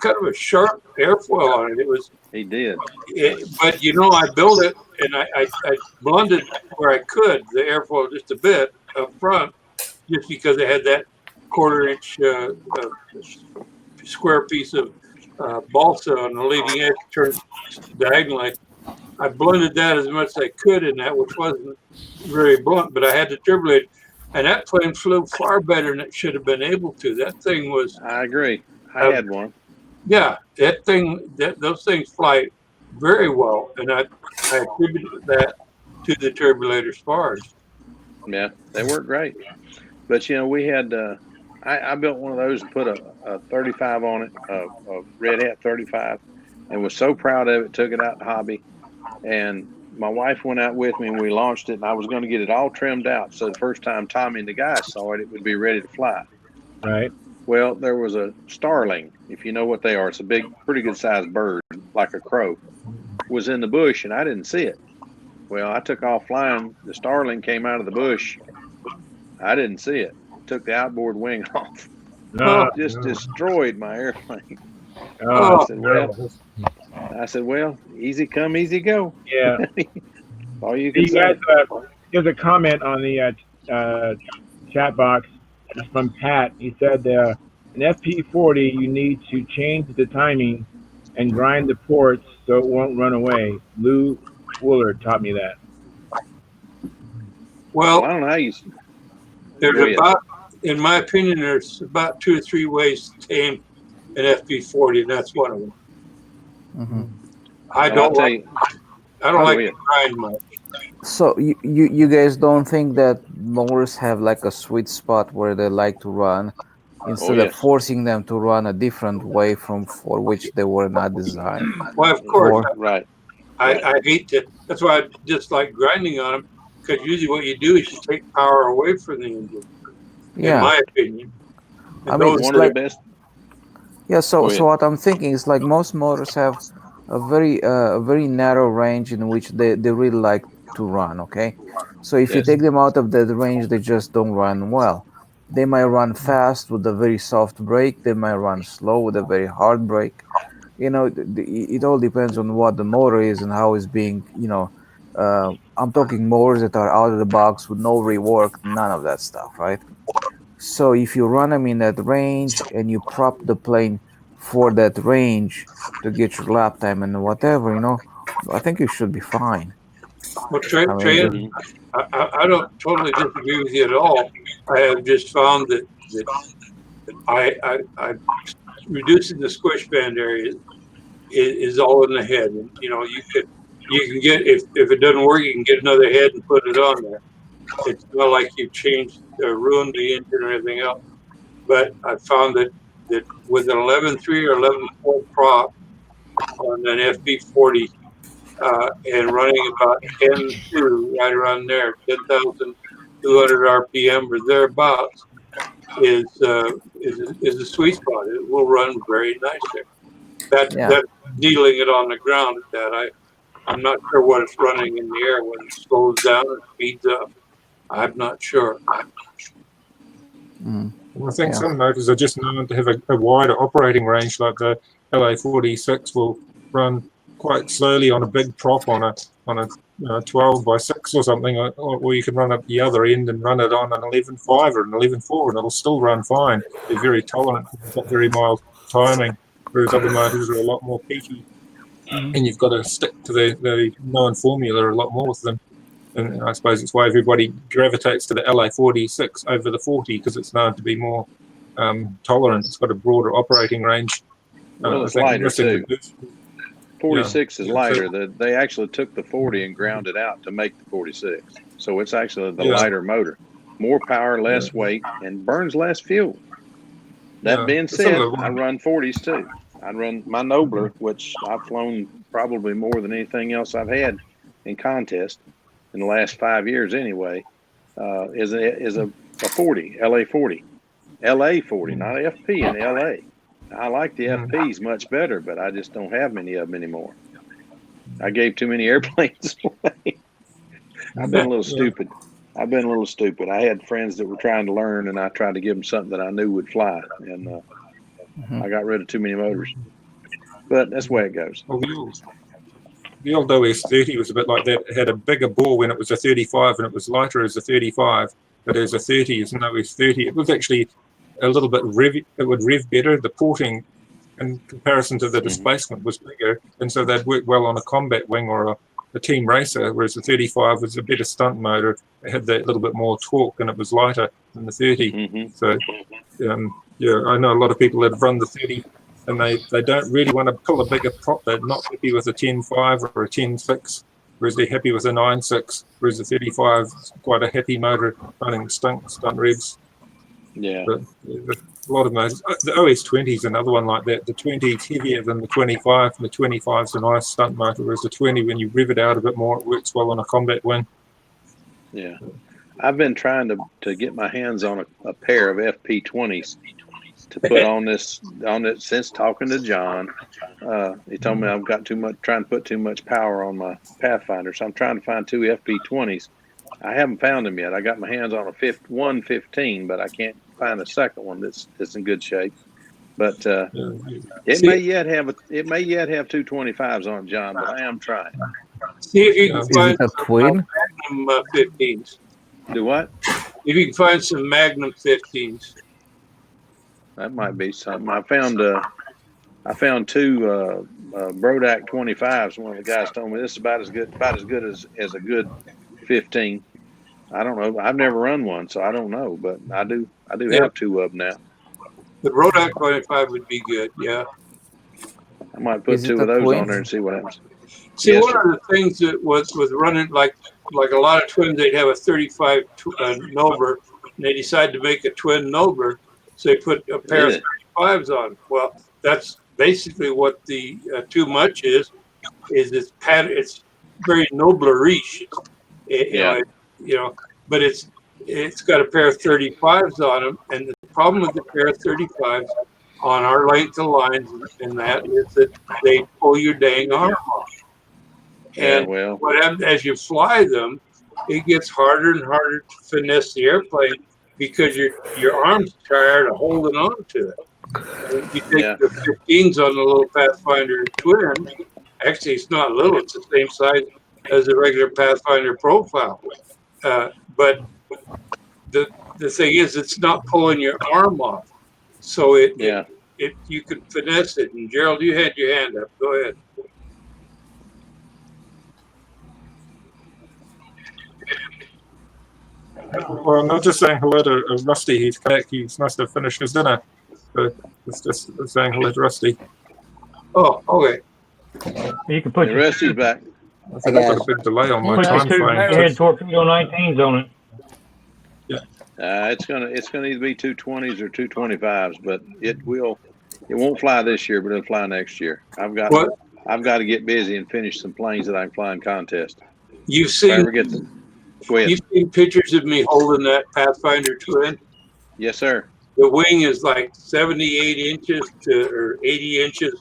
kind of a sharp airfoil on it.
He did.
But I built it and I blended where I could the airfoil just a bit up front, just because it had that 1/4-inch square piece of balsa on the leading edge turned diagonally. I blunted that as much as I could in that, which wasn't very blunt, but I had to turbulate. And that plane flew far better than it should have been able to. That thing was.
I agree. I had one.
Yeah, those things fly very well, and I attribute that to the turbulator spars.
Yeah, they work great. But we had I built one of those and put a 35 on it, a Red Hat 35, and was so proud of it. Took it out to hobby, and my wife went out with me, and we launched it. And I was going to get it all trimmed out, so the first time Tommy and the guys saw it, it would be ready to fly.
Right.
Well, there was a starling, if you know what they are. It's a big, pretty good sized bird, like a crow, was in the bush, and I didn't see it. Well, I took off flying. The starling came out of the bush. I didn't see it. Took the outboard wing off. Just destroyed my airplane. I said, well, easy come, easy go.
Yeah.
All you can say.
Guys, here's a comment on the chat box. It's from Pat. He said, an FP40, you need to change the timing and grind the ports so it won't run away. Lou Woolard taught me that.
Well,
I don't know how you.
There's in my opinion, there's about 2 or 3 ways to tame an FP40, and that's one of them.
Mm-hmm.
I don't like to grind much.
So you guys don't think that mowers have like a sweet spot where they like to run, instead of forcing them to run a different way for which they were not designed?
Well, of course,
right.
I hate to. That's why I dislike grinding on them, because usually what you do is you take power away from the engine.
Yeah.
In my opinion.
I mean, it's
one
like,
of the best.
Yeah. So what I'm thinking is like most motors have a very narrow range in which they really like to run. Okay. So if you take them out of that range, they just don't run well. They might run fast with a very soft brake. They might run slow with a very hard brake. It all depends on what the motor is and how it's being, I'm talking motors that are out of the box with no rework, none of that stuff, right? So if you run them in that range and you prop the plane for that range to get your lap time and whatever, I think you should be fine.
Well, I don't totally disagree with you at all. I have just found that I reducing the squish band area is all in the head. And, you can get, if it doesn't work, you can get another head and put it on there. It's not like you've changed or ruined the engine or anything else. But I found that with an 11.3 or 11.4 prop on an FP40 and running about 10.2, right around there, 10,200 RPM or thereabouts, is a sweet spot. It will run very nice there. That's needling it on the ground at that. I'm not sure what it's running in the air when it slows down and speeds up. I'm not sure.
I think some motors are just known to have a wider operating range, like the LA46 will run quite slowly on a big prop on a 12 by 6 or something, or you can run up the other end and run it on an 11.5 or an 11.4 and it'll still run fine. They're very tolerant, they've got very mild timing, whereas other motors are a lot more peaky, and you've got to stick to the known formula a lot more with them. And I suppose it's why everybody gravitates to the LA46 over the 40, because it's known to be more tolerant. It's got a broader operating range.
Well, it's lighter too. 46 is lighter. They actually took the 40 and ground it out to make the 46. So it's actually the lighter motor. More power, less weight, and burns less fuel. That being said, I run 40s too. I run my Nobler, which I've flown probably more than anything else I've had in contest in the last 5 years anyway, is a 40, LA 40. LA 40, not FP in LA. I like the FPs much better, but I just don't have many of them anymore. I gave too many airplanes away. I've been a little stupid. I had friends that were trying to learn, and I tried to give them something that I knew would fly, and I got rid of too many motors. But that's the way it goes.
Well, the old OS30 was a bit like that. It had a bigger bore when it was a 35, and it was lighter as a 35, but as a 30, as an OS30, it was actually a little bit it would rev better. The porting in comparison to the displacement was bigger, and so they'd work well on a combat wing or a team racer, whereas the 35 was a better stunt motor. It had that little bit more torque and it was lighter than the 30. So yeah, I know a lot of people that have run the 30 and they don't really want to pull a bigger prop. They're not happy with a 10.5 or a 10.6, whereas they're happy with a 9.6, whereas the 35 is quite a happy motor running stunt revs.
Yeah.
But a lot of motors. The OS20 is another one like that. The 20 is heavier than the 25, and the 25 is a nice stunt motor, whereas the 20, when you rev it out a bit more, it works well on a combat wing.
Yeah. I've been trying to get my hands on a pair of FP20s to put on it since talking to John. He told me I've got trying to put too much power on my Pathfinder, so I'm trying to find two FP20s. I haven't found them yet. I got my hands on a 115, but I can't find a second one that's in good shape. But it may yet have 225s on it, John. But I am trying.
See if you can find
a twin?
Magnum 15s.
Do what?
If you can find some Magnum 15s.
That might be something. I found two Brodak 25s. One of the guys told me this is about as good as a good 15. I don't know. I've never run one, so I don't know. But I do have two of them now.
The Brodak 25 would be good. Yeah.
I might put two of those on there and see what happens.
See, one of the things that was running like a lot of twins, they'd have a 35 Nobler, and they decide to make a twin Nobler, so they put a pair of 35s on. Well, that's basically what the too much is it's very Nobler-ish. But it's got a pair of 35s on them, and the problem with the pair of 35s on our length of lines and that is that they pull your dang arm off. And what happens as you fly them, it gets harder and harder to finesse the airplane because your arm's tired of holding on to it. And you take the 15s on the little Pathfinder twin. Actually, it's not little; it's the same size as the regular Pathfinder profile. But the thing is, it's not pulling your arm off, so you can finesse it. And Gerald, you had your hand up. Go ahead.
Well, I'm not just saying hello to Rusty. He's back. He's nice to finish his dinner. So it's just saying hello to Rusty.
Oh, okay.
You can put
Rusty's back.
I think I've got a big delay on my time frame.
Had torpedo 19s on it.
It's gonna either be 220s or 225s, but it won't fly this year, but it'll fly next year. I've got to get busy and finish some planes that I can fly in contest.
You've seen pictures of me holding that Pathfinder twin?
Yes, sir.
The wing is like 78 inches or 80 inches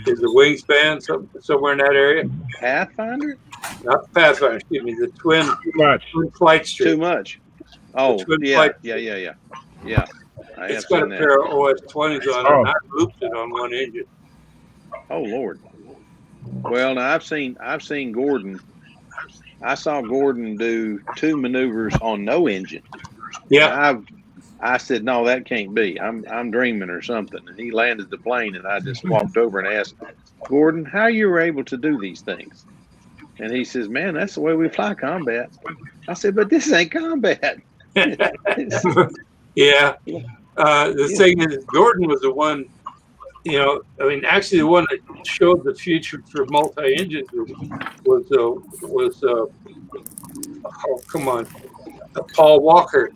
is the wingspan, somewhere in that area.
Pathfinder?
Not Pathfinder, excuse me, the twin.
Too much.
Twin flight stream.
Too much. Oh, yeah.
It's got a pair of OS-20s on it, and I looped it on one engine.
Oh, Lord. Well, now I've seen Gordon. I saw Gordon do 2 maneuvers on no engine.
Yeah.
I said, no, that can't be. I'm dreaming or something. And he landed the plane, and I just walked over and asked Gordon how you were able to do these things. And he says, man, that's the way we fly combat. I said, but this ain't combat.
Yeah. The thing is, Gordon was the one, actually the one that showed the future for multi-engines was Paul Walker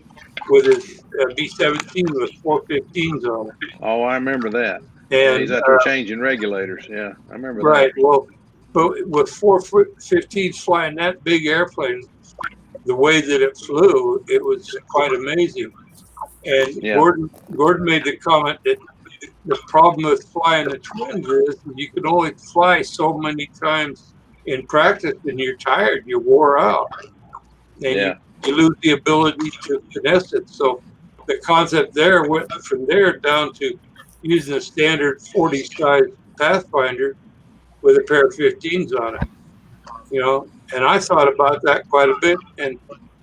with his B-17 with 415s on it.
Oh, I remember that.
And
he's out there changing regulators. Yeah, I remember that.
Right. Well, but with 415s flying that big airplane, the way that it flew, it was quite amazing. And Gordon made the comment that the problem with flying the twins is you can only fly so many times in practice, and you're tired, you're wore out, and you lose the ability to finesse it. So the concept there went from there down to using a standard 40 size Pathfinder with a pair of 15s on it, and I thought about that quite a bit. And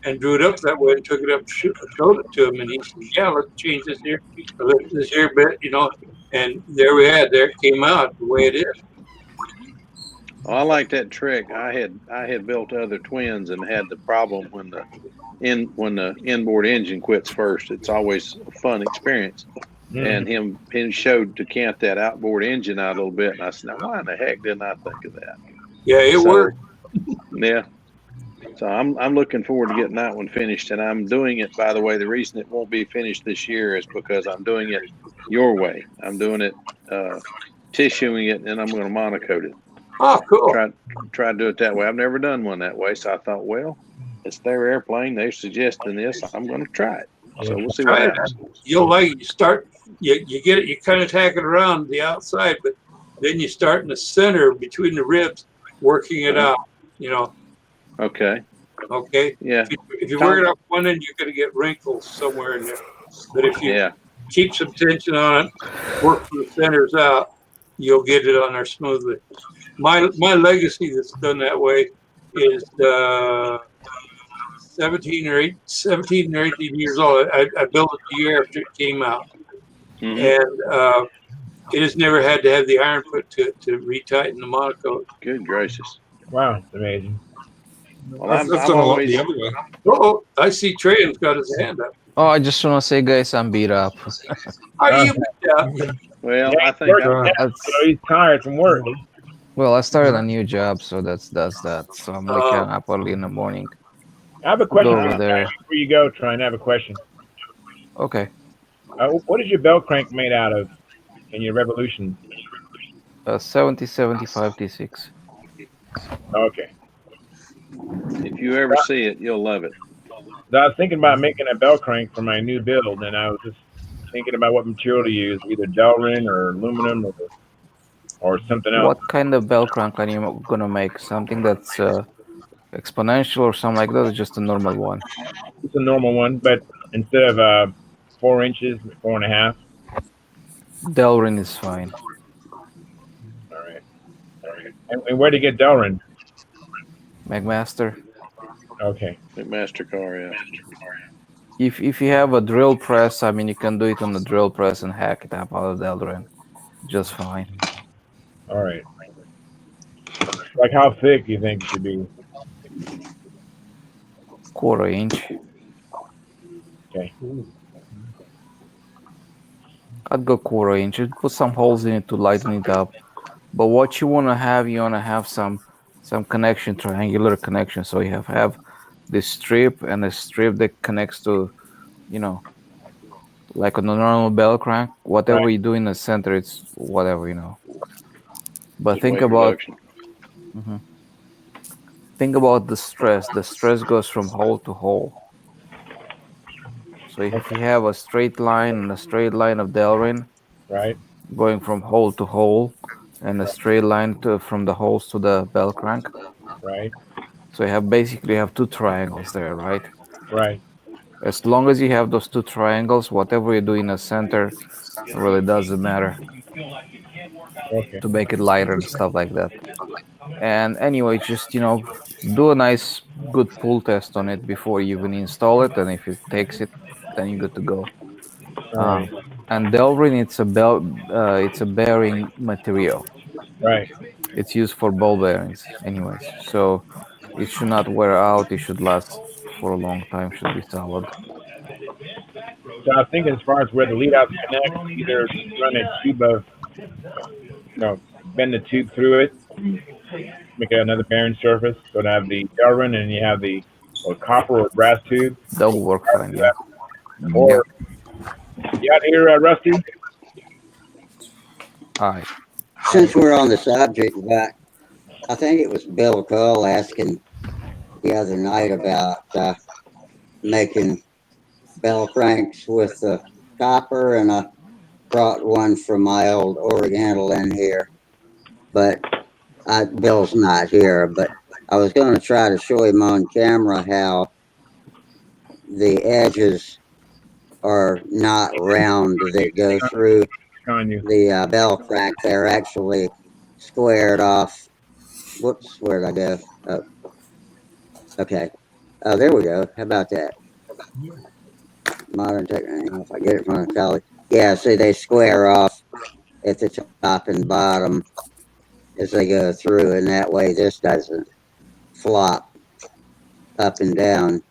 and drew it up that way and took it up, showed it to him, and he said, "Yeah, let's change this here, this here bit, you know." And there we had, there it came out the way it is.
Oh, I like that trick. I had built other twins and had the problem when the inboard engine quits first. It's always a fun experience. And him showed to cant that outboard engine out a little bit, and I said, "Now, why in the heck didn't I think of that?"
Yeah, it worked.
Yeah. So I'm looking forward to getting that one finished, and I'm doing it. By the way, the reason it won't be finished this year is because I'm doing it your way. I'm doing it, tissuing it, and I'm going to monocoat it.
Oh, cool.
Try to do it that way. I've never done one that way, so I thought, well, it's their airplane. They're suggesting this. I'm going to try it. So we'll see what happens.
You'll like it. You get it. You kind of tack it around the outside, but then you start in the center between the ribs, working it out. You know.
Okay.
Okay.
Yeah.
If you work it up one end, you're going to get wrinkles somewhere in there. But if you keep some tension on it, work the centers out, you'll get it on there smoothly. My legacy that's done that way is 17 or 18 years old. I built it the year after it came out. And it has never had to have the iron put to retighten the monocoat.
Good gracious.
Wow, it's amazing.
Well, I've done a lot the other
way.
Oh, I see Trey's got his hand up.
Oh, I just want to say, guys, I'm beat up.
Are you beat up?
Well, I think
he's tired from work.
Well, I started a new job, so that's that. So I'm like up early in the morning.
I have a question
Go over there.
before you go, Trey. I have a question.
Okay.
What is your bell crank made out of in your Revolution?
7075 T6.
Okay.
If you ever see it, you'll love it.
I was thinking about making a bell crank for my new build, and I was just thinking about what material to use, either Delrin or aluminum or something else.
What kind of bell crank are you gonna make? Something that's exponential or something like that, or just a normal one?
It's a normal one, but instead of 4 inches, 4.5.
Delrin is fine.
All right. And where to get Delrin?
McMaster.
Okay.
McMaster car, yeah.
If you have a drill press, I mean, you can do it on the drill press and hack it up out of Delrin. Just fine.
All right. Like how thick do you think it should be?
1/4 inch.
Okay.
I'd go 1/4 inch. You'd put some holes in it to lighten it up. But what you wanna have some connection, triangular connection. So you have this strip and a strip that connects to, like on a normal bell crank. Whatever you do in the center, it's whatever. But
Just
think
weight
about
reduction.
think about the stress. The stress goes from hole to hole. So if you have a straight line and a straight line of Delrin,
right,
going from hole to hole, and a straight line from the holes to the bell crank,
right.
So you basically have 2 triangles there, right?
Right.
As long as you have those 2 triangles, whatever you do in the center really doesn't matter.
Okay.
To make it lighter and stuff like that. And anyway, just do a nice good pull test on it before you even install it, and if it takes it, then you're good to go.
Right.
And Delrin, it's a bearing material.
Right.
It's used for ball bearings, anyways. So it should not wear out. It should last for a long time. Should be solid.
So I was thinking, as far as where the lead outs connect, either run a tube of, bend the tube through it, make another bearing surface, so to have the Delrin and you have the copper or brass tube.
That will work fine, yeah.
Or you out here, Rusty?
Hi.
Since we're on the subject, I think it was Bill Cole asking the other night about making bell cranks with the copper, and I brought one from my old Oriental in here, but Bill's not here, but I was going to try to show him on camera how the edges are not round that go through the bell crank. They're actually squared off. Whoops, where'd I go? Oh. Okay. Oh, there we go. How about that? Modern technology. If I get it from college. Yeah, see, they square off at the top and bottom as they go through, and that way this doesn't flop up and down.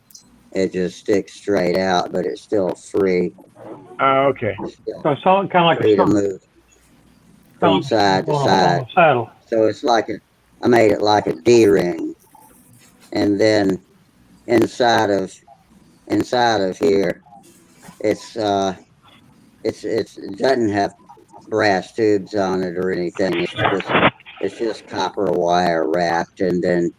It just sticks straight out, but it's still free.
Oh, okay.
It's still
So it's all kind of like a
free to
stump,
move from side to
on
side.
a saddle.
So it's like I made it like a D ring, and then inside of here, it's it doesn't have brass tubes on it or anything. It's just copper wire wrapped, and then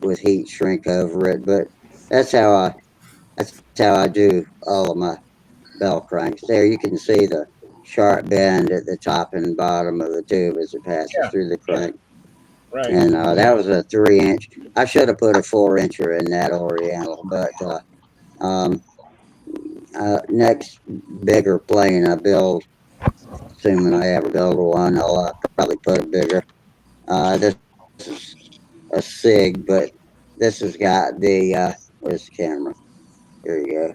with heat shrink over it. But that's how I do all of my bell cranks. There you can see the sharp bend at the top and bottom of the tube as it passes
Yeah.
through the crank.
Right.
And that was a 3-inch. I should have put a 4-incher in that Oriental, but next bigger plane I build, assuming I ever build one, I'll probably put a bigger. This is a SIG, but this has got the where's the camera? Here you go.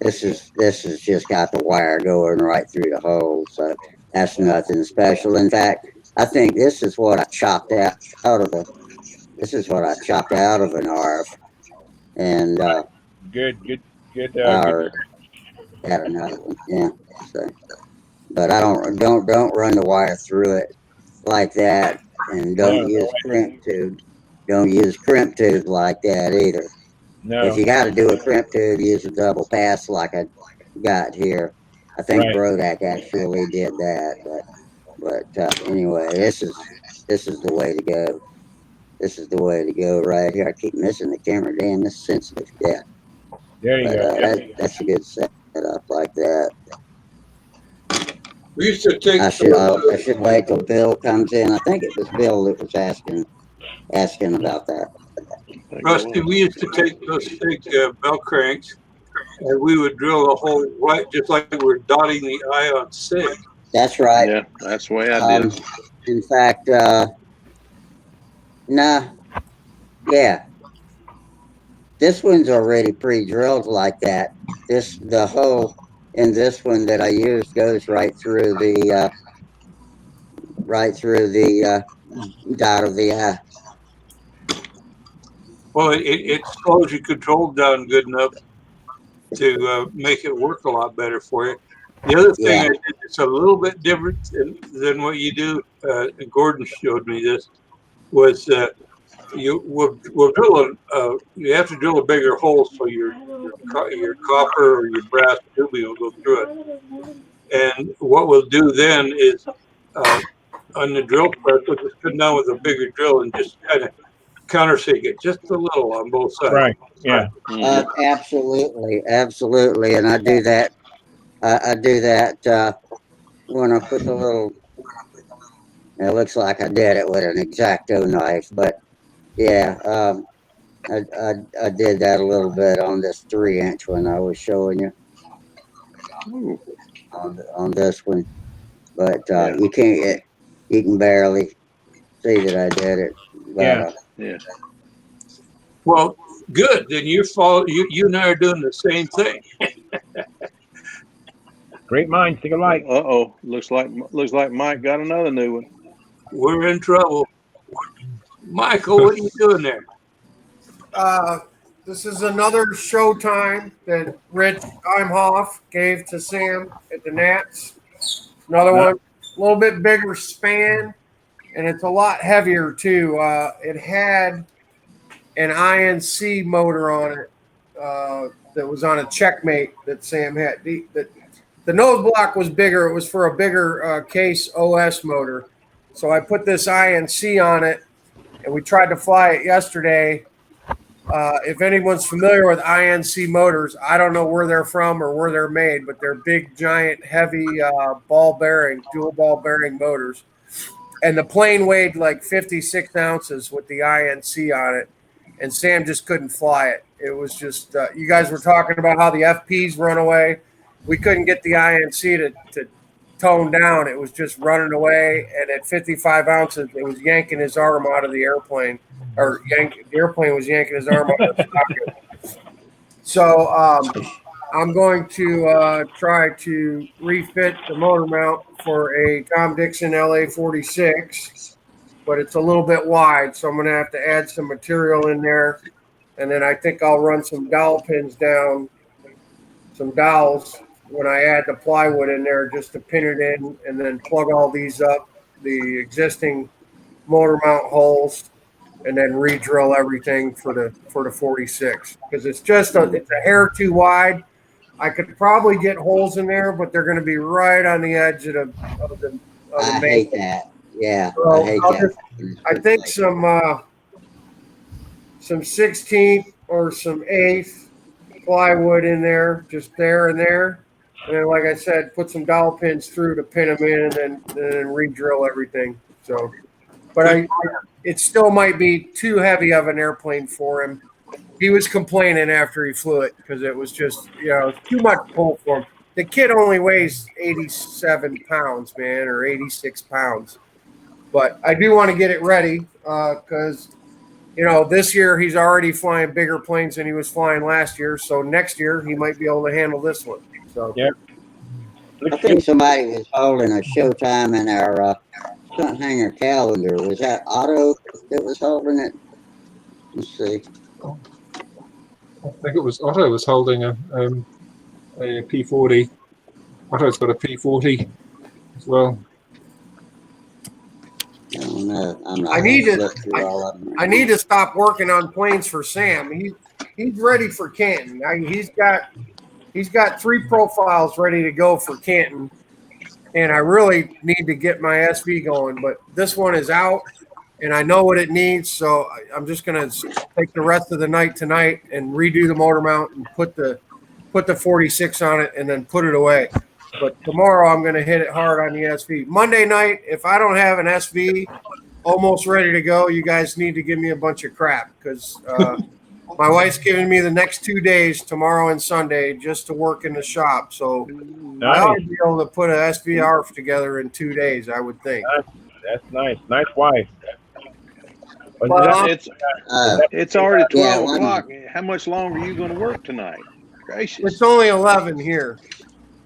This is just got the wire going right through the hole, so that's nothing special. In fact, I think this is what I chopped out of an ARF, and
Good. Good.
or got another one, yeah. So, but I don't run the wire through it like that, and don't
No
use
way.
crimp tubes. Don't use crimp tubes like that either. If
No.
you got to do a crimp tube, use a double pass like I got here. I think
Right.
Brodak actually did that, but anyway, this is the way to go. This is the way to go right here. I keep missing the camera. Damn, this is sensitive. Yeah,
There you
but
go.
that's a good setup like that.
We used to take
I
those.
should wait till Bill comes in. I think it was Bill that was asking about that.
Rusty, we used to take those fake bell cranks and we would drill a hole right just like we're dotting the I on SIG.
That's right.
Yeah, that's the way I did it.
In fact, nah, yeah, this one's already pre-drilled like that. The hole in this one that I used goes right through the dot of the I.
Well, it slows your control down good enough to make it work a lot better for you. The other thing
Yeah.
I did that's a little bit different than what you do, and Gordon showed me this, was you will drill you have to drill a bigger hole so your copper or your brass tubing will go through it. And what we'll do then is on the drill press, we'll just come down with a bigger drill and just kind of countersink it just a little on both sides.
Right. Yeah.
Absolutely, and I do that. I do that when I put the little. It looks like I did it with an X-Acto knife, but yeah, I did that a little bit on this 3-inch one I was showing you on this one, but you can't. You can barely see that I did it. But,
Yeah.
Well, good. Then you and I are doing the same thing.
Great minds think alike.
Looks like Mike got another new one.
We're in trouble. Michael, what are you doing there?
This is another showtime that Rich Imhoff gave to Sam at the Nats. Another one, a little bit bigger span, and it's a lot heavier too. It had an INC motor on it that was on a Checkmate that Sam had. The nose block was bigger. It was for a bigger case OS motor. So I put this INC on it, and we tried to fly it yesterday. If anyone's familiar with INC motors, I don't know where they're from or where they're made, but they're big, giant, heavy dual ball bearing motors. And the plane weighed like 56 ounces with the INC on it, and Sam just couldn't fly it. It was just, you guys were talking about how the FPs run away. We couldn't get the INC to tone down. It was just running away, and at 55 ounces, it was yanking his arm out of the airplane. The airplane was yanking his arm out of the socket. So I'm going to try to refit the motor mount for a Tom Dixon LA46, but it's a little bit wide, so I'm going to have to add some material in there. And then I think I'll run some dowel pins down, some dowels, when I add the plywood in there just to pin it in, and then plug all these up, the existing motor mount holes, and then re-drill everything for the 46, because it's just it's a hair too wide. I could probably get holes in there, but they're going to be right on the edge of the
I
main.
hate that. Yeah,
So
I hate that.
I think some 16th or some 8th plywood in there, just there and there. And then, like I said, put some dowel pins through to pin them in, and then re-drill everything. So, but it still might be too heavy of an airplane for him. He was complaining after he flew it because it was just, too much pull for him. The kid only weighs 87 pounds, man, or 86 pounds. But I do want to get it ready because, this year he's already flying bigger planes than he was flying last year. So next year he might be able to handle this one. So
yeah.
I think somebody was holding a showtime in our Stunt Hangar calendar. Was that Otto that was holding it? Let's see.
I think it was Otto was holding a P40. Otto's got a P40 as well.
I don't know. I'm not
I need
gonna
to.
look through all of them.
I need to stop working on planes for Sam. He's ready for Canton. He's got 3 profiles ready to go for Canton, and I really need to get my SV going. But this one is out, and I know what it needs, so I'm just gonna take the rest of the night tonight and redo the motor mount and put the 46 on it, and then put it away. But tomorrow I'm gonna hit it hard on the SV. Monday night, if I don't have an SV almost ready to go, you guys need to give me a bunch of crap, because my wife's giving me the next 2 days, tomorrow and Sunday, just to work in the shop. So I ought to be able to put an SVR together in 2 days, I would think.
That's nice. Nice wife.
Well, it's already 12 o'clock. How much longer are you going to work tonight? Gracious.
It's only 11 here.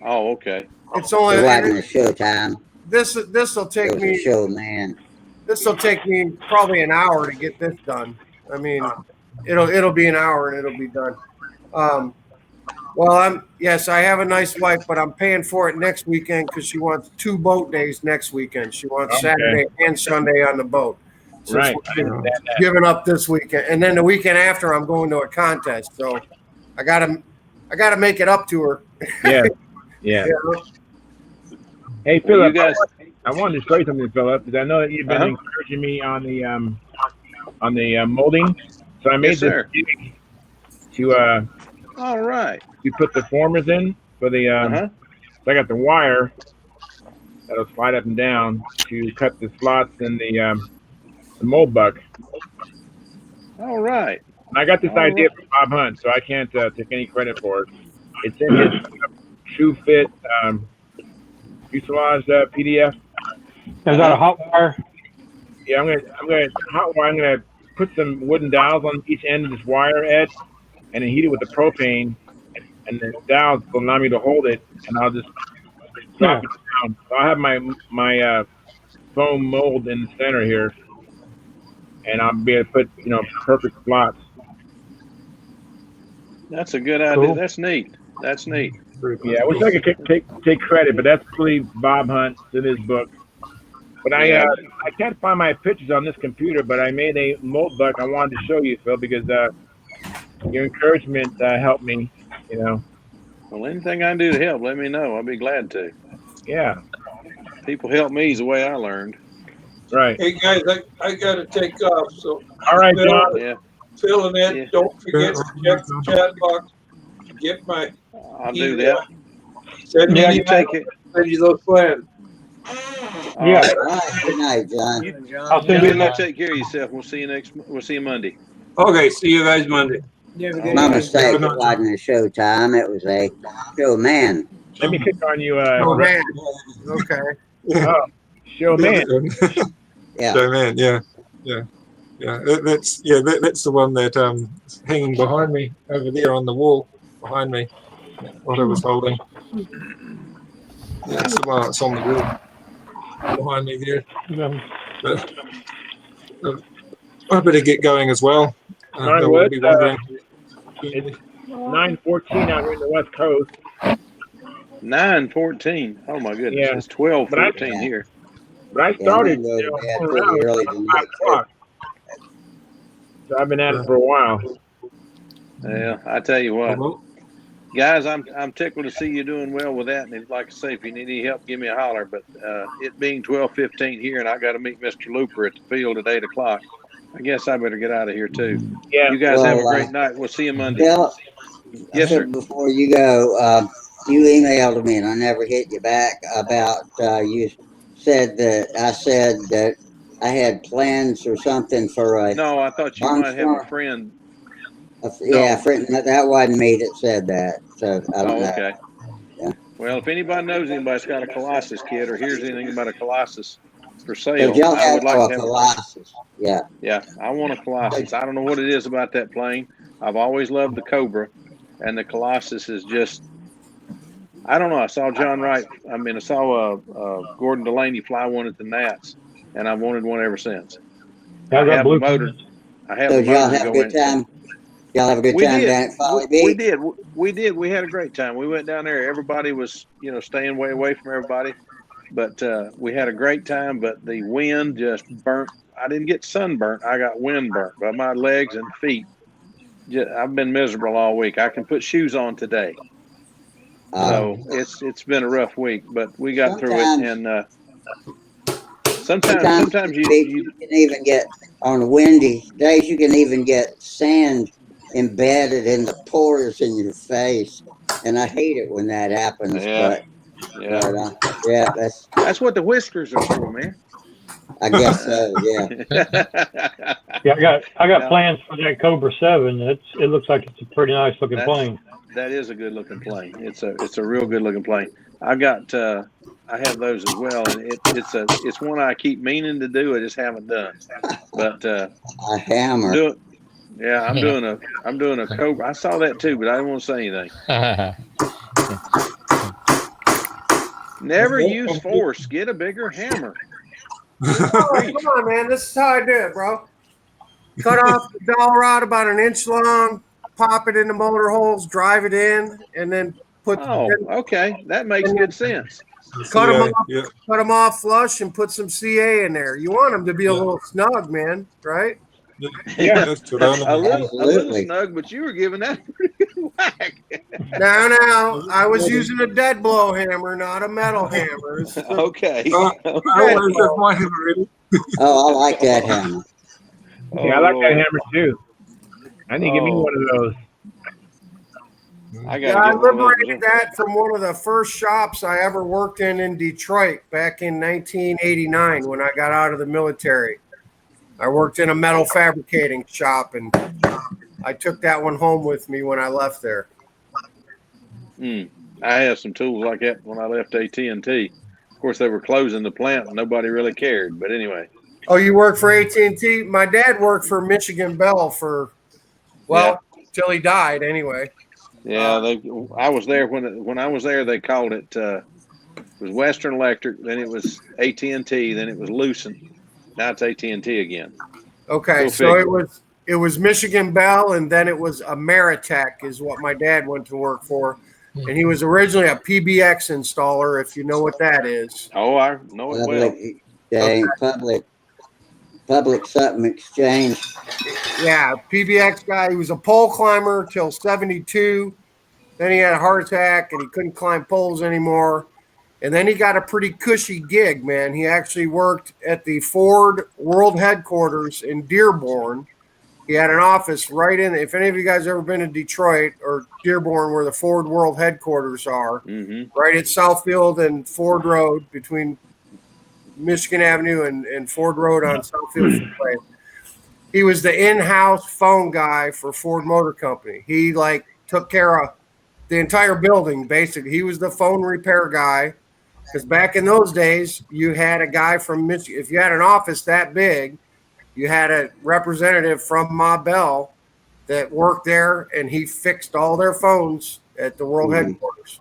Oh, okay.
It's only
It wasn't a showtime.
This will take
It was
me.
a show, man.
This will take me probably an hour to get this done. I mean, it'll be an hour and it'll be done. Well, I have a nice wife, but I'm paying for it next weekend because she wants 2 boat days next weekend. She wants Saturday and Sunday on the boat. So
Right.
Giving up this weekend, and then the weekend after, I'm going to a contest. So I gotta make it up to her.
Yeah. Yeah. Hey, Philip, I wanted to show you something, Philip, because I know that you've been encouraging me on the molding. So I made this jig to
all right.
You put the formers in for the so I got the wire that'll slide up and down to cut the slots in the mold buck.
All right.
And I got this idea from Bob Hunt, so I can't take any credit for it. It's in his True Fit fuselage PDF.
Is that a hot wire?
Yeah, I'm gonna hot wire. I'm gonna put some wooden dowels on each end of this wire edge, and then heat it with the propane, and the dowels will allow me to hold it, and I'll just drop it down. So I'll have my foam mold in the center here, and I'll be able to put perfect slots.
That's a good idea. Cool. That's neat. That's neat.
Yeah, I wish I could take credit, but that's really Bob Hunt in his book. But I can't find my pictures on this computer, but I made a mold buck I wanted to show you, Phil, because your encouragement helped me,
Well, anything I can do to help, let me know. I'll be glad to.
Yeah.
People help me is the way I learned.
Right.
Hey, guys, I got to take off. So,
all right, John.
Phil and Ed, don't forget to check the chat box. Get my
I'll do that.
Send me send you those plans.
Yeah. All right. Good night, John.
I'll send you. Take care of yourself. We'll see you Monday.
Okay. See you guys Monday.
My mistake. It wasn't a showtime. It was a show man.
Let me click on you.
Show man. Okay.
Oh, show man.
Yeah.
Show man. Yeah. Yeah. Yeah. That's the one that hanging behind me over there on the wall. behind me. What I was holding. That's the one that's on the wall behind me here. But, I better get going as well.
Ron,
They'll be wondering.
It's 9:14 out here in the West Coast.
9:14. Oh my goodness,
Yeah.
it's 12:14 here.
But I started around 5 o'clock. So I've been at it for a while.
Yeah, I tell you what, guys, I'm tickled to see you doing well with that. And if, like I say, if you need any help, give me a holler. But it being 12:15 here, and I got to meet Mr. Looper at the field at 8 o'clock. I guess I better get out of here too.
Yeah.
You guys have a great night. We'll see you Monday.
Bill,
yes, sir.
Before you go, you emailed me and I never hit you back about you said that I said that I had plans or something for a.
No, I thought you might have a friend.
Yeah, friend, that wasn't me that said that. So I don't know.
Okay.
Yeah.
Well, if anybody knows anybody's got a Colossus kit or hears anything about a Colossus for
So
sale,
y'all
I would like
have
to
a
have
Colossus. Yeah.
Yeah, I want a Colossus. I don't know what it is about that plane. I've always loved the Cobra, and the Colossus is just. I don't know. I saw John Wright. I saw Gordon Delaney fly one at the Nats, and I've wanted one ever since. I have a motor. I have a motor.
Y'all have a good time. Y'all have a good time down at Folly Beach.
We did. We did. We had a great time. We went down there. Everybody was, staying way away from everybody, but we had a great time. But the wind just burnt. I didn't get sunburnt. I got wind burnt by my legs and feet. I've been miserable all week. I can put shoes on today. So it's been a rough week, but we got through it. And sometimes you
can even get on windy days. You can even get sand embedded in the pores in your face, and I hate it when that happens.
Yeah. That's what the whiskers are for, man.
I guess so. Yeah.
Yeah, I got plans for that Cobra 7. It looks like it's a pretty nice looking plane.
That is a good looking plane. It's a real good looking plane. I have those as well, and it's one I keep meaning to do. I just haven't done. But
a hammer.
I'm doing a Cobra. I saw that too, but I didn't want to say anything. Never use force. Get a bigger hammer.
Come on, man. This is how I do it, bro. Cut off the dowel rod about an inch long, pop it in the motor holes, drive it in, and then put.
Okay, that makes good sense.
Cut them off flush and put some CA in there. You want them to be a little snug, man, right?
Yeah, a little snug, but you were giving that a pretty good whack.
No, I was using a dead blow hammer, not a metal hammer.
Okay.
Oh, I like that hammer.
Yeah, I like that hammer too. I need to give me one of those.
I liberated that from one of the first shops I ever worked in Detroit back in 1989 when I got out of the military. I worked in a metal fabricating shop, and I took that one home with me when I left there.
I had some tools like that when I left AT&T. Of course, they were closing the plant, and nobody really cared. But anyway.
Oh, you worked for AT&T? My dad worked for Michigan Bell till he died anyway.
Yeah, I was there when I was there. They called it was Western Electric, then it was AT&T, then it was Lucent. Now it's AT&T again.
Okay, so it was Michigan Bell, and then it was Ameritech is what my dad went to work for, and he was originally a PBX installer, if you know what that is.
Oh, I know it well.
Public something exchange.
Yeah, PBX guy. He was a pole climber till 72. Then he had a heart attack and he couldn't climb poles anymore. And then he got a pretty cushy gig, man. He actually worked at the Ford World Headquarters in Dearborn. He had an office right in. If any of you guys ever been to Detroit or Dearborn, where the Ford World Headquarters are, right at Southfield and Ford Road between Michigan Avenue and Ford Road on Southfield Freeway. He was the in-house phone guy for Ford Motor Company. He took care of the entire building, basically. He was the phone repair guy. Because back in those days, you had a guy from Michigan. If you had an office that big, you had a representative from Ma Bell that worked there, and he fixed all their phones at the world headquarters.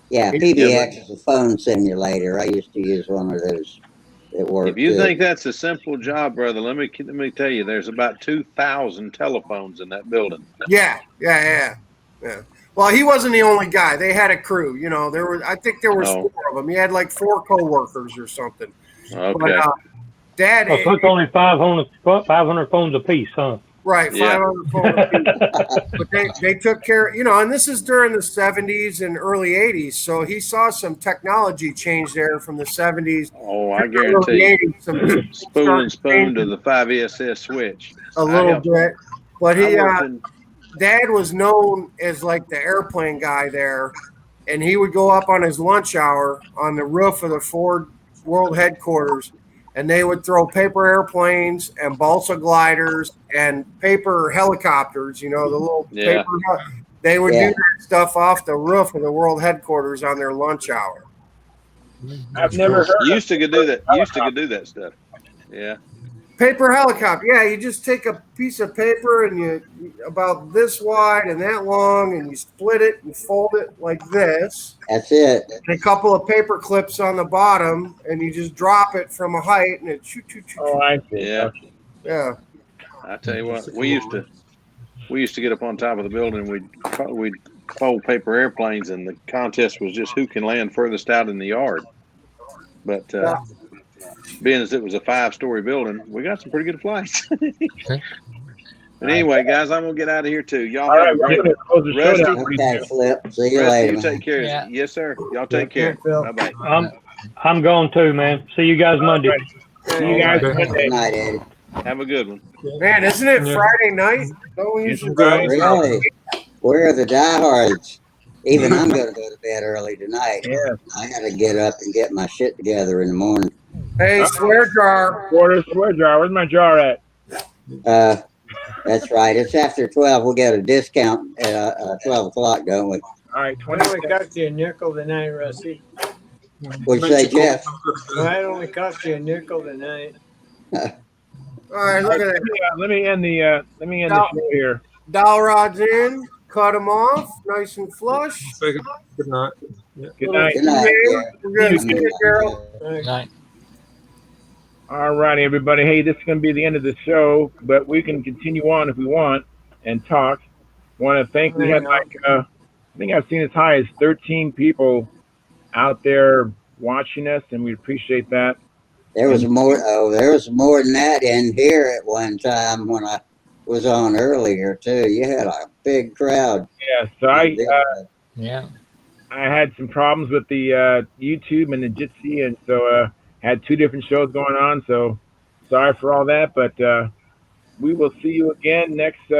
Yeah, PBX is a phone simulator. I used to use one of those. It worked.
If you think that's a simple job, brother, let me tell you, there's about 2,000 telephones in that building.
Yeah. Well, he wasn't the only guy. They had a crew. You know, I think there was 4 of them. He had like 4 co-workers or something.
Okay.
But, Dad,
so it's only 500 phones a piece, huh?
Right, 500 phones a piece. But they took care, you know, and this is during the 70s and early 80s. So he saw some technology change there from the 70s.
Oh, I guarantee you. Spool and spoon to the 5SS switch.
A little bit. But Dad was known as like the airplane guy there. And he would go up on his lunch hour on the roof of the Ford World Headquarters, and they would throw paper airplanes and balsa gliders and paper helicopters, you know, the little paper. They would do that stuff off the roof of the World Headquarters on their lunch hour.
I've never heard.
You used to do that. You used to do that stuff. Yeah.
Paper helicopter. Yeah, you just take a piece of paper and you about this wide and that long, and you split it and fold it like this.
That's it.
And a couple of paper clips on the bottom, and you just drop it from a height, and it shoot.
Oh, I see.
Yeah.
Yeah.
I tell you what, we used to get up on top of the building. We'd fold paper airplanes, and the contest was just who can land furthest out in the yard. But being as it was a 5-story building, we got some pretty good flights. But anyway, guys, I'm gonna get out of here too. Y'all have a great Rusty.
Okay, Flip. See you
Rusty,
later.
you take care.
Yeah.
Yes, sir. Y'all take care. Bye bye.
I'm going too, man. See you guys Monday.
See you guys Monday.
Good night, Eddie.
Have a good one.
Man, isn't it Friday night? Don't we usually
Really? We're the diehards. Even I'm going to go to bed early tonight.
Yeah.
I got to get up and get my shit together in the morning.
Hey, swear jar.
Swear jar. Where's my jar at?
That's right. It's after 12. We'll get a discount at 12 o'clock, don't we?
All right,
I only cost you a nickel tonight, Rusty.
What'd you say, Jeff?
Well, it only cost you a nickel tonight.
All right, look at that.
Let me end the show here.
Dowel rods in, cut them off, nice and flush.
Good night. Yeah.
Good night.
Good night.
We're good. See you, Gerald.
Good night.
All righty, everybody. Hey, this is going to be the end of the show, but we can continue on if we want and talk. Want to thank, we had like, I think I've seen as high as 13 people out there watching us, and we appreciate that.
There was more. Oh, there was more than that in here at one time when I was on earlier too. You had a big crowd.
Yeah. So I
Yeah.
had some problems with the YouTube and the Jitsi, and so had 2 different shows going on. So sorry for all that, but we will see you again next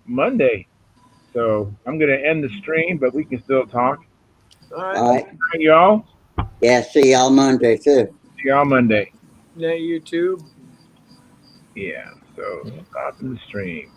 Monday. So I'm going to end the stream, but we can still talk.
All right.
Y'all.
Yeah. See y'all Monday too.
See y'all Monday.
That YouTube.
Yeah. So stop the stream.